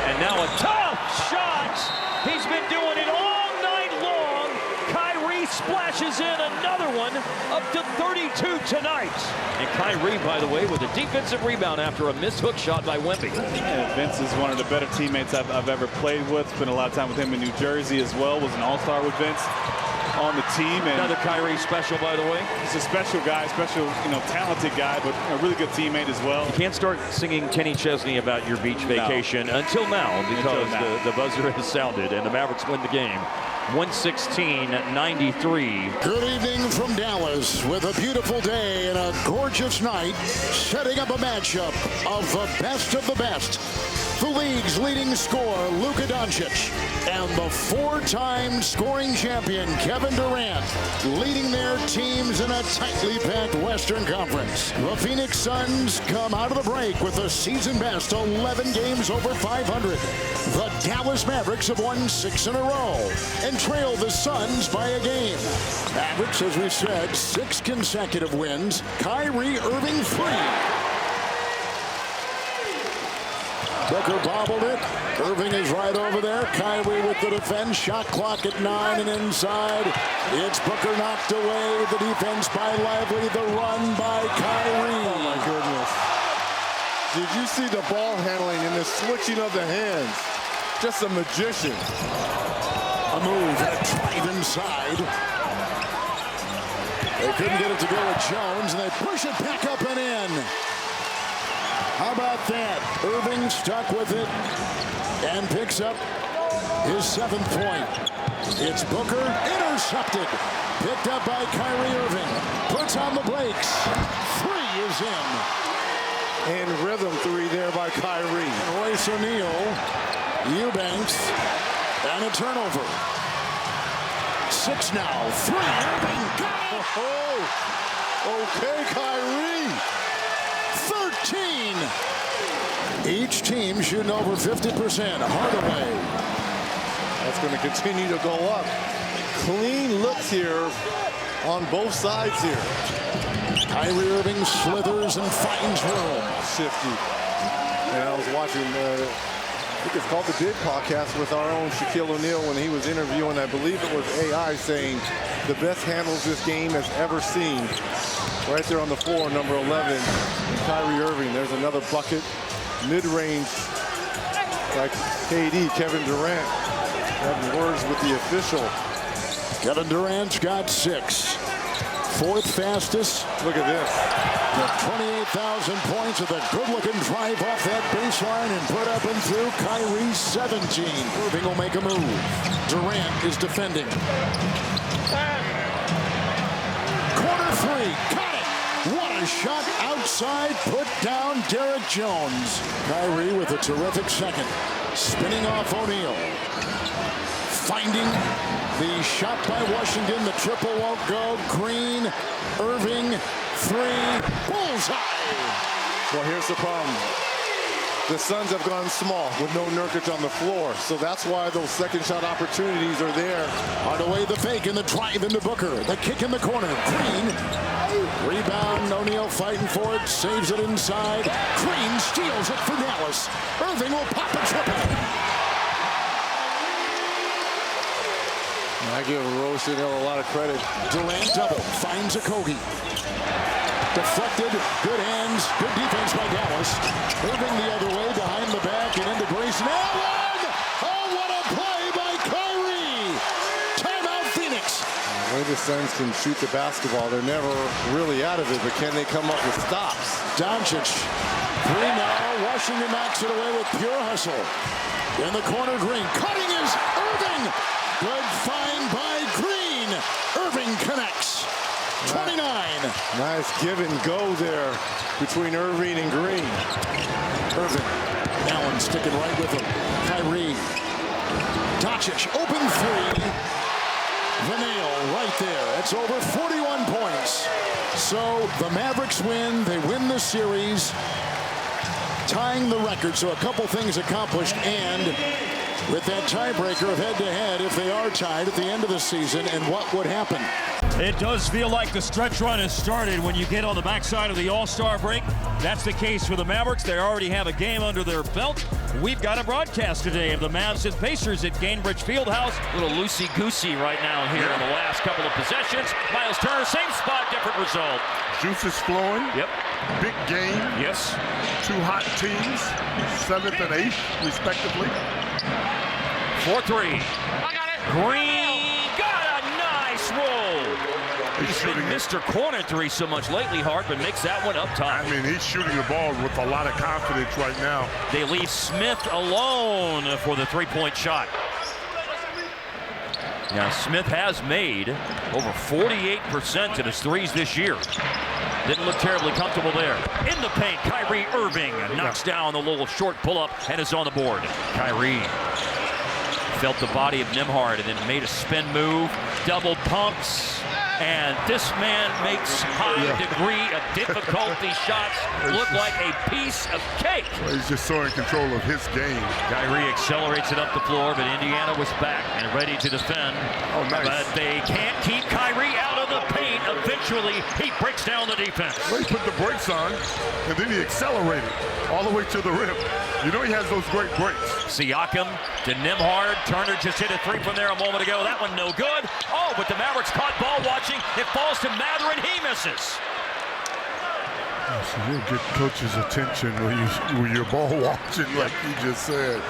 And now a tough shot. He's been doing it all night long. Kyrie splashes in another one, up to 32 tonight. And Kyrie, by the way, with a defensive rebound after a missed hook shot by Wemby. Yeah, Vince is one of the better teammates I've ever played with. Spent a lot of time with him in New Jersey as well. Was an all-star with Vince. on the team. And another Kyrie special, by the way. He's a special guy, talented guy, but a really good teammate as well. You can't start singing Kenny Chesney about your beach vacation until now, because the buzzer has sounded and the Mavericks win the game. 116-93. Good evening from Dallas with a beautiful day and a gorgeous night, setting up a matchup of the best of the best. The league's leading scorer, Luka Doncic, and the four-time scoring champion, Kevin Durant, leading their teams in a tightly packed Western Conference. The Phoenix Suns come out of the break with a season-best 11 games over 500. The Dallas Mavericks have won 6 in a row and trail the Suns by a game. Mavericks, as we said, 6 consecutive wins. Kyrie Irving free. Booker bobbled it. Irving is right over there. Kyrie with the defense. Shot clock at 9 and inside. It's Booker knocked away. The defense by Lively. The run by Kyrie. Oh, my goodness. Did you see the ball handling and the switching of the hands? Just a magician. A move and a drive inside. They couldn't get it to go with Jones, and they push it back up and in. How about that? Irving stuck with it and picks up his 7th point. It's Booker, intercepted. Picked up by Kyrie Irving. Puts on the brakes. 3 is in. And rhythm 3 there by Kyrie. And Royce O'Neal, Eubanks, and a turnover. 6 now. 3. Irving got it. Oh, okay, Kyrie. 13. Each team shooting over 50%. Hardaway. That's going to continue to go up. Clean looks here on both sides here. Kyrie Irving slithers and finds room. Shifty. And I was watching, I think it's called the Big Podcast with our own Shaquille O'Neal when he was interviewing, I believe it was AI, saying the best handles this game has ever seen. Right there on the floor, number 11, Kyrie Irving. There's another bucket, mid-range, like KD, Kevin Durant. Having words with the official. Kevin Durant's got 6. 4th fastest. Look at this. 28,000 points with a good-looking drive off that baseline and put up and through. Kyrie 17. Irving will make a move. Durant is defending. Corner 3. Got it. What a shot outside. Put down Derek Jones. Kyrie with a terrific second. Spinning off O'Neal. Finding the shot by Washington. The triple won't go. Green, Irving, 3. Bullseye. Well, here's the problem. The Suns have gone small with no Nurkic on the floor. So that's why those second shot opportunities are there. Hardaway the fake and the drive into Booker. The kick in the corner. Green. Rebound. O'Neal fighting for it. Saves it inside. Green steals it for Dallas. Irving will pop a triple. I give Royce O'Neal a lot of credit. Durant double. Finds a Kogi. Deflected. Good hands. Good defense by Dallas. Irving the other way behind the back and into Grayson Allen. Oh, what a play by Kyrie. Timeout Phoenix. The way the Suns can shoot the basketball, they're never really out of it, but can they come up with stops? Doncic. 3 now. Washington knocks it away with pure hustle. In the corner, Green. Cutting is Irving. Good find by Green. Irving connects. 29. Nice give and go there between Irving and Green. Irving. Allen sticking right with him. Kyrie. Doncic. Open 3. The nail right there. It's over 41 points. So the Mavericks win. They win the series, tying the record. So a couple things accomplished, and with that tiebreaker of head-to-head, if they are tied at the end of the season, and what would happen? It does feel like the stretch run has started when you get on the backside of the All-Star break. That's the case for the Mavericks. They already have a game under their belt. We've got a broadcast today of the Mavs and Pacers at Gainbridge Fieldhouse. A little loosey-goosey right now here in the last couple of possessions. Miles Turner, same spot, different result. Juice is flowing. Yep. Big game. Yes. 2 hot teams, 7th and 8th, respectively. 4-3. I got it. Green got a nice been Mr. Corner three so much lately, Hartman makes that one up top. I mean, he's shooting the ball with a lot of confidence right now. They leave Smith alone for the three-point shot. Now, Smith has made over 48% of his threes this year. Didn't look terribly comfortable there. In the paint, Kyrie Irving knocks down the little short pull-up and is on the board. Kyrie felt the body of Nembhard and then made a spin move, double pumps, and this man makes high degree of difficulty shots look like a piece of cake. Well, he's just so in control of his game. Kyrie accelerates it up the floor, but Indiana was back and ready to defend. Oh, nice. But they can't keep Kyrie out of the paint. Eventually, he breaks down the defense. Well, he put the brakes on, and then he accelerated all the way to the rim. You know he has those great breaks. Siakam to Nembhard. Turner just hit a three from there a moment ago. That one no good. Oh, but the Mavericks caught ball watching. It falls to Mather, and he misses. So you'll get coach's attention when you're ball watching, like you just said.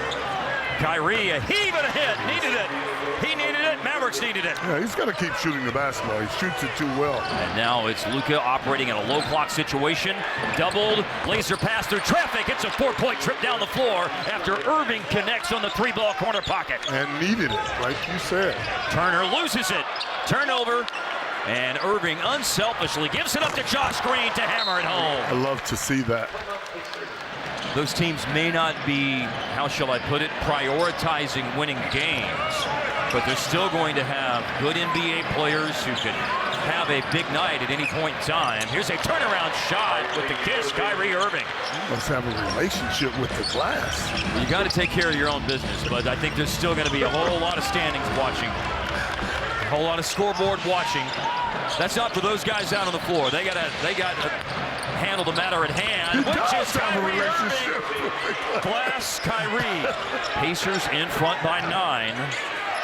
Kyrie, a heave and a hit. Needed it. He needed it. Mavericks needed it. Yeah, he's got to keep shooting the basketball. He shoots it too well. And now it's Luka operating in a low clock situation. Doubled, laser pass through traffic. It's a 4-point trip down the floor after Irving connects on the three-ball corner pocket. And needed it, like you said. Turner loses it. Turnover. And Irving unselfishly gives it up to Josh Green to hammer it home. I love to see that. Those teams may not be, how shall I put it, prioritizing winning games, but they're still going to have good NBA players who can have a big night at any point in time. Here's a turnaround shot with the kiss, Kyrie Irving. He must have a relationship with the glass. You got to take care of your own business, but I think there's still going to be a whole lot of standings watching, a whole lot of scoreboard watching. That's not for those guys out on the floor. They got to handle the matter at hand, which is Kyrie Irving. Glass Kyrie. Pacers in front by 9.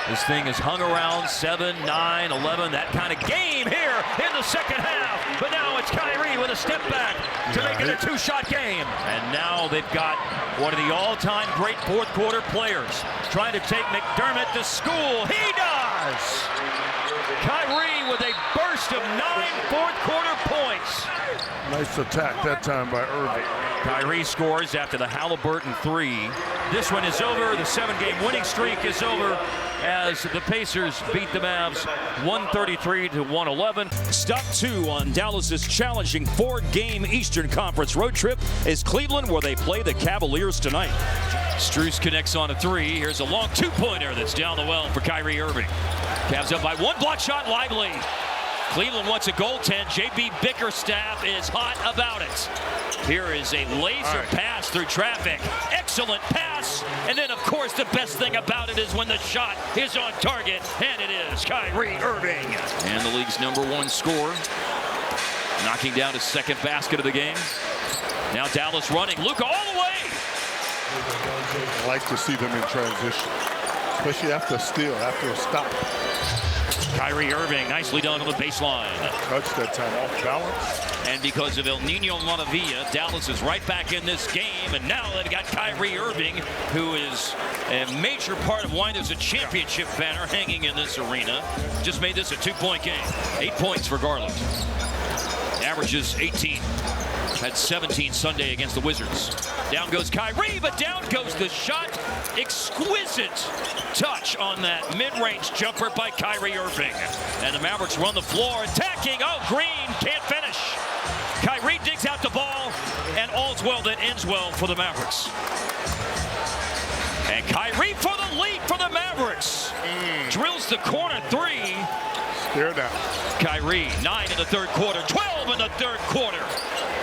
This thing is hung around 7, 9, 11, that kind of game here in the second half. But now it's Kyrie with a step back to make it a two-shot game. And now they've got one of the all-time great fourth-quarter players trying to take McDermott to school. He does! Kyrie with a burst of 9 fourth-quarter points. Nice attack that time by Irving. Kyrie scores after the Halliburton 3. This one is over. The 7-game winning streak is over as the Pacers beat the Mavs 133-111. Stop 2 on Dallas's challenging 4-game Eastern Conference road trip is Cleveland, where they play the Cavaliers tonight. Strus connects on a 3. Here's a long two-pointer that's down the well for Kyrie Irving. Cavs up by 1 block shot, Lively. Cleveland wants a goaltend. J.B. Bickerstaff is hot about it. Here is a laser pass through traffic. Excellent pass. And then, of course, the best thing about it is when the shot is on target. And it is Kyrie Irving. And the league's #1 scorer. Knocking down his second basket of the game. Now Dallas running. Luka all the way. I like to see them in transition, especially after a steal, after a stop. Kyrie Irving, nicely done on the baseline. Touch that time off balance. And because of El Nino Montevilla, Dallas is right back in this game. And now they've got Kyrie Irving, who is a major part of why there's a championship banner hanging in this arena. Just made this a 2-point game. 8 points for Garland. Averages 18. Had 17 Sunday against the Wizards. Down goes Kyrie, but down goes the shot. Exquisite touch on that mid-range jumper by Kyrie Irving. And the Mavericks run the floor, attacking. Oh, Green can't finish. Kyrie digs out the ball, and all's well that ends well for the Mavericks. And Kyrie for the lead for the Mavericks. Drills the corner 3. Stare down. Kyrie, 9 in the third quarter, 12 in the third quarter.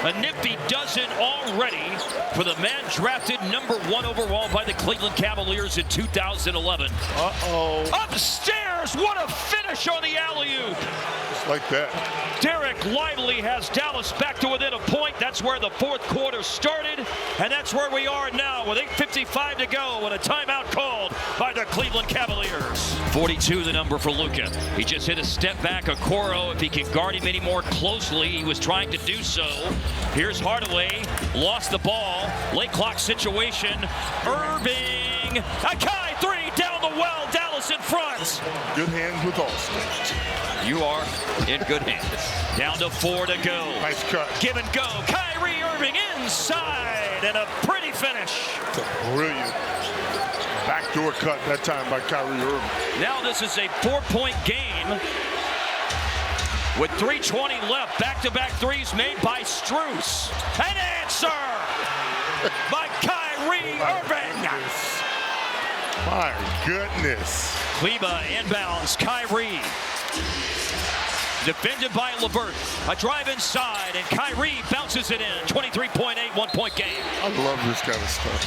A nifty dozen already for the man drafted #1 overall by the Cleveland Cavaliers in 2011. Upstairs, what a finish on the alley-oop. Just like that. Derek Lively has Dallas back to within a point. That's where the fourth quarter started, and that's where we are now with 8:55 to go and a timeout called by the Cleveland Cavaliers. 42 the number for Luka. He just hit a step back. Okoro, if he can guard him any more closely, he was trying to do so. Here's Hardaway, lost the ball, late clock situation. Irving, a Kai 3 down the well, Dallas in front. Good hands with Austin. You are in good hands. Down to 4 to go. Nice cut. Give and go. Kyrie Irving inside and a pretty finish. It's a brilliant backdoor cut that time by Kyrie Irving. Now this is a 4-point game with 3:20 left. Back-to-back threes made by Strus. An answer by Kyrie Irving. My goodness. Kleba inbounds. Kyrie. Defended by LeVert. A drive inside, and Kyrie bounces it in. 23.8, 1-point game. I love this kind of stuff.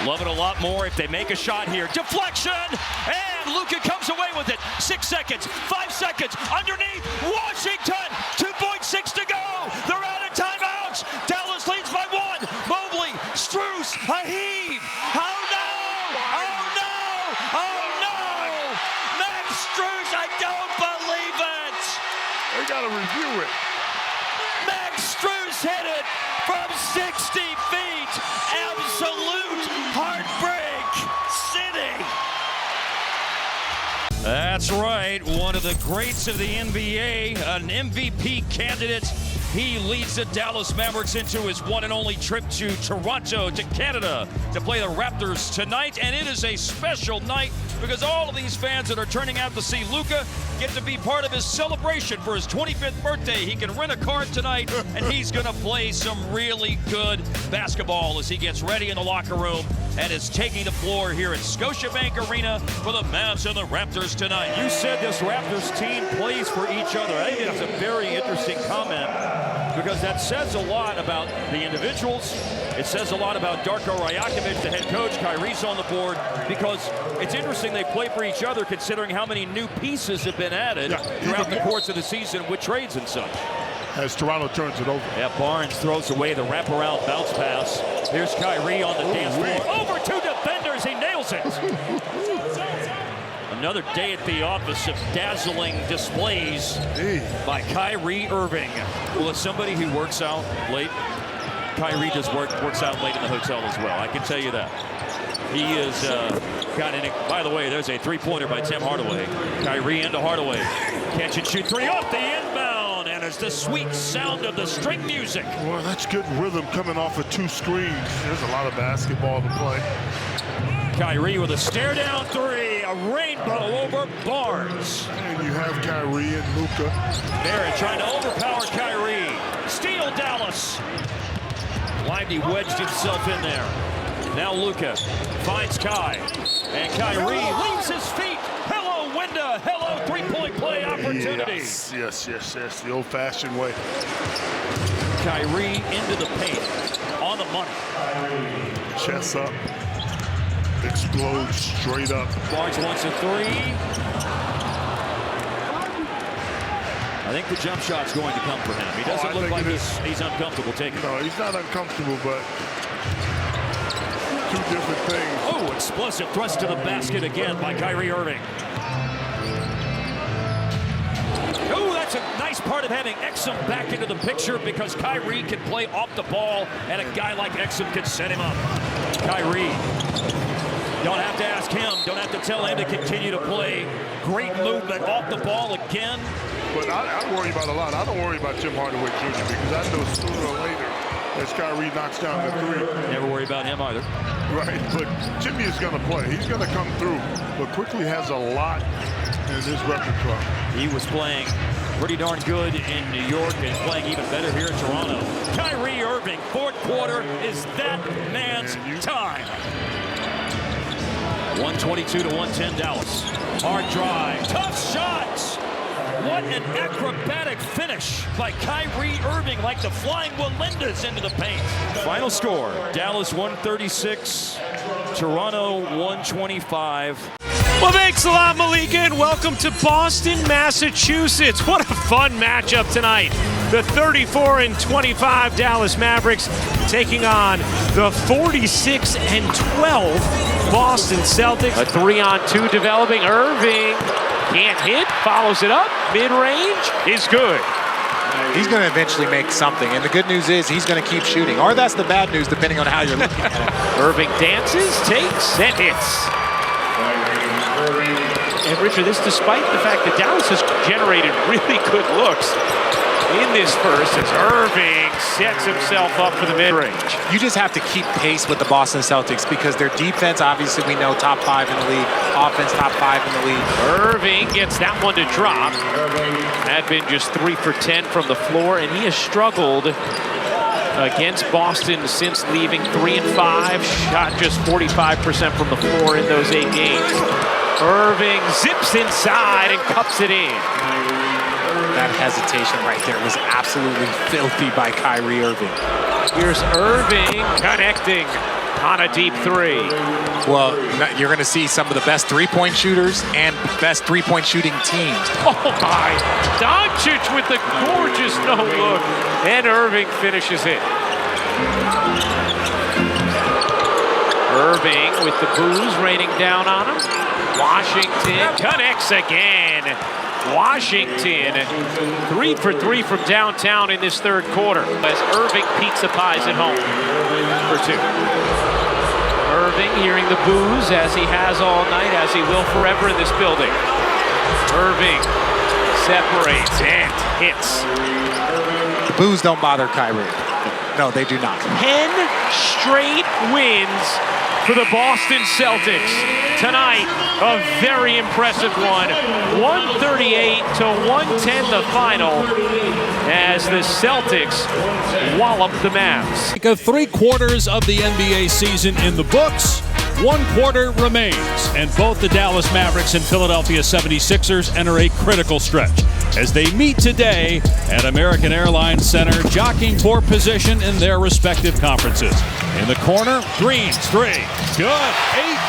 Love it a lot more if they make a shot here. Deflection, and Luka comes away with it. 6 seconds, 5 seconds, underneath. Washington, 2.6 to go. They're out of timeouts. Dallas leads by 1. Mobley, Strus, a heave. Oh no! Oh no! Oh no! Max Strus, I don't believe it. They gotta review it. Max Strus hit it from 60 feet. Absolute heartbreak city. That's right. One of the greats of the NBA, an MVP candidate. He leads the Dallas Mavericks into his one and only trip to Toronto, to Canada, to play the Raptors tonight. And it is a special night because all of these fans that are turning out to see Luka get to be part of his celebration for his 25th birthday. He can rent a car tonight, and he's going to play some really good basketball as he gets ready in the locker room and is taking the floor here at Scotiabank Arena for the Mavs and the Raptors tonight. You said this Raptors team plays for each other. I think it's a very interesting comment because that says a lot about the individuals. It says a lot about Darko Rajakovic, the head coach. Kyrie's on the board because it's interesting they play for each other considering how many new pieces have been added throughout the course of the season with trades and such. As Toronto turns it over. Yeah, Barnes throws away the wraparound bounce pass. Here's Kyrie on the dance floor. Over 2 defenders, he nails it. Another day at the office of dazzling displays by Kyrie Irving. Well, as somebody who works out late, Kyrie just works out late in the hotel as well. I can tell you that. He is got in. By the way, there's a 3-pointer by Tim Hardaway. Kyrie into Hardaway. Catch and shoot 3 off the inbound. And it's the sweet sound of the string music. Well, that's good rhythm coming off of 2 screens. There's a lot of basketball to play. Kyrie with a stare down 3. A rainbow over Barnes. And you have Kyrie and Luka. Barrett trying to overpower Kyrie. Steal Dallas. Lively wedged himself in there. Now Luka finds Kai. And Kyrie leaves his feet. Hello, Winda. Hello, 3-point play opportunity. Yes. The old-fashioned way. Kyrie into the paint. On the money. Chest up. Explodes straight up. Barnes wants a 3. I think the jump shot's going to come for him. He doesn't look like he's uncomfortable taking it. No, he's not uncomfortable, but 2 different things. Oh, explosive thrust to the basket again by Kyrie Irving. Oh, that's a nice part of having Exum back into the picture because Kyrie can play off the ball, and a guy like Exum can set him up. Kyrie. Don't have to ask him. Don't have to tell him to continue to play. Great movement off the ball again. But I worry about a lot. I don't worry about Tim Hardaway Jr. because I know sooner or later as Kyrie knocks down the 3. Never worry about him either. Right, but Jimmy is going to play. He's going to come through, but quickly has a lot in his repertoire. He was playing pretty darn good in New York and playing even better here in Toronto. Kyrie Irving, 4th quarter is that man's time. 122 to 110 Dallas. Hard drive, tough shots. What an acrobatic finish by Kyrie Irving, like the flying Wallendas into the paint. Final score, Dallas 136, Toronto 125. Well, thanks a lot, Malika, and welcome to Boston, Massachusetts. What a fun matchup tonight. The 34-25 Dallas Mavericks taking on the 46-12 Boston Celtics. A 3-on-2 developing. Irving can't hit, follows it up, mid-range is good. He's going to eventually make something, and the good news is he's going to keep shooting, or that's the bad news, depending on how you're looking at it. Irving dances, takes, and hits. And Richard, this despite the fact that Dallas has generated really good looks in this first as Irving sets himself up for the mid-range. You just have to keep pace with the Boston Celtics because their defense, obviously, we know top 5 in the league. Offense, top 5 in the league. Irving gets that one to drop. Had been just 3 for 10 from the floor, and he has struggled against Boston since leaving 3 and 5. Shot just 45% from the floor in those 8 games. Irving zips inside and cups it in. That hesitation right there was absolutely filthy by Kyrie Irving. Here's Irving connecting on a deep 3. Well, you're going to see some of the best three-point shooters and best three-point shooting teams. Oh my! Doncic with the gorgeous no-look, and Irving finishes it. Irving with the booze raining down on him. Washington connects again. Washington 3 for 3 from downtown in this third quarter as Irving pizza pies at home for 2. Irving hearing the boos as he has all night, as he will forever in this building. Irving separates and hits. The boos don't bother Kyrie. No, they do not. 10 straight wins for the Boston Celtics. Tonight, a very impressive one. 138-110 the final as the Celtics wallop the Mavs. 3/4 of the NBA season in the books. 1 quarter remains, and both the Dallas Mavericks and Philadelphia 76ers enter a critical stretch as they meet today at American Airlines Center, jockeying for position in their respective conferences. In the corner, Green's 3. Good.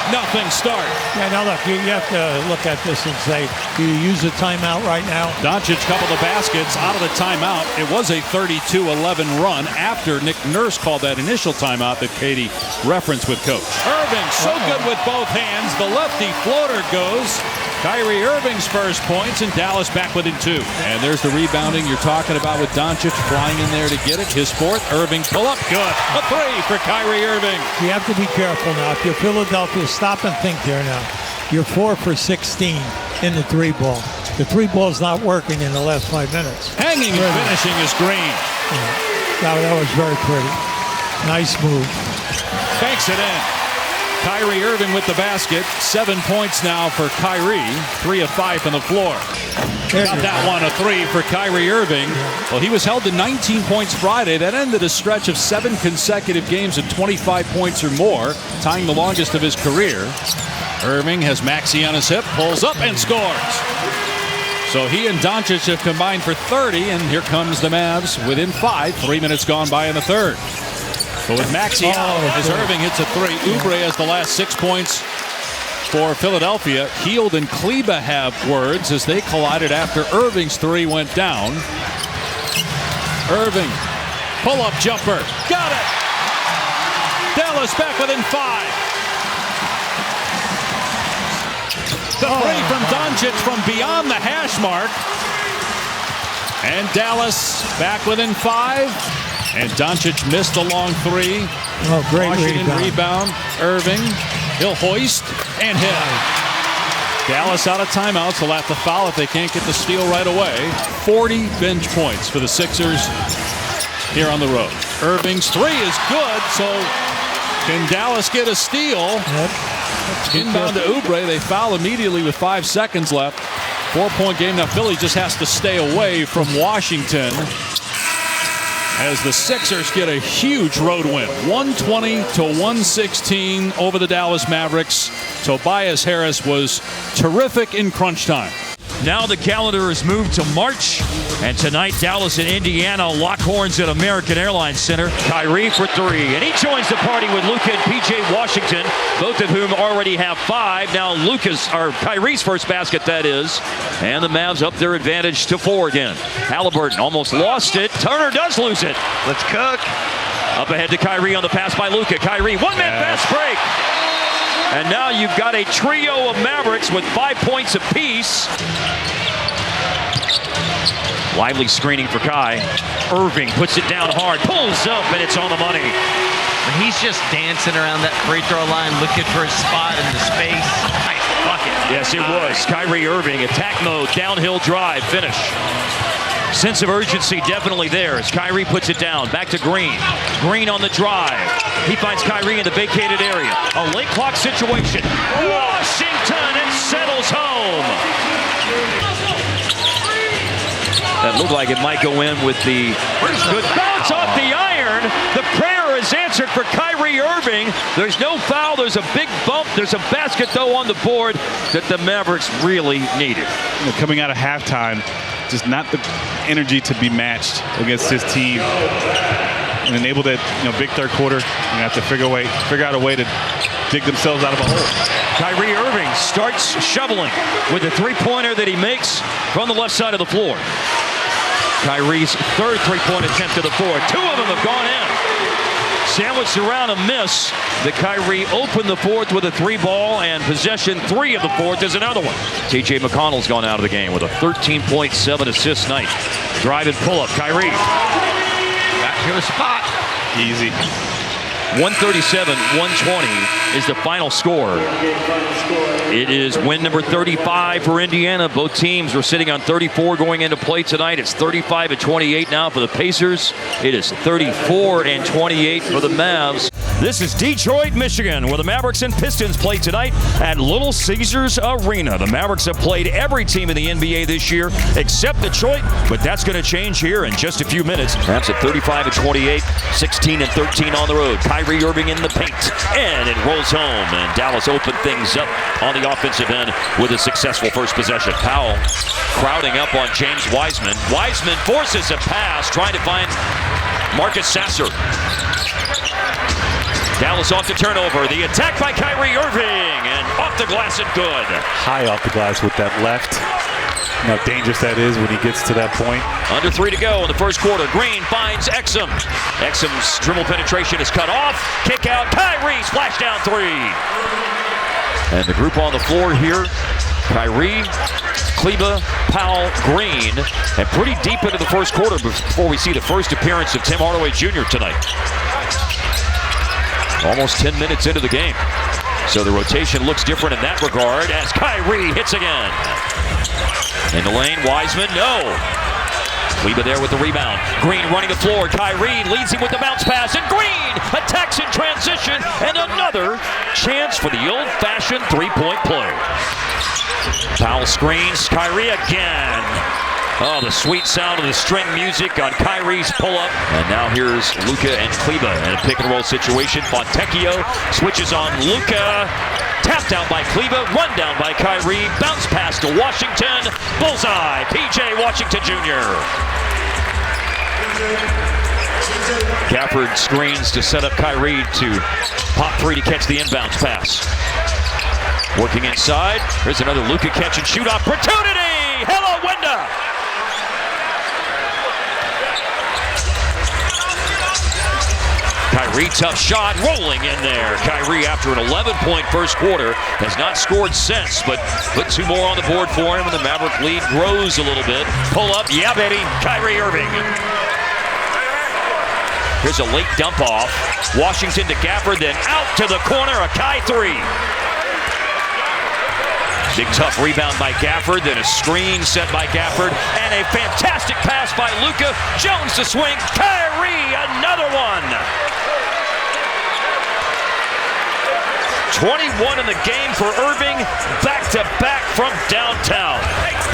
8-0 start. Yeah, now look, you have to look at this and say, do you use a timeout right now? Doncic coupled the baskets out of the timeout. It was a 32-11 run after Nick Nurse called that initial timeout that Katie referenced with Coach. Irving so good with both hands. The lefty floater goes. Kyrie Irving's first points, and Dallas back within 2. And there's the rebounding you're talking about with Doncic flying in there to get it. His 4th. Irving pull up. Good. A 3 for Kyrie Irving. You have to be careful now. If you're Philadelphia, stop and think here now. You're 4 for 16 in the 3-ball. The 3-ball's not working in the last 5 minutes. Hanging and finishing is Green. Yeah. That was very pretty. Nice move. Banks it in. Kyrie Irving with the basket. 7 points now for Kyrie. 3 of 5 from the floor. Got that one, a 3 for Kyrie Irving. Well, he was held to 19 points Friday. That ended a stretch of 7 consecutive games at 25 points or more, tying the longest of his career. Irving has Maxey on his hip, pulls up and scores. So he and Doncic have combined for 30, and here comes the Mavs within 5. 3 minutes gone by in the third. But with Maxey out, as Irving hits a 3, Oubre has the last 6 points for Philadelphia. Hield and Kleba have words as they collided after Irving's 3 went down. Irving, pull-up jumper, got it! Dallas back within 5. The 3 from Doncic from beyond the hash mark. And Dallas back within 5. And Doncic missed the long 3. Oh, great Washington rebound. Irving, he'll hoist and hit. Dallas out of timeouts. They'll have to foul if they can't get the steal right away. 40 bench points for the Sixers here on the road. Irving's 3 is good, so can Dallas get a steal? Yep. Inbound to Oubre. They foul immediately with 5 seconds left. 4-point game. Now Philly just has to stay away from Washington as the Sixers get a huge road win. 120-116 over the Dallas Mavericks. Tobias Harris was terrific in crunch time. Now the calendar is moved to March, and tonight Dallas and Indiana lock horns at American Airlines Center. Kyrie for 3, and he joins the party with Luka and PJ Washington, both of whom already have 5. Now Kyrie's first basket, that is, and the Mavs up their advantage to 4 again. Halliburton almost lost it. Turner does lose it. Let's cook. Up ahead to Kyrie on the pass by Luka. Kyrie, one-man fast break. And now you've got a trio of Mavericks with 5 points apiece. Lively screening for Kai. Irving puts it down hard, pulls up, and it's on the money. He's just dancing around that free throw line, looking for his spot in the space. bucket. Yes, it was. Kyrie Irving, attack mode, downhill drive, finish. Sense of urgency definitely there as Kyrie puts it down. Back to Green. Green on the drive. He finds Kyrie in the vacated area. A late clock situation. Washington, and settles home. That looked like it might go in with the good bounce off the iron. The prayer is answered for Kyrie Irving. There's no foul. There's a big bump. There's a basket, though, on the board that the Mavericks really needed. Coming out of halftime, just not the energy to be matched against this team. And then able to, big third quarter, have to figure out a way to dig themselves out of a hole. Kyrie Irving starts shoveling with a three-pointer that he makes from the left side of the floor. Kyrie's third three-point attempt to the floor. Two of them have gone in. Sandwiched around a miss. The Kyrie opened the fourth with a three-ball, and possession 3 of the fourth is another one. T.J. McConnell's gone out of the game with a 13.7 assist night. Drive and pull-up. Kyrie. Back to the spot. Easy. 137-120 is the final score. It is win number 35 for Indiana. Both teams were sitting on 34 going into play tonight. It's 35-28 now for the Pacers. It is 34-28 for the Mavs. This is Detroit, Michigan, where the Mavericks and Pistons play tonight at Little Caesars Arena. The Mavericks have played every team in the NBA this year except Detroit, but that's going to change here in just a few minutes. Mavs at 35-28, 16-13 on the road. Kyrie Irving in the paint, and it rolls home, and Dallas opened things up on the offensive end with a successful first possession. Powell crowding up on James Wiseman. Wiseman forces a pass, trying to find Marcus Sasser. Dallas off the turnover. The attack by Kyrie Irving, and off the glass and good. High off the glass with that left. You know how dangerous that is when he gets to that point. Under 3 to go in the first quarter. Green finds Exum. Exum's dribble penetration is cut off. Kick out. Kyrie splashdown 3. And the group on the floor here: Kyrie, Kleba, Powell, Green, and pretty deep into the first quarter before we see the first appearance of Tim Hardaway Jr. tonight. Almost 10 minutes into the game. So the rotation looks different in that regard as Kyrie hits again. In the lane, Wiseman, no. Kleba there with the rebound. Green running the floor. Kyrie leads him with the bounce pass, and Green attacks in transition, and another chance for the old-fashioned three-point play. Powell screens. Kyrie again. Oh, the sweet sound of the string music on Kyrie's pull-up. And now here's Luka and Kleba in a pick-and-roll situation. Fontecchio switches on Luka. Tapped out by Kleba. Run down by Kyrie. Bounce pass to Washington. Bullseye. P.J. Washington Jr. Gafford screens to set up Kyrie to pop 3 to catch the inbounds pass. Working inside. Here's another Luka catch and shoot opportunity. Hello, Wenda. Kyrie, tough shot, rolling in there. Kyrie, after an 11-point first quarter, has not scored since, but put 2 more on the board for him, and the Maverick lead grows a little bit. Pull up, yeah, baby, Kyrie Irving. Here's a late dump off. Washington to Gafford, then out to the corner, a Kai 3. Big tough rebound by Gafford, then a screen set by Gafford, and a fantastic pass by Luka. Jones to swing, Kyrie, another one. 21 in the game for Irving, back-to-back from downtown.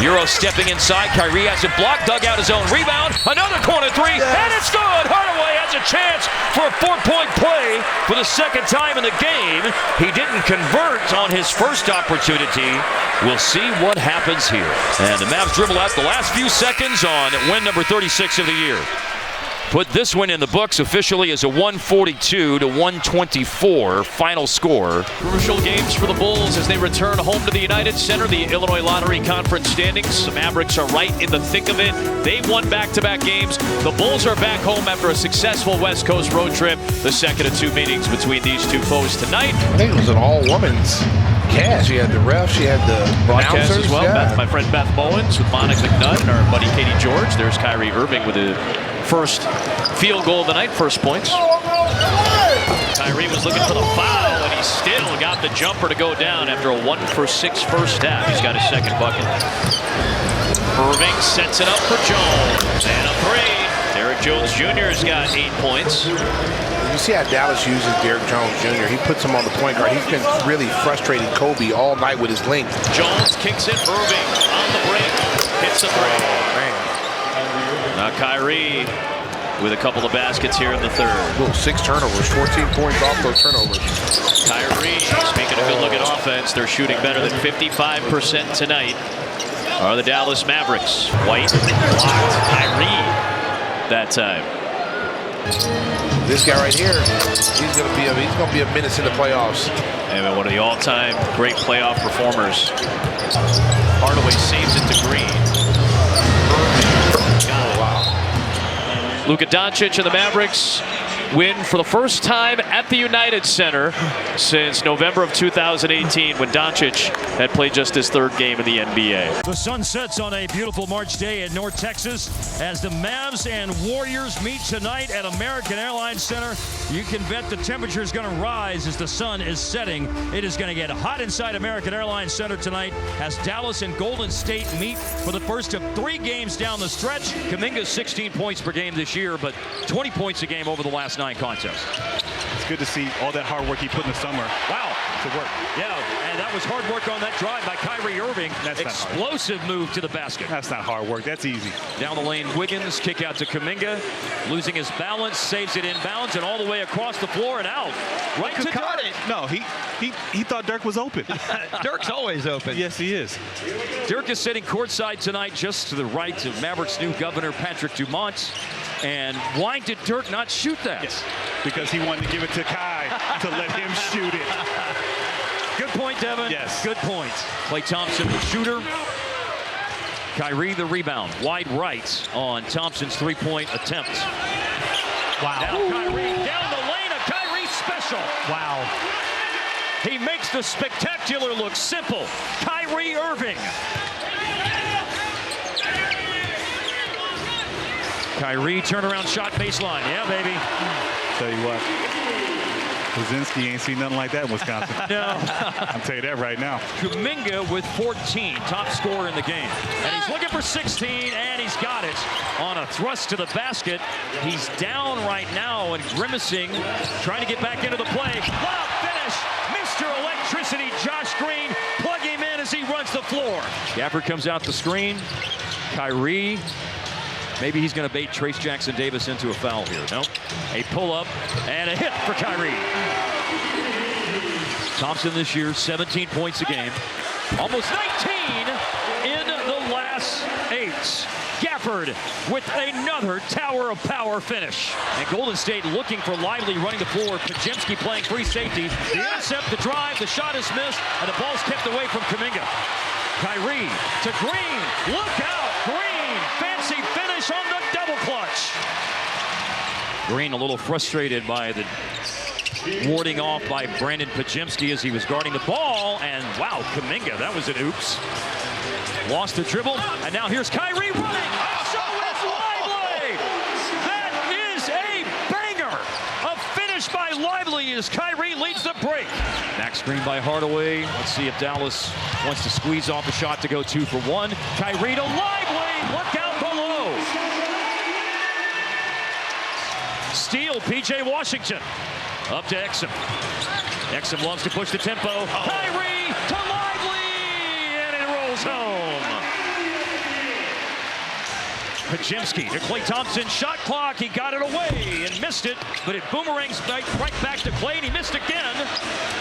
Euro stepping inside, Kyrie has it blocked, dug out his own rebound, another corner 3, and it's good! Hardaway has a chance for a 4-point play for the second time in the game. He didn't convert on his first opportunity. We'll see what happens here. And the Mavs dribble out the last few seconds on win number 36 of the year. Put this one in the books officially as a 142-124 final score. Crucial games for the Bulls as they return home to the United Center, the Illinois Lottery Conference standings. The Mavericks are right in the thick of it. They've won back-to-back games. The Bulls are back home after a successful West Coast road trip. The second of 2 meetings between these two foes tonight. I think it was an all-women's cast. She had the refs, she had the broadcast as well. Yeah. My friend Beth Bowens with Monica McNutt and our buddy Katie George. There's Kyrie Irving with the first field goal of the night, first points. Kyrie was looking for the foul, and he he still got the jumper to go down after a 1-for-6 first half. He's got his second bucket. Irving sets it up for Jones. And a three. Derrick Jones Jr. has got 8 points. You see how Dallas uses Derrick Jones Jr. He puts him on the point guard. He's been really frustrating Kobe all night with his length. Jones kicks it. Irving on the break. Hits the three. Oh, man. Now Kyrie with a couple of baskets here in the third. Ooh, 6 turnovers, 14 points off those turnovers. Kyrie, speaking of good looking offense, they're shooting better than 55% tonight. Are the Dallas Mavericks. White blocked Kyrie that time. This guy right here, he's gonna be a menace in the playoffs. And one of the all-time great playoff performers. Hardaway saves it to Green. Wow. Luka Doncic and the Mavericks win for the first time at the United Center since November of 2018, when Doncic had played just his 3rd game in the NBA. The sun sets on a beautiful March day in North Texas as the Mavs and Warriors meet tonight at American Airlines Center. You can bet the temperature is going to rise as the sun is setting. It is going to get hot inside American Airlines Center tonight as Dallas and Golden State meet for the first of 3 games down the stretch. Kuminga's 16 points per game this year, but 20 points a game over the last 9 contests. It's good to see all that hard work he put in the summer. Wow. To work. Yeah, and that was hard work on that drive by Kyrie Irving. That's explosive move to the basket. That's not hard work. That's easy. Down the lane, Wiggins, kick out to Kuminga. Losing his balance, saves it inbounds and all the way across the floor and out. Right to Dirk. No, he thought Dirk was open. Dirk's always open. Yes, he is. Dirk is sitting courtside tonight just to the right of Mavericks' new governor, Patrick Dumont. And why did Dirk not shoot that? Yes, because he wanted to give it to Kai to let him shoot it. Good point, Devin. Yes. Good point. Klay Thompson, the shooter. Kyrie, the rebound. Wide right on Thompson's 3-point attempt. Wow. Now Kyrie down the lane, a Kyrie special. Wow. He makes the spectacular look simple. Kyrie Irving. Kyrie turnaround shot baseline. Yeah, baby. Tell you what, Krasinski ain't seen nothing like that in Wisconsin. No. I'll tell you that right now. Kuminga with 14, top scorer in the game. And he's looking for 16, and he's got it on a thrust to the basket. He's down right now and grimacing, trying to get back into the play. Lob finish. Mr. Electricity, Josh Green. Plug him in as he runs the floor. Gafford comes out the screen. Kyrie. Maybe he's going to bait Trace Jackson Davis into a foul here. Nope. A pull-up and a hit for Kyrie. Thompson this year, 17 points a game. Almost 19 in the last 8. Gafford with another tower of power finish. And Golden State looking for Lively running the floor. Pajemski playing free safety. The intercept, the drive, the shot is missed, and the ball's kept away from Kuminga. Kyrie to Green. Look out, Green. Fancy finish on the double clutch. Green a little frustrated by the warding off by Brandon Pajemski as he was guarding the ball. And wow, Kuminga, that was an oops. Lost the dribble, and now here's Kyrie running. So is Lively. That is a banger. A finish by Lively as Kyrie leads the break. Back screen by Hardaway. Let's see if Dallas wants to squeeze off a shot to go 2 for 1. Kyrie to Lively. Look out below. Steal, P.J. Washington. Up to Exum. Exum loves to push the tempo. Kyrie to Lively, and it rolls home. Pajemski to Klay Thompson. Shot clock. He got it away and missed it, but it boomerangs right back to Klay, and he missed again.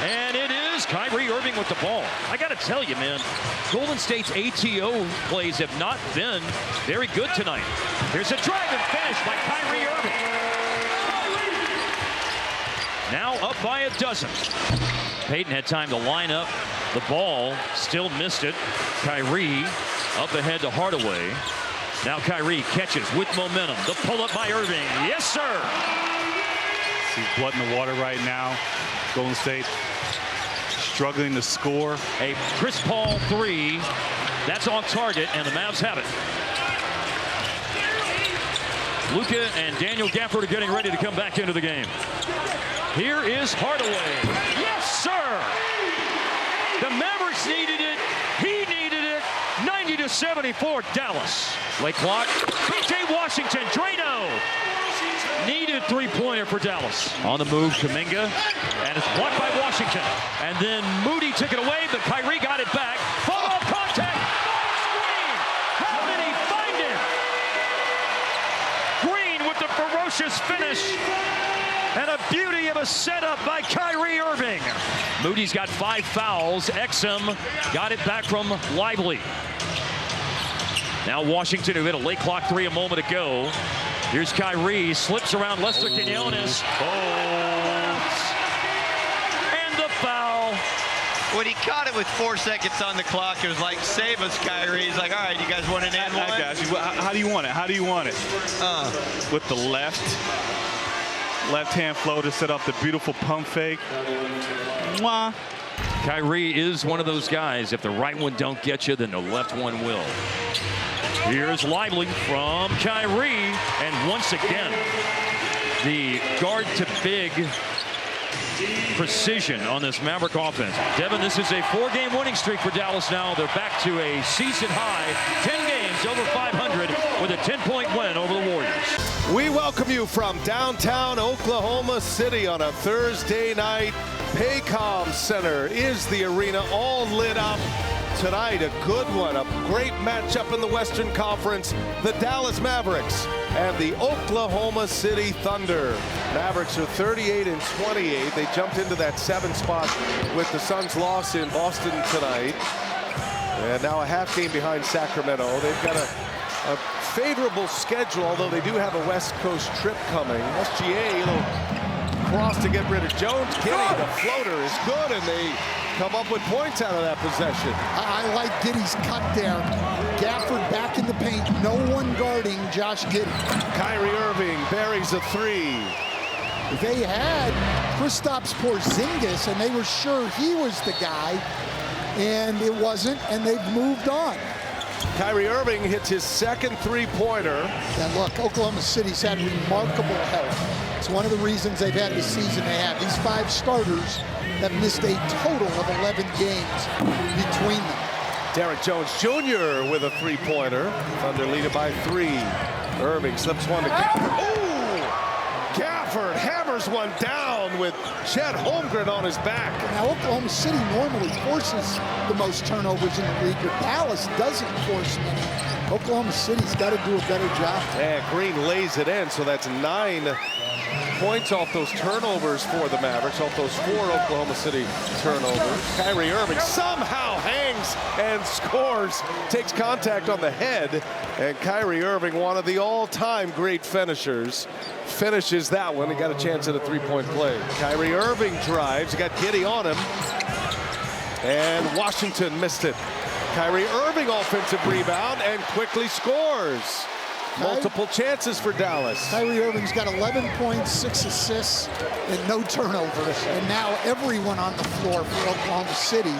And it is Kyrie Irving with the ball. I got to tell you, man, Golden State's ATO plays have not been very good tonight. There's a drive and finish by Kyrie Irving. Now up by a dozen. Payton had time to line up the ball, still missed it. Kyrie up ahead to Hardaway. Now Kyrie catches with momentum. The pull-up by Irving. Yes, sir. He's blood in the water right now. Golden State struggling to score. A Chris Paul 3. That's on target, and the Mavs have it. Luka and Daniel Gafford are getting ready to come back into the game. Here is Hardaway. Yes, sir. 74, Dallas. Late clock. B.J. Washington, Drano. Needed three-pointer for Dallas. On the move, Kuminga. And it's blocked by Washington. And then Moody took it away, but Kyrie got it back. Follow-up contact. Green. How did he find him? Green with the ferocious finish. And a beauty of a setup by Kyrie Irving. Moody's got 5 fouls. Exum got it back from Lively. Now Washington, who hit a late clock 3 a moment ago. Here's Kyrie, slips around Lester Quinones. Holds. And the foul. When he caught it with 4 seconds on the clock, it was like, save us, Kyrie. He's like, all right, you guys want an and one? I got you. How do you want it? How do you want it? With the left-hand floater, set up the beautiful pump fake. Mwah. Kyrie is one of those guys. If the right one don't get you, then the left one will. Here's Lively from Kyrie. And once again, the guard to big precision on this Maverick offense. Devin, this is a 4-game winning streak for Dallas now. They're back to a season high, 10 games over 500 with a 10-point win over the Warriors. We welcome you from downtown Oklahoma City on a Thursday night. Paycom Center is the arena, all lit up. Tonight, a good one, a great matchup in the Western Conference. The Dallas Mavericks and the Oklahoma City Thunder. Mavericks are 38-28. They jumped into that 7th spot with the Suns' loss in Boston tonight. And now a half game behind Sacramento. They've got a favorable schedule, although they do have a West Coast trip coming. SGA, little cross to get rid of Jones. Giddey, the floater is good, and they come up with points out of that possession. I like Giddey's cut there. Gafford back in the paint. No one guarding Josh Giddey. Kyrie Irving buries a 3. They had Kristaps Porzingis, and they were sure he was the guy, and it wasn't, and they've moved on. Kyrie Irving hits his 2nd three-pointer. And look, Oklahoma City's had remarkable health. It's one of the reasons they've had the season they have. These 5 starters have missed a total of 11 games between them. Derek Jones Jr. with a 3-pointer. Thunder lead it by 3. Irving slips one to Gafford. Oh! Gafford hammers one down with Chet Holmgren on his back. Now, Oklahoma City normally forces the most turnovers in the league, but Dallas doesn't force many. Oklahoma City's got to do a better job. And Green lays it in, so that's 9 points off those turnovers for the Mavericks, off those 4 Oklahoma City turnovers. Kyrie Irving somehow hangs and scores, takes contact on the head, and Kyrie Irving, one of the all-time great finishers, finishes that one. He got a chance at a 3-point play. Kyrie Irving drives, got Giddey on him, and Washington missed it. Kyrie Irving offensive rebound and quickly scores. Multiple chances for Dallas. Kyrie Irving's got 11 points, 6 assists, and no turnovers. And now everyone on the floor for Oklahoma City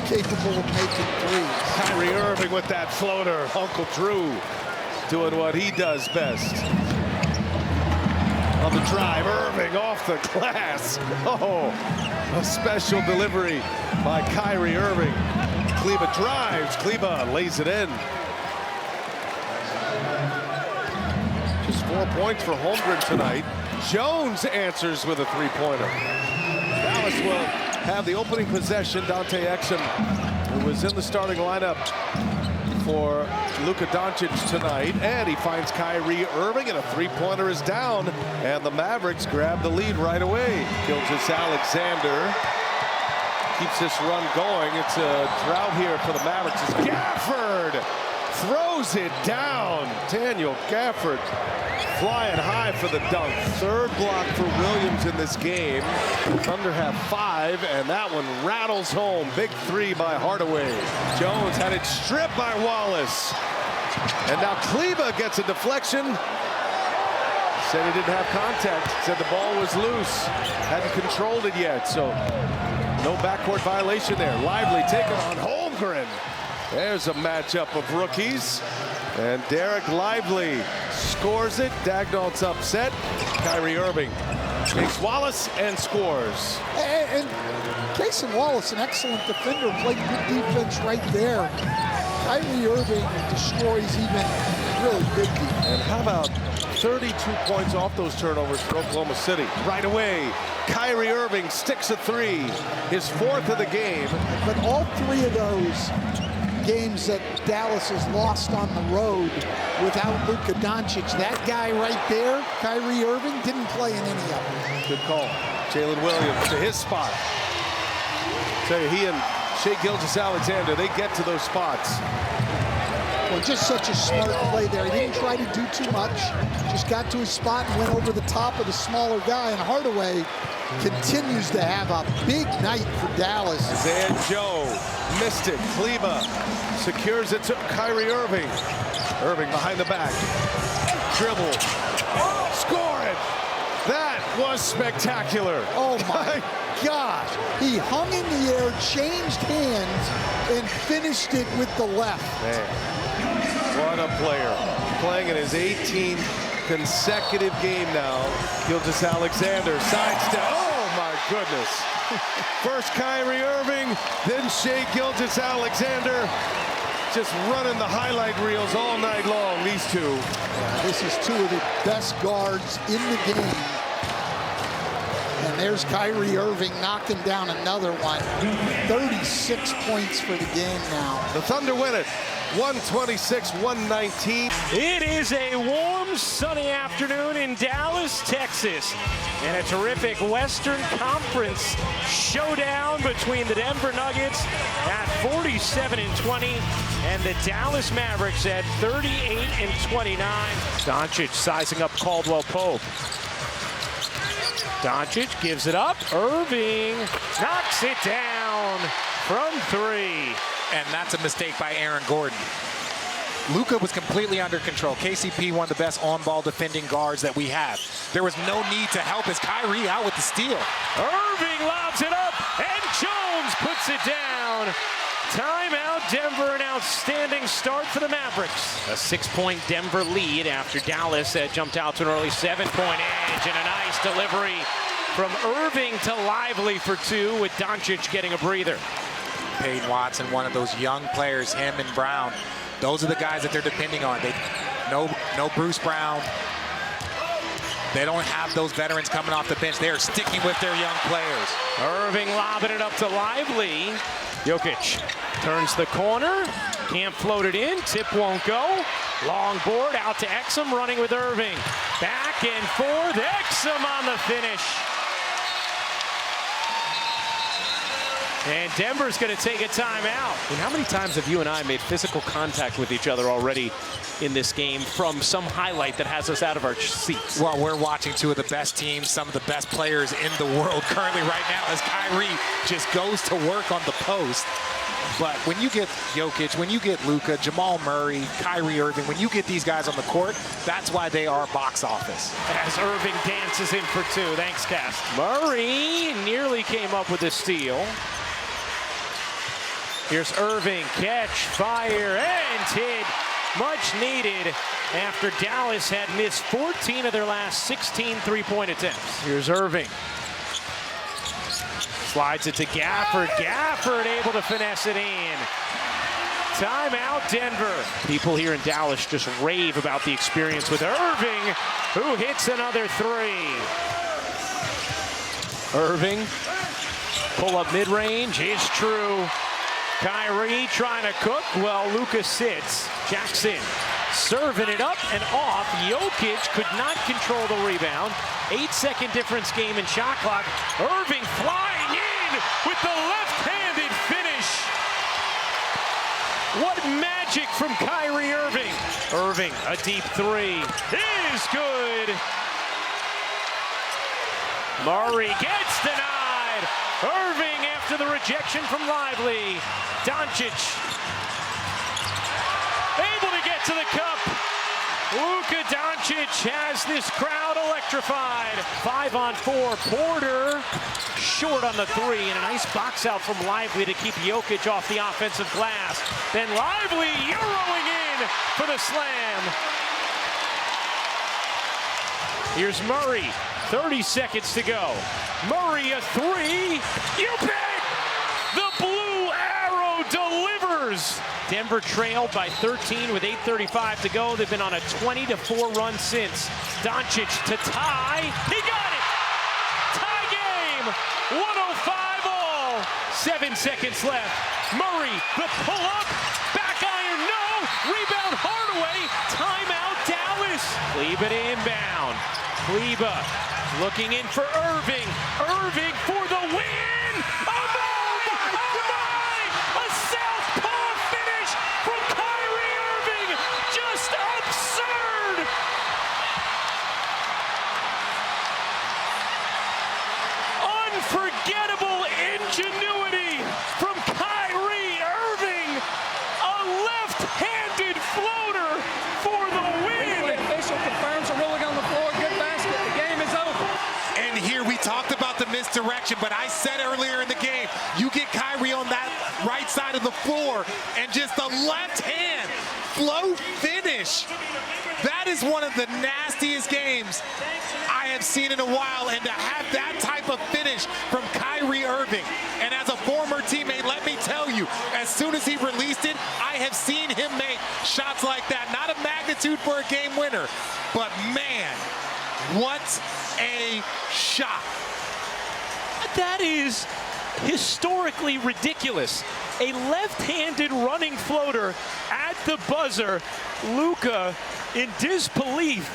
capable of making threes. Kyrie Irving with that floater. Uncle Drew doing what he does best. On the drive, Irving off the glass. Oh, a special delivery by Kyrie Irving. Kleba drives, Kleba lays it in. Just 4 points for Holmgren tonight. Jones answers with a 3-pointer. Dallas will have the opening possession. Dante Exum, who was in the starting lineup for Luka Doncic tonight, and he finds Kyrie Irving, and a 3-pointer is down, and the Mavericks grab the lead right away. Gilgeous-Alexander keeps this run going. It's a drought here for the Mavericks as Gafford throws it down. Daniel Gafford flying high for the dunk. 3rd block for Williams in this game. Thunder have 5, and that one rattles home. Big 3 by Hardaway. Jones had it stripped by Wallace. And now Kleba gets a deflection. Said he didn't have contact. Said the ball was loose. Hadn't controlled it yet, so no backcourt violation there. Lively taking on Holmgren. There's a matchup of rookies. And Derek Lively scores it. Dagnall's upset. Kyrie Irving takes Wallace and scores. And Cason Wallace, an excellent defender, played good defense right there. Kyrie Irving destroys even really big people. And how about 32 points off those turnovers for Oklahoma City? Right away, Kyrie Irving sticks a three, his 4th of the game. But all 3 of those games that Dallas has lost on the road without Luka Doncic, that guy right there, Kyrie Irving, didn't play in any of them. Good call. Jalen Williams to his spot. Tell you, he and Shai Gilgeous-Alexander, they get to those spots. Well, just such a smart play there. He didn't try to do too much. Just got to his spot and went over the top of the smaller guy. And Hardaway continues to have a big night for Dallas. Isaiah Joe missed it. Kleba secures it to Kyrie Irving. Irving behind the back. Dribble. Score it. That was spectacular. Oh my gosh. He hung in the air, changed hands, and finished it with the left. Man. What a player. Playing in his 18th consecutive game now. Gilgeous-Alexander sidestep. Oh my goodness. First Kyrie Irving, then Shai Gilgeous-Alexander. Just running the highlight reels all night long, these two. Yeah, this is 2 of the best guards in the game. And there's Kyrie Irving knocking down another one. 36 points for the game now. The Thunder win it. 126-119. It is a warm, sunny afternoon in Dallas, Texas. And a terrific Western Conference showdown between the Denver Nuggets at 47-20 and the Dallas Mavericks at 38-29. Doncic sizing up Caldwell Pope. Doncic gives it up. Irving knocks it down from 3. And that's a mistake by Aaron Gordon. Luka was completely under control. KCP, one of the best on-ball defending guards that we have. There was no need to help as Kyrie out with the steal. Irving lobs it up, and Jones puts it down. Timeout, Denver. An outstanding start for the Mavericks. A 6-point Denver lead after Dallas jumped out to an early 7-point edge, and a nice delivery from Irving to Lively for 2, with Doncic getting a breather. Peyton Watson, one of those young players, him and Brown. Those are the guys that they're depending on. No Bruce Brown. They don't have those veterans coming off the bench. They are sticking with their young players. Irving lobbing it up to Lively. Jokic turns the corner. Can't float it in. Tip won't go. Long board out to Exum, running with Irving. Back and forth. Exum on the finish. And Denver's going to take a timeout. And how many times have you and I made physical contact with each other already in this game from some highlight that has us out of our seats? Well, we're watching 2 of the best teams, some of the best players in the world currently right now, as Kyrie just goes to work on the post. But when you get Jokic, when you get Luka, Jamal Murray, Kyrie Irving, when you get these guys on the court, that's why they are box office. As Irving dances in for 2. Thanks, Cass. Murray nearly came up with a steal. Here's Irving, catch, fire, and hit. Much needed after Dallas had missed 14 of their last 16 three-point attempts. Here's Irving. Slides it to Gafford. Gafford able to finesse it in. Timeout, Denver. People here in Dallas just rave about the experience with Irving, who hits another 3. Irving, pull up mid-range is true. Kyrie trying to cook. Well, Luka sits. Jackson serving it up and off. Jokic could not control the rebound. 8-second difference game in shot clock. Irving flying in with the left-handed finish. What magic from Kyrie Irving. Irving, a deep 3 is good. Murray gets denied. Irving after the rejection from Lively. Doncic able to get to the cup. Luka Doncic has this crowd electrified. 5-on-4. Porter short on the 3, and a nice box out from Lively to keep Jokic off the offensive glass. Then Lively Euroing in for the slam. Here's Murray. 30 seconds to go. Murray a 3. You bet! The Blue Arrow delivers. Spurs. Denver trailed by 13 with 8:35 to go. They've been on a 20-4 run since. Doncic to tie. He got it! Tie game! 105 all. 7 seconds left. Murray, the pull-up. Back iron, no! Rebound Hardaway. Timeout Dallas. Kleber to inbound. Kleber looking in for Irving. Irving for the win! Oh my! Oh my! A southpaw finish from Kyrie Irving! Just absurd! Unforgettable ingenuity from Kyrie Irving! A left-handed floater for the win! Official confirms a ruling on the floor. Good basket. The game is over. And here we talked about the misdirection, but I said earlier in the game, you get Kyrie on that right side of the floor and just a left hand float finish. That is one of the nastiest games I have seen in a while, and to have that type of finish from Kyrie Irving. And as a former teammate, let me tell you, as soon as he released it, I have seen him make shots like that. Not a magnitude for a game winner, but man, what a shot. That is historically ridiculous. A left-handed running floater at the buzzer. Luka in disbelief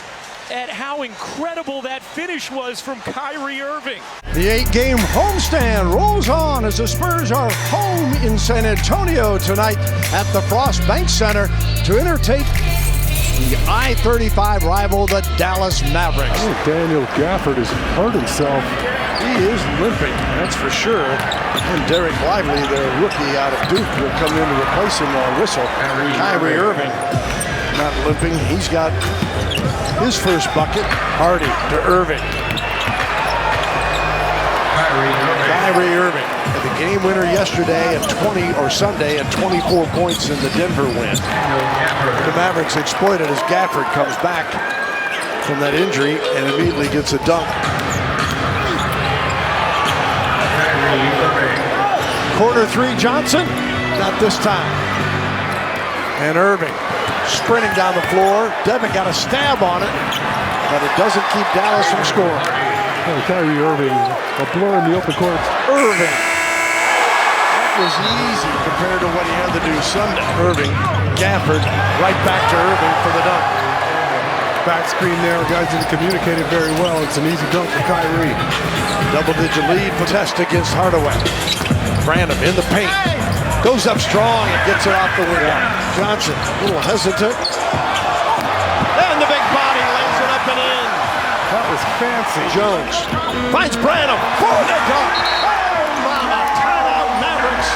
at how incredible that finish was from Kyrie Irving. The 8-game homestand rolls on as the Spurs are home in San Antonio tonight at the Frost Bank Center to entertain the I-35 rival, the Dallas Mavericks. I think Daniel Gafford has hurt himself. He is limping, that's for sure. And Derek Lively, the rookie out of Duke, will come in to replace him on whistle. Kyrie Irving not limping. He's got his first bucket. Hardy to Irving. Kyrie Irving had the game winner yesterday at Sunday at 24 points in the Denver win. The Mavericks exploited as Gafford comes back from that injury and immediately gets a dunk. Corner three, Johnson, not this time. And Irving sprinting down the floor. Devin got a stab on it, but it doesn't keep Dallas from scoring. Oh, Kyrie Irving, a blur in the open court. Irving. That was easy compared to what he had to do Sunday. Irving, Gafford, right back to Irving for the dunk. Back screen there, guys didn't communicate it very well. It's an easy dunk for Kyrie. Double-digit lead for test against Hardaway. Branham in the paint. Goes up strong and gets it off the window. Johnson, a little hesitant. And the big body lays it up and in. That was fancy. Jones finds Branham for the dunk. Oh, mama, timeout Mavericks.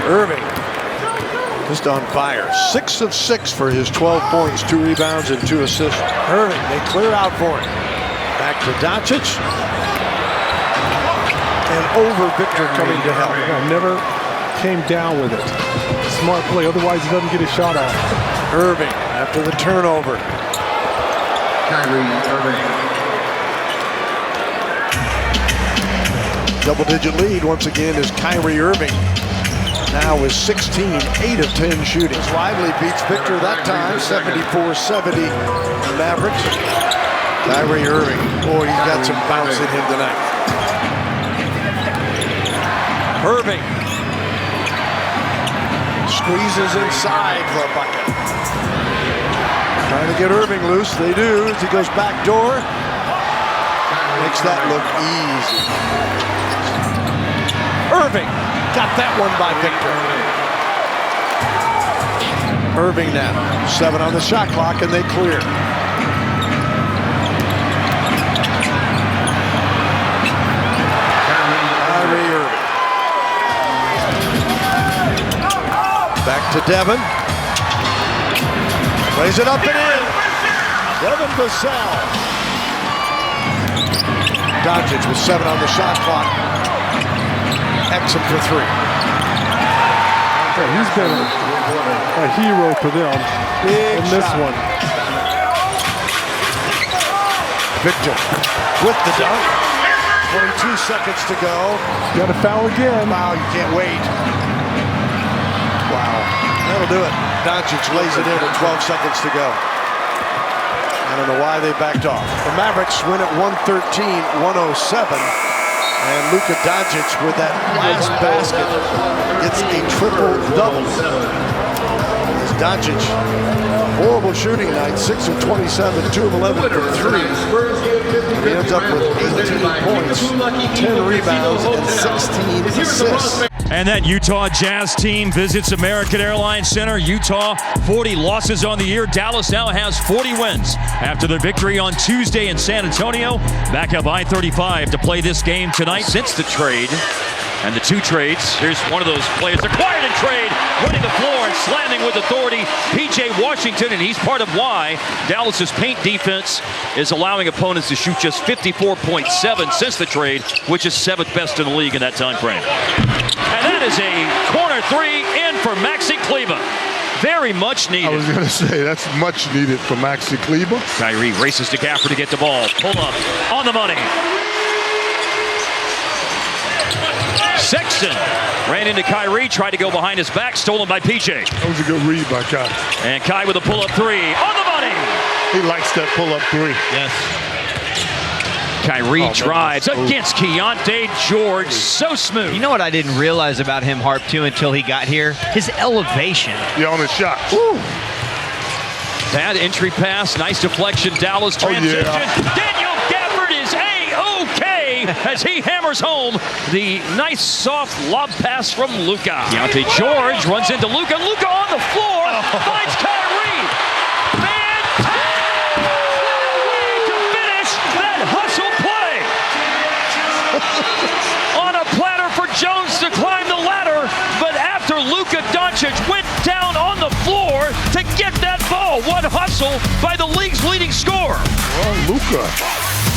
Irving just on fire. 6 of 6 for his 12 points, 2 rebounds, and 2 assists. Irving, they clear out for him. Back to Doncic. And over Victor coming to help. Never came down with it. Smart play, otherwise he doesn't get his shot off. Irving after the turnover. Kyrie Irving. Double-digit lead once again is Kyrie Irving. Now with 16, 8 of 10 shooting. Lively beats Victor that time, 74-70 Mavericks. Kyrie Irving, boy, he's got some bounce in him tonight. Irving squeezes inside for a bucket. Trying to get Irving loose, they do, as he goes back door. Makes that look easy. Irving got that one by Victor. Irving now, 7 on the shot clock, and they clear. Kyrie Irving. Back to Devin. Plays it up and in. Devin Vassell. Doncic with 7 on the shot clock. Exum for 3. Yeah, he's been a hero for them in this one. Victor with the dunk. 22 seconds to go. Got to foul again. Foul, you can't wait. Wow. That'll do it. Doncic lays it in with 12 seconds to go. I don't know why they backed off. The Mavericks win at 113-107. And Luka Doncic with that last basket gets a triple-double. Doncic, horrible shooting night, 6 of 27, 2 of 11 from 3. He ends up with 18 points, 10 rebounds, and 16 assists. And that Utah Jazz team visits American Airlines Center. Utah, 40 losses on the year. Dallas now has 40 wins after their victory on Tuesday in San Antonio. Back up I-35 to play this game tonight. Since the trade and the two trades, here's one of those players acquired in trade, running the floor and slamming with authority, P.J. Washington, and he's part of why Dallas's paint defense is allowing opponents to shoot just 54.7 since the trade, which is 7th best in the league in that time frame. And that is a corner three in for Maxi Kleber. Very much needed. I was going to say, that's much needed for Maxi Kleber. Kyrie races to Gafford to get the ball. Pull up on the money. Sexton ran into Kyrie, tried to go behind his back, stolen by PJ. That was a good read by Kai. And Kai with a pull-up three on the money. He likes that pull-up three. Yes. Kyrie drives against Keontae George. So smooth. You know what I didn't realize about him, Harp, too, until he got here? His elevation. Yeah, on his shot. Woo. Bad entry pass. Nice deflection. Dallas transition. Daniel Gafford is A-OK as he hammers home the nice soft lob pass from Luka. Keontae George runs into Luka. Luka on the floor. Finds Kyrie. Fantastic way to finish that hustle play. On a platter for Jones to climb the ladder, but after Luka Doncic went down on the floor to get that ball. What hustle by the league's leading scorer. Well, Luka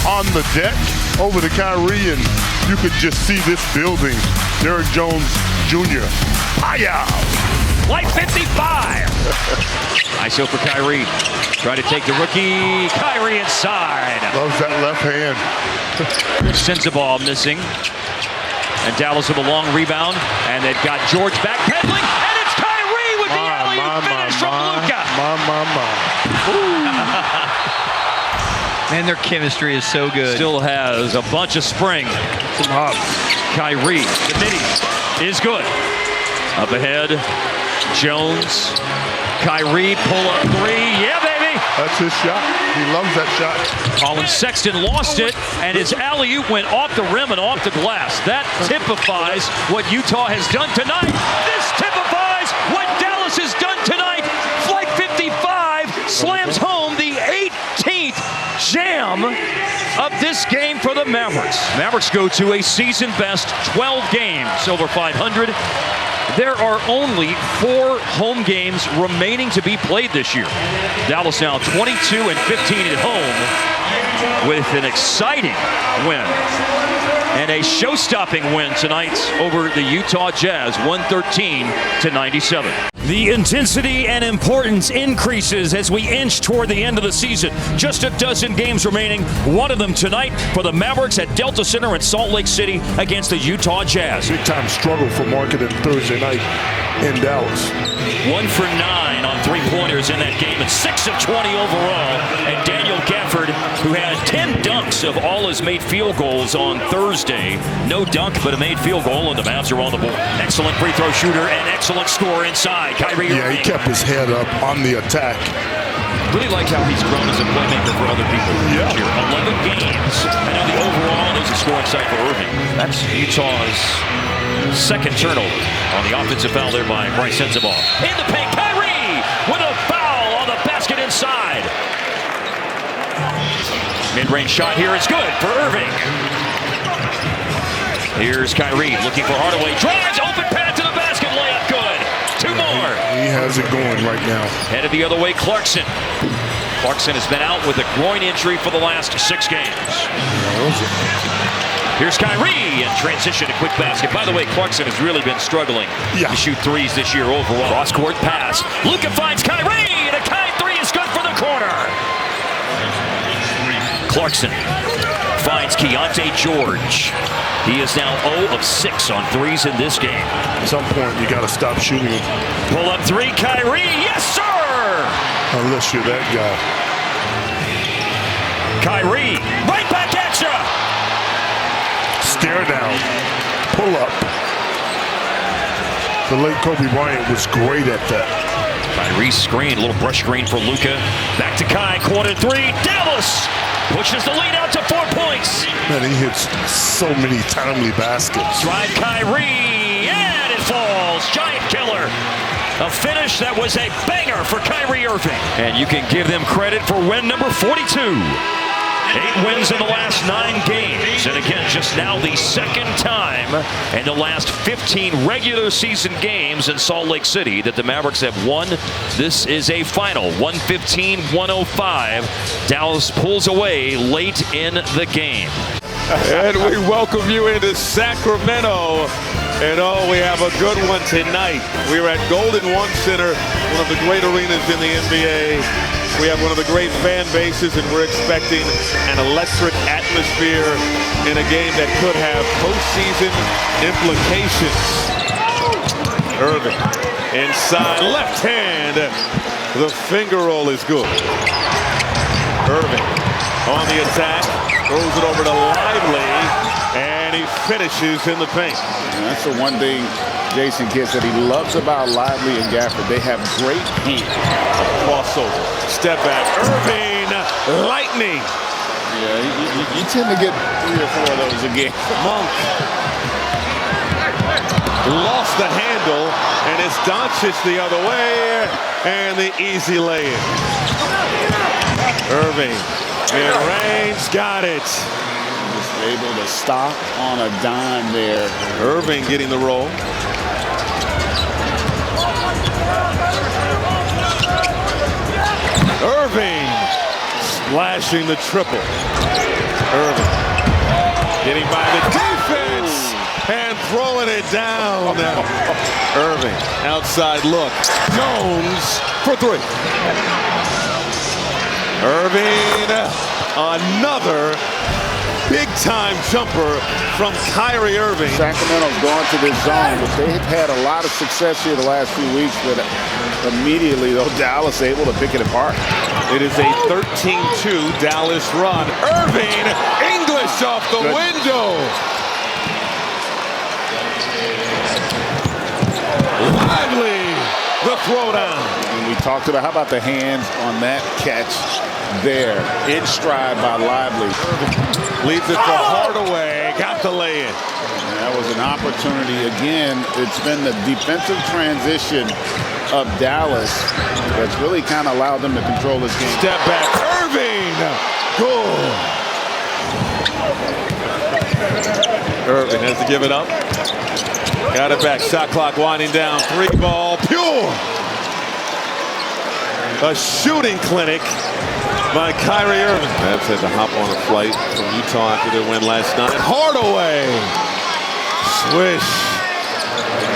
on the deck over to Kyrie, and you could just see this building. Derrick Jones Jr. Hiya! Like 55. ISO for Kyrie. Try to take the rookie. Kyrie inside. Loves that left hand. Sends the ball missing. And Dallas with a long rebound. And they've got George backpedaling. And it's Kyrie with the alley-oop finish from Luka. Man, their chemistry is so good. Still has a bunch of spring. Some hops. Kyrie, the midi is good. Up ahead, Jones. Kyrie, pull up three. Yeah, baby. That's his shot. He loves that shot. Colin Sexton lost it, and his alley-oop went off the rim and off the glass. That typifies what Utah has done tonight. This typifies what Dallas has done tonight. Flight 55 slams home the 18th jam of this game for the Mavericks. Mavericks go to a season-best 12 games over 500. There are only 4 home games remaining to be played this year. Dallas now 22-15 at home with an exciting win and a show-stopping win tonight over the Utah Jazz, 113-97. The intensity and importance increases as we inch toward the end of the season. Just a dozen games remaining, one of them tonight for the Mavericks at Delta Center in Salt Lake City against the Utah Jazz. Big-time struggle for Markkanen Thursday night in Dallas. 1 for 9 on three-pointers in that game and 6 of 20 overall. And Daniel Gafford, who had 10 dunks of all his made field goals on Thursday. No dunk, but a made field goal, and the Mavs are on the board. Excellent free throw shooter and excellent score inside. Kyrie Irving. Yeah, he kept his head up on the attack. Really like how he's grown as a playmaker for other people this year. 11 games. I know the overall is a scoring site for Irving. That's Utah's second turnover on the offensive foul there by Bryce Sensabaugh. In the paint, Kyrie with a foul on the basket inside. Mid-range shot here is good for Irving. Here's Kyrie looking for Hardaway. Drives, open path to the basket, layup good. 2 more. He has it going right now. Headed the other way, Clarkson. Clarkson has been out with a groin injury for the last 6 games. Here's Kyrie in transition, a quick basket. By the way, Clarkson has really been struggling to shoot threes this year overall. Cross-court pass. Luka finds Kyrie, and a Kyrie 3 is good for the corner. Clarkson finds Keontae George. He is now 0 of 6 on threes in this game. At some point, you got to stop shooting. Pull up three, Kyrie. Yes, sir! Unless you're that guy. Kyrie, right back at you. Stare down. Pull up. The late Kobe Bryant was great at that. Kyrie screen, a little brush screen for Luka. Back to Kai, corner three. Dallas pushes the lead out to 4 points. Man, he hits so many timely baskets. Drive Kyrie, and it falls. Giant killer. A finish that was a banger for Kyrie Irving. And you can give them credit for win number 42. 8 wins in the last 9 games. And again, just now the second time in the last 15 regular season games in Salt Lake City that the Mavericks have won. This is a final, 115-105. Dallas pulls away late in the game. And we welcome you into Sacramento. And oh, we have a good one tonight. We're at Golden One Center, one of the great arenas in the NBA. We have one of the great fan bases, and we're expecting an electric atmosphere in a game that could have postseason implications. Irving inside, left hand. The finger roll is good. Irving on the attack, throws it over to Lively, and he finishes in the paint. That's the one thing Jason Kidd said he loves about Lively and Gafford. They have great hands. Crossover, step back, Irving, lightning. Yeah, you tend to get 3 or 4 of those a game. Monk lost the handle, and it's Doncic the other way, and the easy lay-in. Irving, mid-range, got it. Just able to stop on a dime there. Irving getting the roll. Irving splashing the triple. Irving getting by the defense and throwing it down. Irving, outside look. Jones for 3. Irving, another big-time jumper from Kyrie Irving. Sacramento's gone to this zone, but they've had a lot of success here the last few weeks. But immediately, though, Dallas able to pick it apart. It is a 13-2 Dallas run. Irving, English off the window. Lively, the throwdown. And we talked about, how about the hands on that catch there, in stride by Lively. Leaves it for Hardaway, got the lay-in. That was an opportunity. Again, it's been the defensive transition of Dallas that's really kind of allowed them to control this game. Step back, Irving, good. Irving has to give it up. Got it back, shot clock winding down, 3 ball, pure. A shooting clinic by Kyrie Irving. Mavs had to hop on a flight from Utah after their win last night. Hardaway, swish.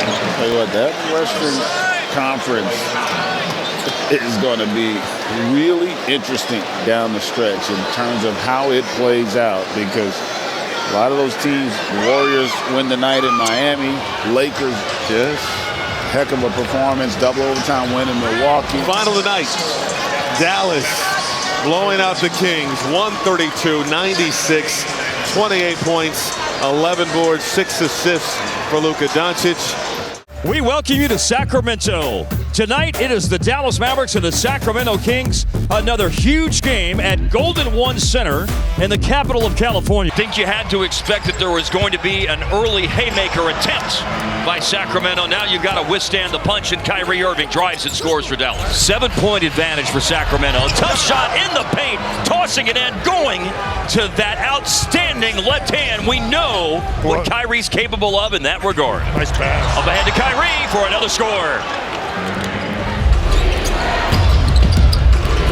I'll tell you what, that Western Conference is going to be really interesting down the stretch in terms of how it plays out, because a lot of those teams, Warriors win the night in Miami, Lakers, yes, heck of a performance, double overtime win in Milwaukee. Final tonight, Dallas blowing out the Kings, 132-96, 28 points, 11 boards, 6 assists for Luka Doncic. We welcome you to Sacramento. Tonight, it is the Dallas Mavericks and the Sacramento Kings. Another huge game at Golden One Center in the capital of California. I think you had to expect that there was going to be an early haymaker attempt by Sacramento. Now you've got to withstand the punch, and Kyrie Irving drives and scores for Dallas. 7-point advantage for Sacramento. A tough shot in the paint, tossing it in, going to that outstanding left hand. We know what Kyrie's capable of in that regard. Nice pass. Up ahead to Kyrie for another score.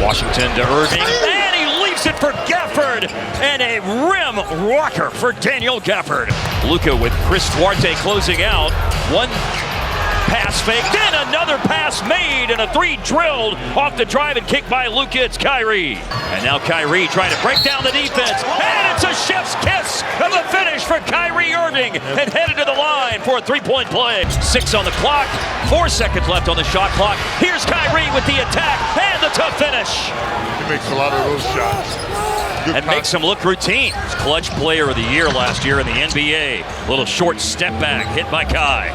Washington to Irving, and he leaves it for Gafford, and a rim rocker for Daniel Gafford. Luka with Chris Duarte closing out. One pass fake, then another pass made, and a 3 drilled off the drive and kicked by Luka. It's Kyrie. And now Kyrie trying to break down the defense, and it's a shot. chef's kiss of the finish for Kyrie Irving and headed to the line for a three-point play. 6 on the clock, 4 seconds left on the shot clock. Here's Kyrie with the attack and the tough finish. He makes a lot of those shots. And makes him look routine. Clutch player of the year last year in the NBA. Little short step back hit by Kai.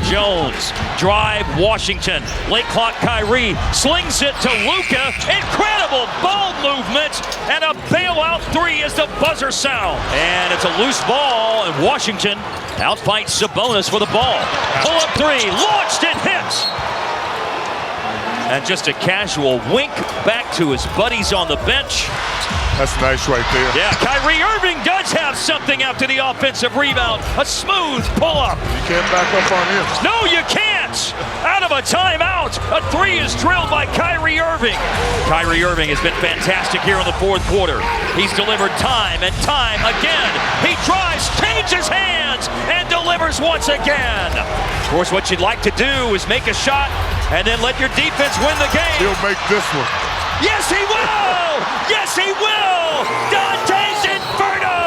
Jones, drive, Washington. Late clock, Kyrie slings it to Luka. Incredible ball movement and a bailout three as the buzzer sound. And it's a loose ball, and Washington outfights Sabonis for the ball. Pull-up three, launched and hits. And just a casual wink back to his buddies on the bench. That's nice right there. Yeah, Kyrie Irving does have something after the offensive rebound. A smooth pull-up. You can't back up on him. No, you can't. Out of a timeout. A three is drilled by Kyrie Irving. Kyrie Irving has been fantastic here in the fourth quarter. He's delivered time and time again. He drives, changes hands, and delivers once again. Of course, what you'd like to do is make a shot and then let your defense win the game. He'll make this one. Yes, he will! Yes, he will! Dante's Inferno!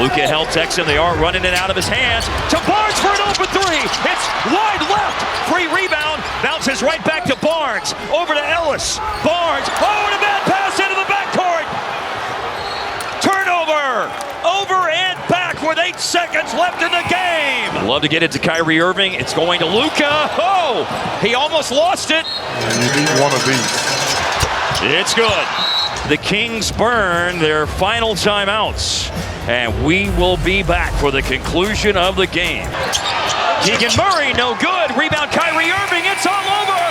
Luka helps Exum. They are running it out of his hands. To Barnes for an open three. It's wide left. Free rebound. Bounces right back to Barnes. Over to Ellis. Barnes. Oh, and a bad pass into the backcourt. Turnover. Over and back with 8 seconds left in the game. Love to get it to Kyrie Irving. It's going to Luka. Oh, he almost lost it. And you need one of these. It's good. The Kings burn their final timeouts. And we will be back for the conclusion of the game. Keegan Murray, no good. Rebound Kyrie Irving. It's all over.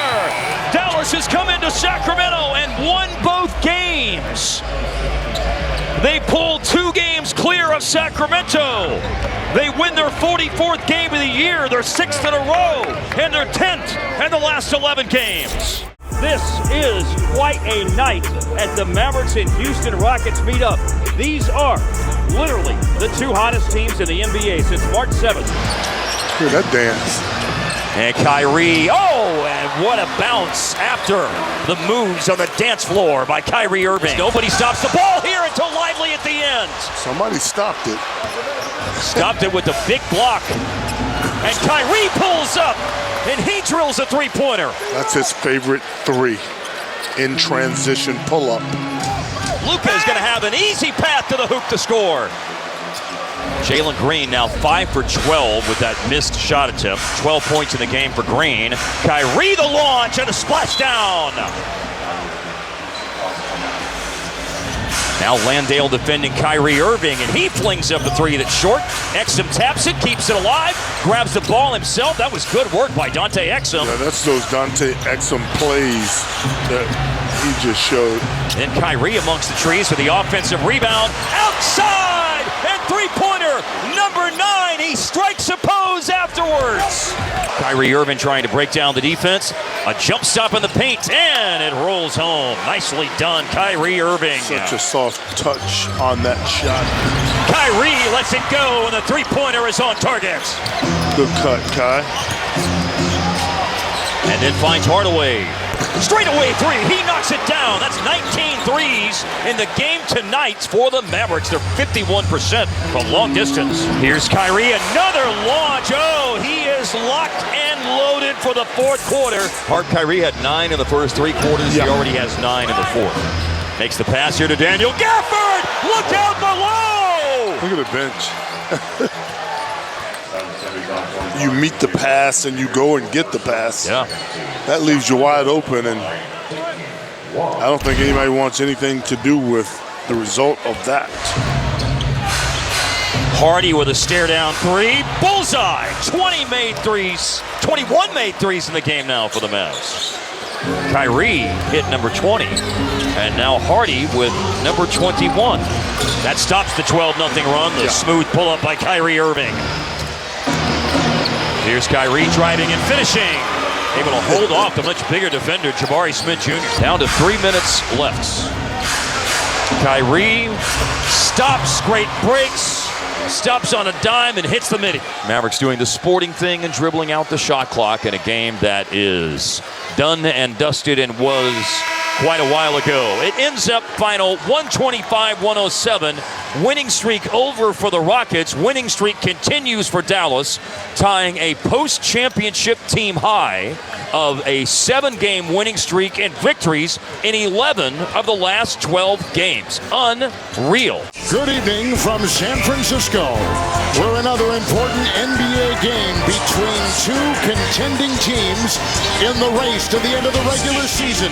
Dallas has come into Sacramento and won both games. They pulled 2 games clear of Sacramento. They win their 44th game of the year, their 6th in a row, and their 10th in the last 11 games. This is quite a night as the Mavericks and Houston Rockets meet up. These are literally the 2 hottest teams in the NBA since March 7th. Look at that dance. And Kyrie, oh, and what a bounce after the moves on the dance floor by Kyrie Irving. Nobody stops the ball here until Lively at the end. Somebody stopped it. Stopped it with a big block. And Kyrie pulls up, and he drills a three-pointer. That's his favorite three. In transition pull-up. Luka is going to have an easy path to the hoop to score. Jalen Green now 5 for 12 with that missed shot attempt. 12 points in the game for Green. Kyrie the launch and a splashdown. Now Landale defending Kyrie Irving, and he flings up a three that's short. Exum taps it, keeps it alive, grabs the ball himself. That was good work by Dante Exum. Yeah, that's those Dante Exum plays that he just showed. Then Kyrie amongst the trees for the offensive rebound. Outside! And three-pointer, number 9. He strikes a pose afterwards. Kyrie Irving trying to break down the defense. A jump stop in the paint, and it rolls home. Nicely done, Kyrie Irving. Such a soft touch on that shot. Kyrie lets it go, and the three-pointer is on target. Good cut, Kai. And then finds Hardaway. Straightaway three, he knocks it down. That's 19 threes in the game tonight for the Mavericks. They're 51% from long distance. Here's Kyrie, another launch. Oh, he is locked and loaded for the fourth quarter. Kyrie had 9 in the first 3 quarters. He already has 9 in the fourth. Makes the pass here to Daniel Gafford. Look out below. Look at the bench. You meet the pass and you go and get the pass. Yeah. That leaves you wide open, and I don't think anybody wants anything to do with the result of that. Hardy with a stare down three. Bullseye. 21 made threes in the game now for the Mavs. Kyrie hit number 20. And now Hardy with number 21. That stops the 12-0 run. The smooth pull-up by Kyrie Irving. Here's Kyrie driving and finishing. Able to hold off the much bigger defender, Jabari Smith Jr. Down to 3 minutes left. Kyrie stops, great breaks, stops on a dime and hits the midi. Mavericks doing the sporting thing and dribbling out the shot clock in a game that is done and dusted and was quite a while ago. It ends up final 125-107. Winning streak over for the Rockets. Winning streak continues for Dallas, tying a post-championship team high of a 7-game winning streak and victories in 11 of the last 12 games. Unreal. Good evening from San Francisco, where another important NBA game between two contending teams in the race to the end of the regular season,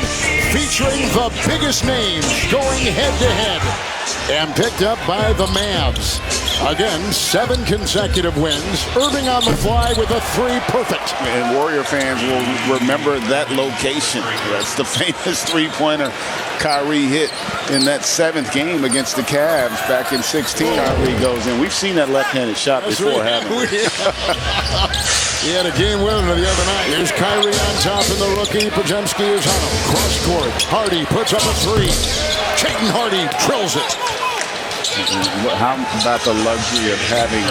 featuring the biggest names going head-to-head, and picked up by the Mavs. Again, 7 consecutive wins. Irving on the fly with a 3 perfect. And Warrior fans will remember that location. That's the famous three-pointer Kyrie hit in that 7th game against the Cavs back in 16. Kyrie goes in. We've seen that left-handed shot before, haven't we? He had a game winner the other night. Here's Kyrie on top, and the rookie Podziemski is on him. Cross court. Hardy puts up a 3. Chayton Hardy drills it. How about the luxury of having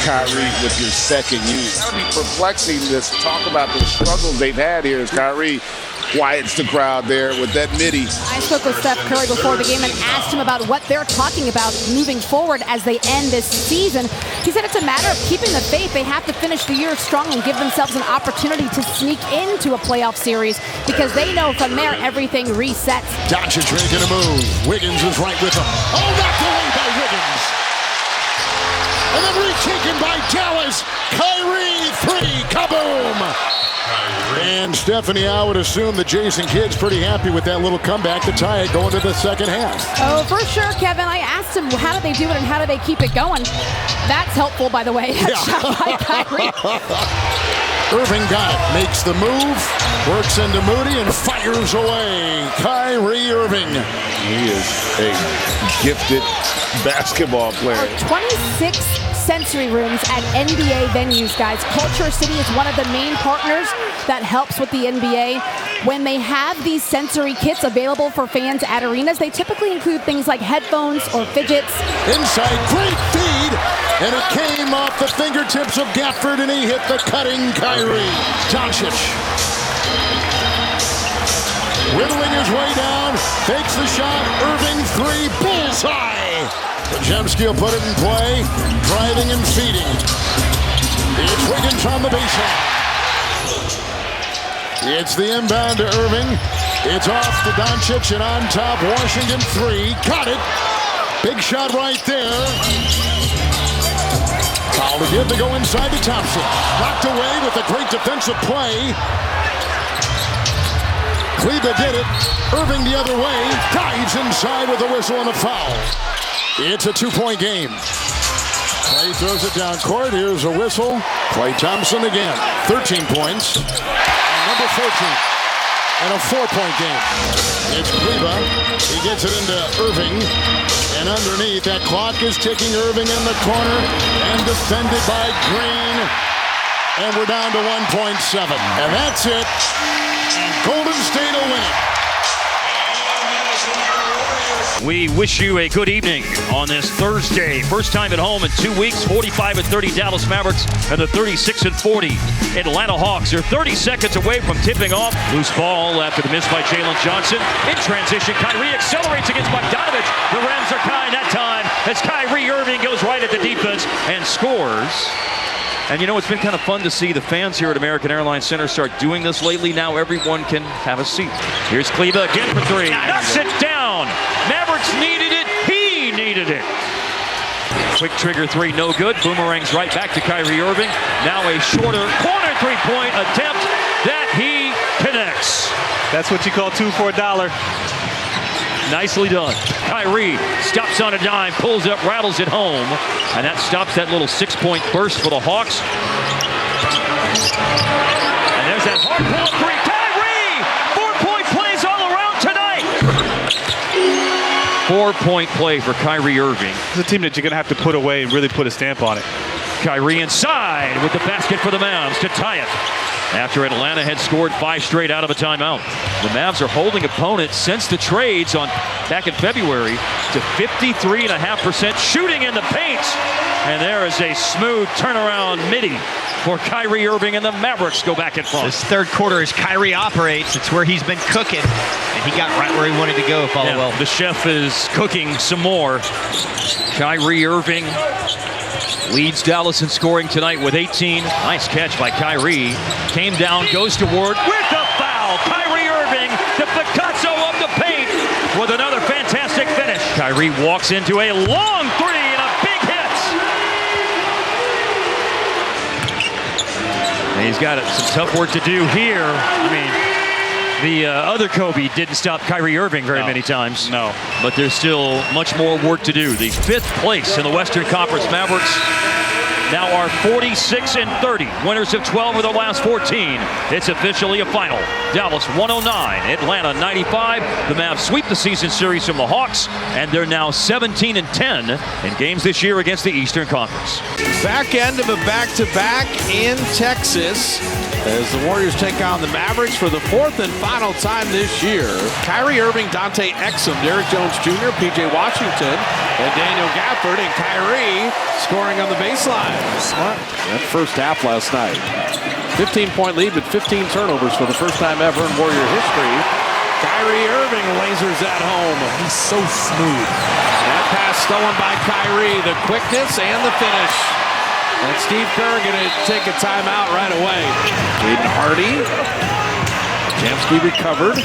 Kyrie with your second unit? That would be perplexing. This talk about the struggles they've had here as Kyrie quiets the crowd there with that midi. I spoke with Steph Curry before the game and asked him about what they're talking about moving forward as they end this season. He said it's a matter of keeping the faith. They have to finish the year strong and give themselves an opportunity to sneak into a playoff series because they know from there everything resets. Doncic making a move. Wiggins is right with him. Oh, knocked away by Wiggins. And then retaken by Dallas. Kyrie 3. Kaboom. And Stephanie, I would assume that Jason Kidd's pretty happy with that little comeback to tie it going to the second half. Oh, for sure, Kevin. I asked him how do they do it and how do they keep it going. That's helpful, by the way. That shot by Kyrie. Irving got it, makes the move, works into Moody, and fires away. Kyrie Irving. He is a gifted basketball player. 26 sensory rooms at NBA venues, guys. Culture City is one of the main partners that helps with the NBA. When they have these sensory kits available for fans at arenas, they typically include things like headphones or fidgets. Inside, great feed, and it came off the fingertips of Gafford, and he hit the cutting Kyrie. Doncic. Whittling his way down, takes the shot, Irving 3, bullseye! Podziemski will put it in play, driving and feeding. It's Wiggins on the baseline. It's the inbound to Irving. It's off to Doncic, and on top, Washington 3. Got it. Big shot right there. Foul to give to go inside to Thompson. Knocked away with a great defensive play. Kleba did it. Irving the other way. Dives inside with a whistle and a foul. It's a 2-point game. Klay throws it down court. Here's a whistle. Klay Thompson again. 13 points. Number 14. And a 4-point game. It's Kleba. He gets it into Irving. And underneath, that clock is ticking. Irving in the corner. And defended by Green. And we're down to 1.7. And that's it. Golden State will win it. We wish you a good evening on this Thursday. First time at home in 2 weeks. 45-30 Dallas Mavericks and the 36-40 Atlanta Hawks. They're 30 seconds away from tipping off. Loose ball after the miss by Jalen Johnson. In transition, Kyrie accelerates against Bogdanovich. The Revs are kind that time as Kyrie Irving goes right at the defense and scores. And you know, it's been kind of fun to see the fans here at American Airlines Center start doing this lately. Now everyone can have a seat. Here's Kleba again for 3. Knocks it down. Mavericks needed it. He needed it. Quick trigger 3, no good. Boomerangs right back to Kyrie Irving. Now a shorter corner 3-point attempt that he connects. That's what you call 2 for $1. Nicely done. Kyrie stops on a dime, pulls up, rattles it home, and that stops that little 6-point burst for the Hawks. And there's that hard pull-up 3. Kyrie! 4-point plays all around tonight. 4-point play for Kyrie Irving. It's a team that you're going to have to put away and really put a stamp on it. Kyrie inside with the basket for the Mavs to tie it. After Atlanta had scored 5 straight out of a timeout. The Mavs are holding opponents since the trades back in February to 53.5% shooting in the paint. And there is a smooth turnaround midi for Kyrie Irving, and the Mavericks go back in front. This third quarter, as Kyrie operates, it's where he's been cooking, and he got right where he wanted to go, if all well. The chef is cooking some more. Kyrie Irving leads Dallas in scoring tonight with 18. Nice catch by Kyrie. Came down, goes toward with a foul. Kyrie Irving, the Picasso of the paint, with another fantastic finish. Kyrie walks into a long three and a big hit. And he's got some tough work to do here. I mean, the other Kobe didn't stop Kyrie Irving very many times. No. But there's still much more work to do. The 5th place in the Western Conference Mavericks now are 46-30. Winners of 12 of the last 14. It's officially a final. Dallas 109, Atlanta 95. The Mavs sweep the season series from the Hawks, and they're now 17-10 in games this year against the Eastern Conference. Back end of a back-to-back in Texas as the Warriors take on the Mavericks for the 4th and final time this year. Kyrie Irving, Dante Exum, Derrick Jones Jr., P.J. Washington, and Daniel Gafford, and Kyrie scoring on the baseline. That first half last night. 15-point lead, but 15 turnovers for the first time ever in Warrior history. Kyrie Irving lasers that home. He's so smooth. That pass stolen by Kyrie. The quickness and the finish. And Steve Kerr going to take a timeout right away. Jaden Hardy. Jamsky recovered.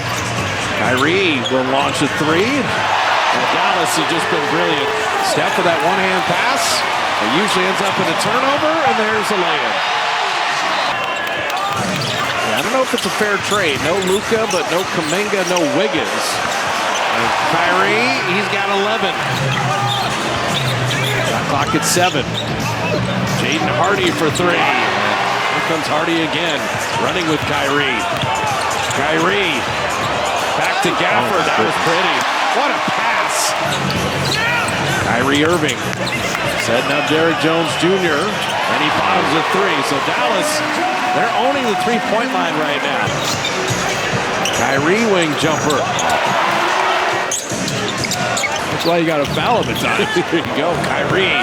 Kyrie will launch a three. And Dallas has just been brilliant. Steph with that one-hand pass. It usually ends up in a turnover, and there's a layup. Yeah, I don't know if it's a fair trade. No Luka, but no Kuminga, no Wiggins. And Kyrie, he's got 11. Shot clock at 7. Jaden Hardy for 3. Here comes Hardy again, running with Kyrie. Kyrie, back to Gafford. That was pretty. What a pass. Kyrie Irving setting up Derrick Jones Jr. and he bottoms a 3. So Dallas, they're owning the three-point line right now. Kyrie wing jumper. That's why you got to foul him at times. There you go. Kyrie,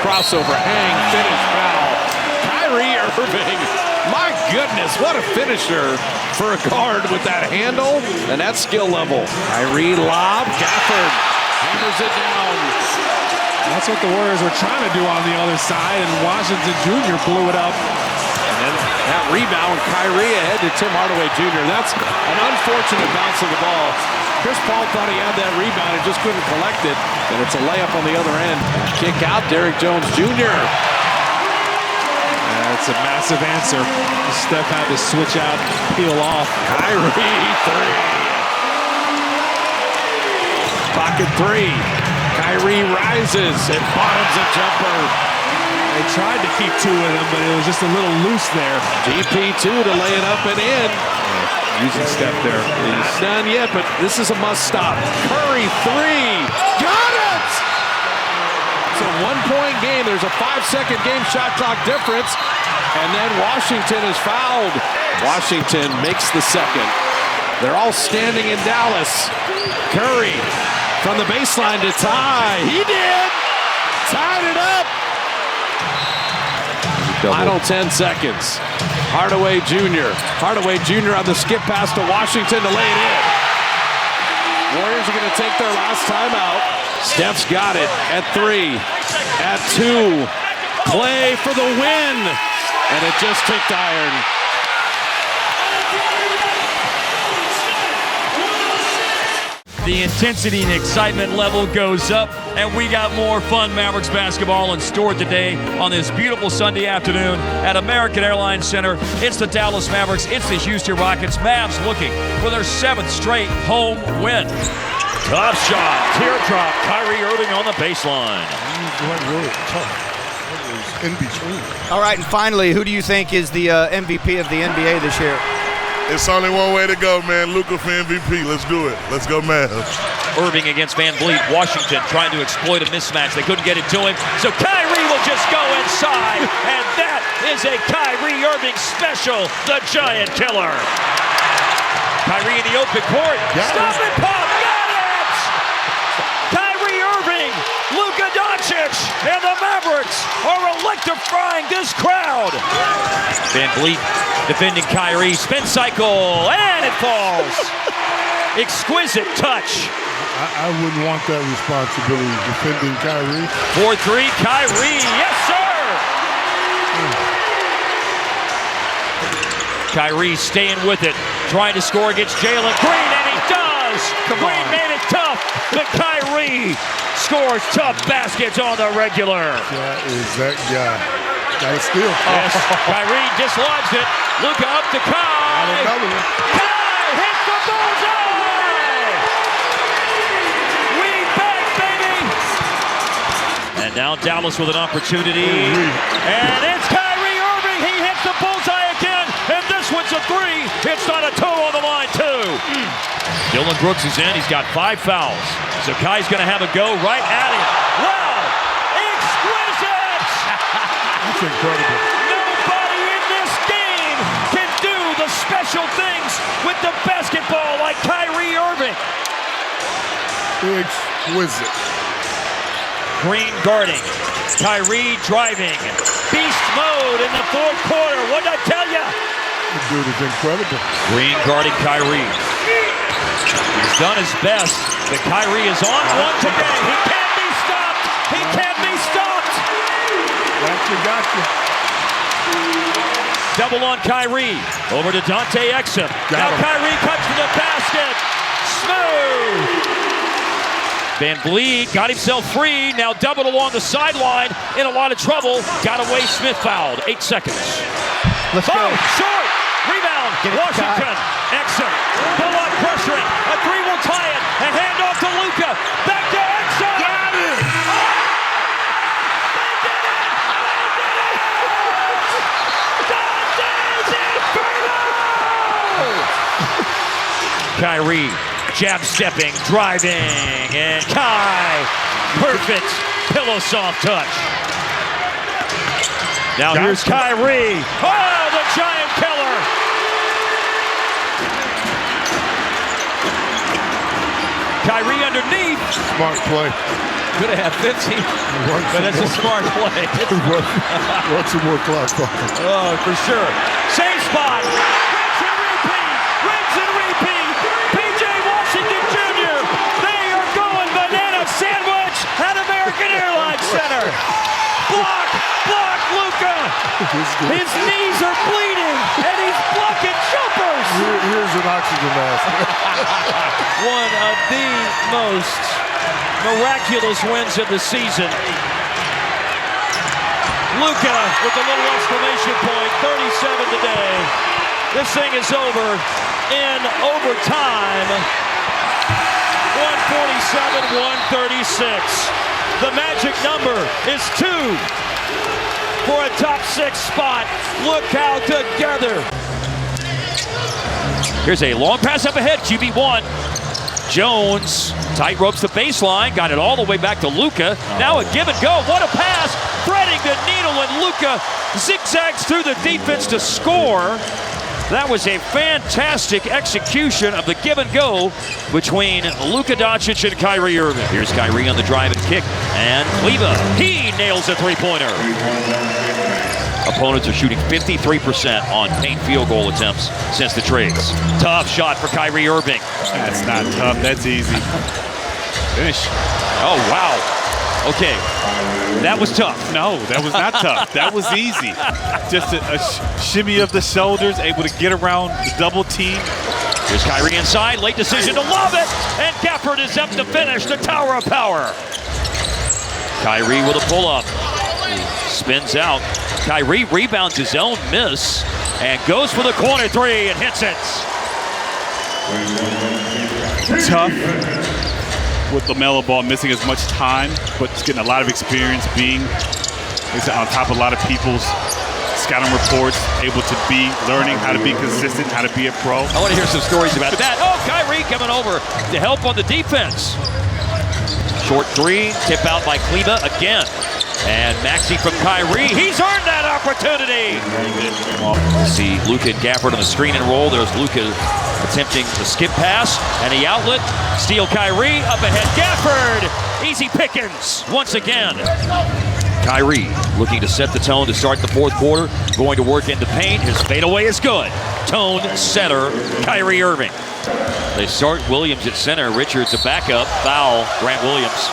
crossover, hang, finish, foul. Kyrie Irving, my goodness, what a finisher for a guard with that handle and that skill level. Kyrie lob, Gafford hammers it down. That's what the Warriors were trying to do on the other side, and Washington Jr. blew it up. And then that rebound, Kyrie ahead to Tim Hardaway Jr. That's an unfortunate bounce of the ball. Chris Paul thought he had that rebound and just couldn't collect it. And it's a layup on the other end. Kick out, Derrick Jones Jr. That's a massive answer. Steph had to switch out, peel off. Kyrie, 3. Pocket 3. Kyrie rises and bottoms a jumper. They tried to keep 2 of them, but it was just a little loose there. GP2 to lay it up and in. Using Steph there. Not done yet, but this is a must stop. Curry 3. Got it! It's a 1-point game. There's a 5-second game shot clock difference. And then Washington is fouled. Washington makes the second. They're all standing in Dallas. Curry from the baseline to tie. He did! Tied it up! Final 10 seconds. Hardaway Jr. Hardaway Jr. on the skip pass to Washington to lay it in. Warriors are going to take their last timeout. Steph's got it at 3, at 2. Play for the win. And it just ticked iron. The intensity and excitement level goes up, and we got more fun Mavericks basketball in store today on this beautiful Sunday afternoon at American Airlines Center. It's the Dallas Mavericks, it's the Houston Rockets. Mavs looking for their 7th straight home win. Top shot, teardrop, Kyrie Irving on the baseline. He went really tough. It was in between. All right, and finally, who do you think is the MVP of the NBA this year? It's only one way to go, man. Luka for MVP. Let's do it. Let's go, Mavs. Irving against Van Vliet. Washington trying to exploit a mismatch. They couldn't get it to him. So Kyrie will just go inside. And that is a Kyrie Irving special, the giant killer. Kyrie in the open court. Stop and pop. Got it! Kyrie Doncic, and the Mavericks are electrifying this crowd. Van Vliet defending Kyrie, spin cycle, and it falls. Exquisite touch. I wouldn't want that responsibility, defending Kyrie. 4-3, Kyrie, yes sir! Kyrie staying with it, trying to score against Jalen Green, and he does! Green made it tough, but Kyrie scores tough baskets on the regular. That is that guy. Got a steal. Yes, Kyrie dislodged it. Luka up to Kai. Another one. Kai hits the bullseye! We back, baby! And now Dallas with an opportunity. And it's Kyrie Irving. He hits the bullseye again. And this one's a three. It's not a two on the line, too. Dylan Brooks is in. He's got 5 fouls. So Kai's going to have a go right at him. Wow! Exquisite! That's incredible. Nobody in this game can do the special things with the basketball like Kyrie Irving. Exquisite. Green guarding. Kyrie driving. Beast mode in the fourth quarter. What'd I tell you? The dude is incredible. Green guarding Kyrie. He's done his best. But Kyrie is on one today. He can't be stopped. He can't be stopped. Gotcha. Double on Kyrie. Over to Dante Exum. Now Kyrie cuts to the basket. Smooth. Van Vliet got himself free. Now doubled along the sideline. In a lot of trouble. Got away. Smith fouled. 8 seconds. Let's go. Short. Rebound. Washington. Exum. Bullock pressuring. A three will tie it. And hand off to Luka. Back to Exum. Got it. Kyrie, jab stepping, driving, and Kai, perfect pillow soft touch. Now here's Kyrie. Oh, the giant killer. Kyrie underneath. Smart play. Could have had 15, but that's a smart play. Run some more clock. Oh, for sure. Same spot. Rinse and repeat. PJ Washington Jr. They are going banana sandwich at American Airlines Center. Block, Luka. His knees are bleeding, and he's blocking jumpers. Here's an oxygen mask. One of the most miraculous wins of the season. Luka with a little exclamation point. 37 today. This thing is over in overtime. 147-136. The magic number is 2 for a top 6 spot. Look how together. Here's a long pass up ahead. QB1. Jones tight ropes the baseline. Got it all the way back to Luka. Now a give and go. What a pass. Threading the needle, and Luka zigzags through the defense to score. That was a fantastic execution of the give and go between Luka Doncic and Kyrie Irving. Here's Kyrie on the drive and kick, and Kleba, he nails a three-pointer. Opponents are shooting 53% on paint field goal attempts since the trades. Tough shot for Kyrie Irving. That's not tough, that's easy. Finish. Oh, wow. Okay, that was tough. No, that was not tough. That was easy. Just a shimmy of the shoulders, able to get around the double team. Here's Kyrie inside, late decision to love it, and Gafford is up to finish the Tower of Power. Kyrie with a pull-up, spins out. Kyrie rebounds his own miss and goes for the corner three and hits it. Tough. With LaMelo Ball missing as much time, but just getting a lot of experience being on top of a lot of people's scouting reports, able to be learning how to be consistent, how to be a pro. I want to hear some stories about that. Oh, Kyrie coming over to help on the defense. Short three, tip out by Kleba again. And Maxey from Kyrie, he's earned that opportunity. See Luka and Gafford on the screen and roll. There's Luka attempting the skip pass, and the outlet. Steal Kyrie, up ahead Gafford. Easy pickings once again. Kyrie looking to set the tone to start the fourth quarter. Going to work in the paint. His fadeaway is good. Tone setter, Kyrie Irving. They start Williams at center. Richards a backup. Foul, Grant Williams.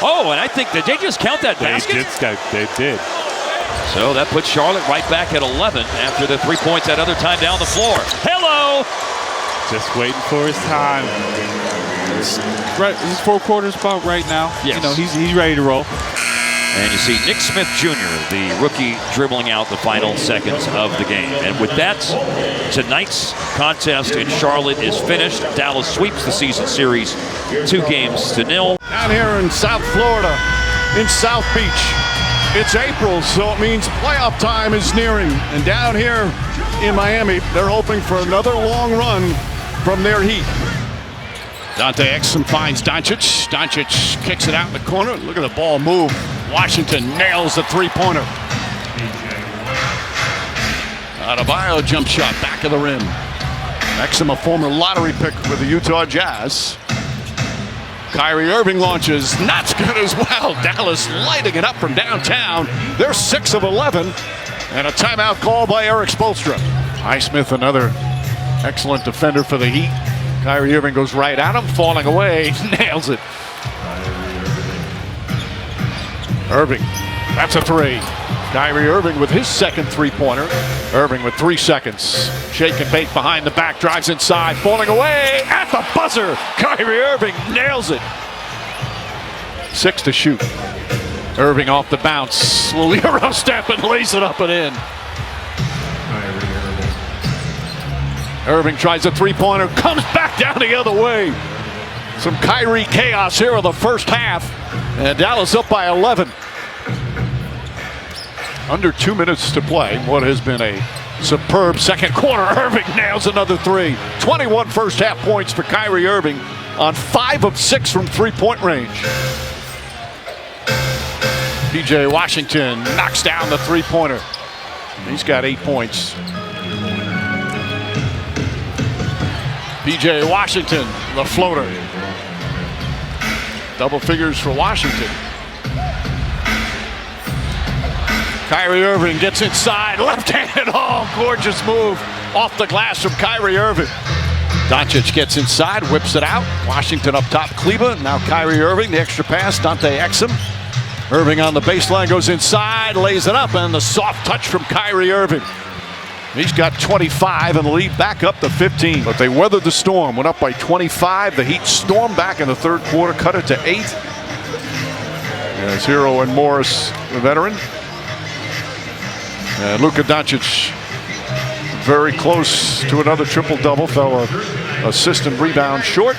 Oh, and I think, did they just count that basket? They did. So that puts Charlotte right back at 11 after the 3 points that other time down the floor. Hello! Just waiting for his time. Right, this is 4 quarters about right now. Yes. You know, he's ready to roll. And you see Nick Smith Jr., the rookie, dribbling out the final seconds of the game. And with that, tonight's contest in Charlotte is finished. Dallas sweeps the season series 2-0. Down here in South Florida, in South Beach, it's April, so it means playoff time is nearing. And down here in Miami, they're hoping for another long run from their Heat. Dante Exum finds Doncic. Doncic kicks it out in the corner. Look at the ball move. Washington nails the three-pointer. Adebayo jump shot, back of the rim. Exum, a former lottery pick with the Utah Jazz. Kyrie Irving launches, not good as well. Dallas lighting it up from downtown. They're 6 of 11, and a timeout call by Eric Spoelstra. Highsmith, another excellent defender for the Heat. Kyrie Irving goes right at him, falling away, nails it. Irving, that's a three. Kyrie Irving with his second three-pointer. Irving with 3 seconds. Shake and bake behind the back, drives inside, falling away at the buzzer. Kyrie Irving nails it. 6 to shoot. Irving off the bounce. Little Euro step and lays it up and in. Irving tries a three-pointer, comes back down the other way. Some Kyrie chaos here in the first half. And Dallas up by 11. Under 2 minutes to play. What has been a superb second quarter. Irving nails another three. 21 first half points for Kyrie Irving on 5 of 6 from three-point range. PJ Washington knocks down the three-pointer. He's got 8 points. PJ Washington, the floater. Double figures for Washington. Kyrie Irving gets inside, left-handed, gorgeous move off the glass from Kyrie Irving. Doncic gets inside, whips it out. Washington up top, Kleba. Now Kyrie Irving, the extra pass, Dante Exum. Irving on the baseline, goes inside, lays it up, and the soft touch from Kyrie Irving. He's got 25 and the lead back up to 15. But they weathered the storm, went up by 25. The Heat stormed back in the third quarter, cut it to 8. As Hero and Morris, the veteran. And Luka Doncic very close to another triple-double. Fell an assist and rebound short.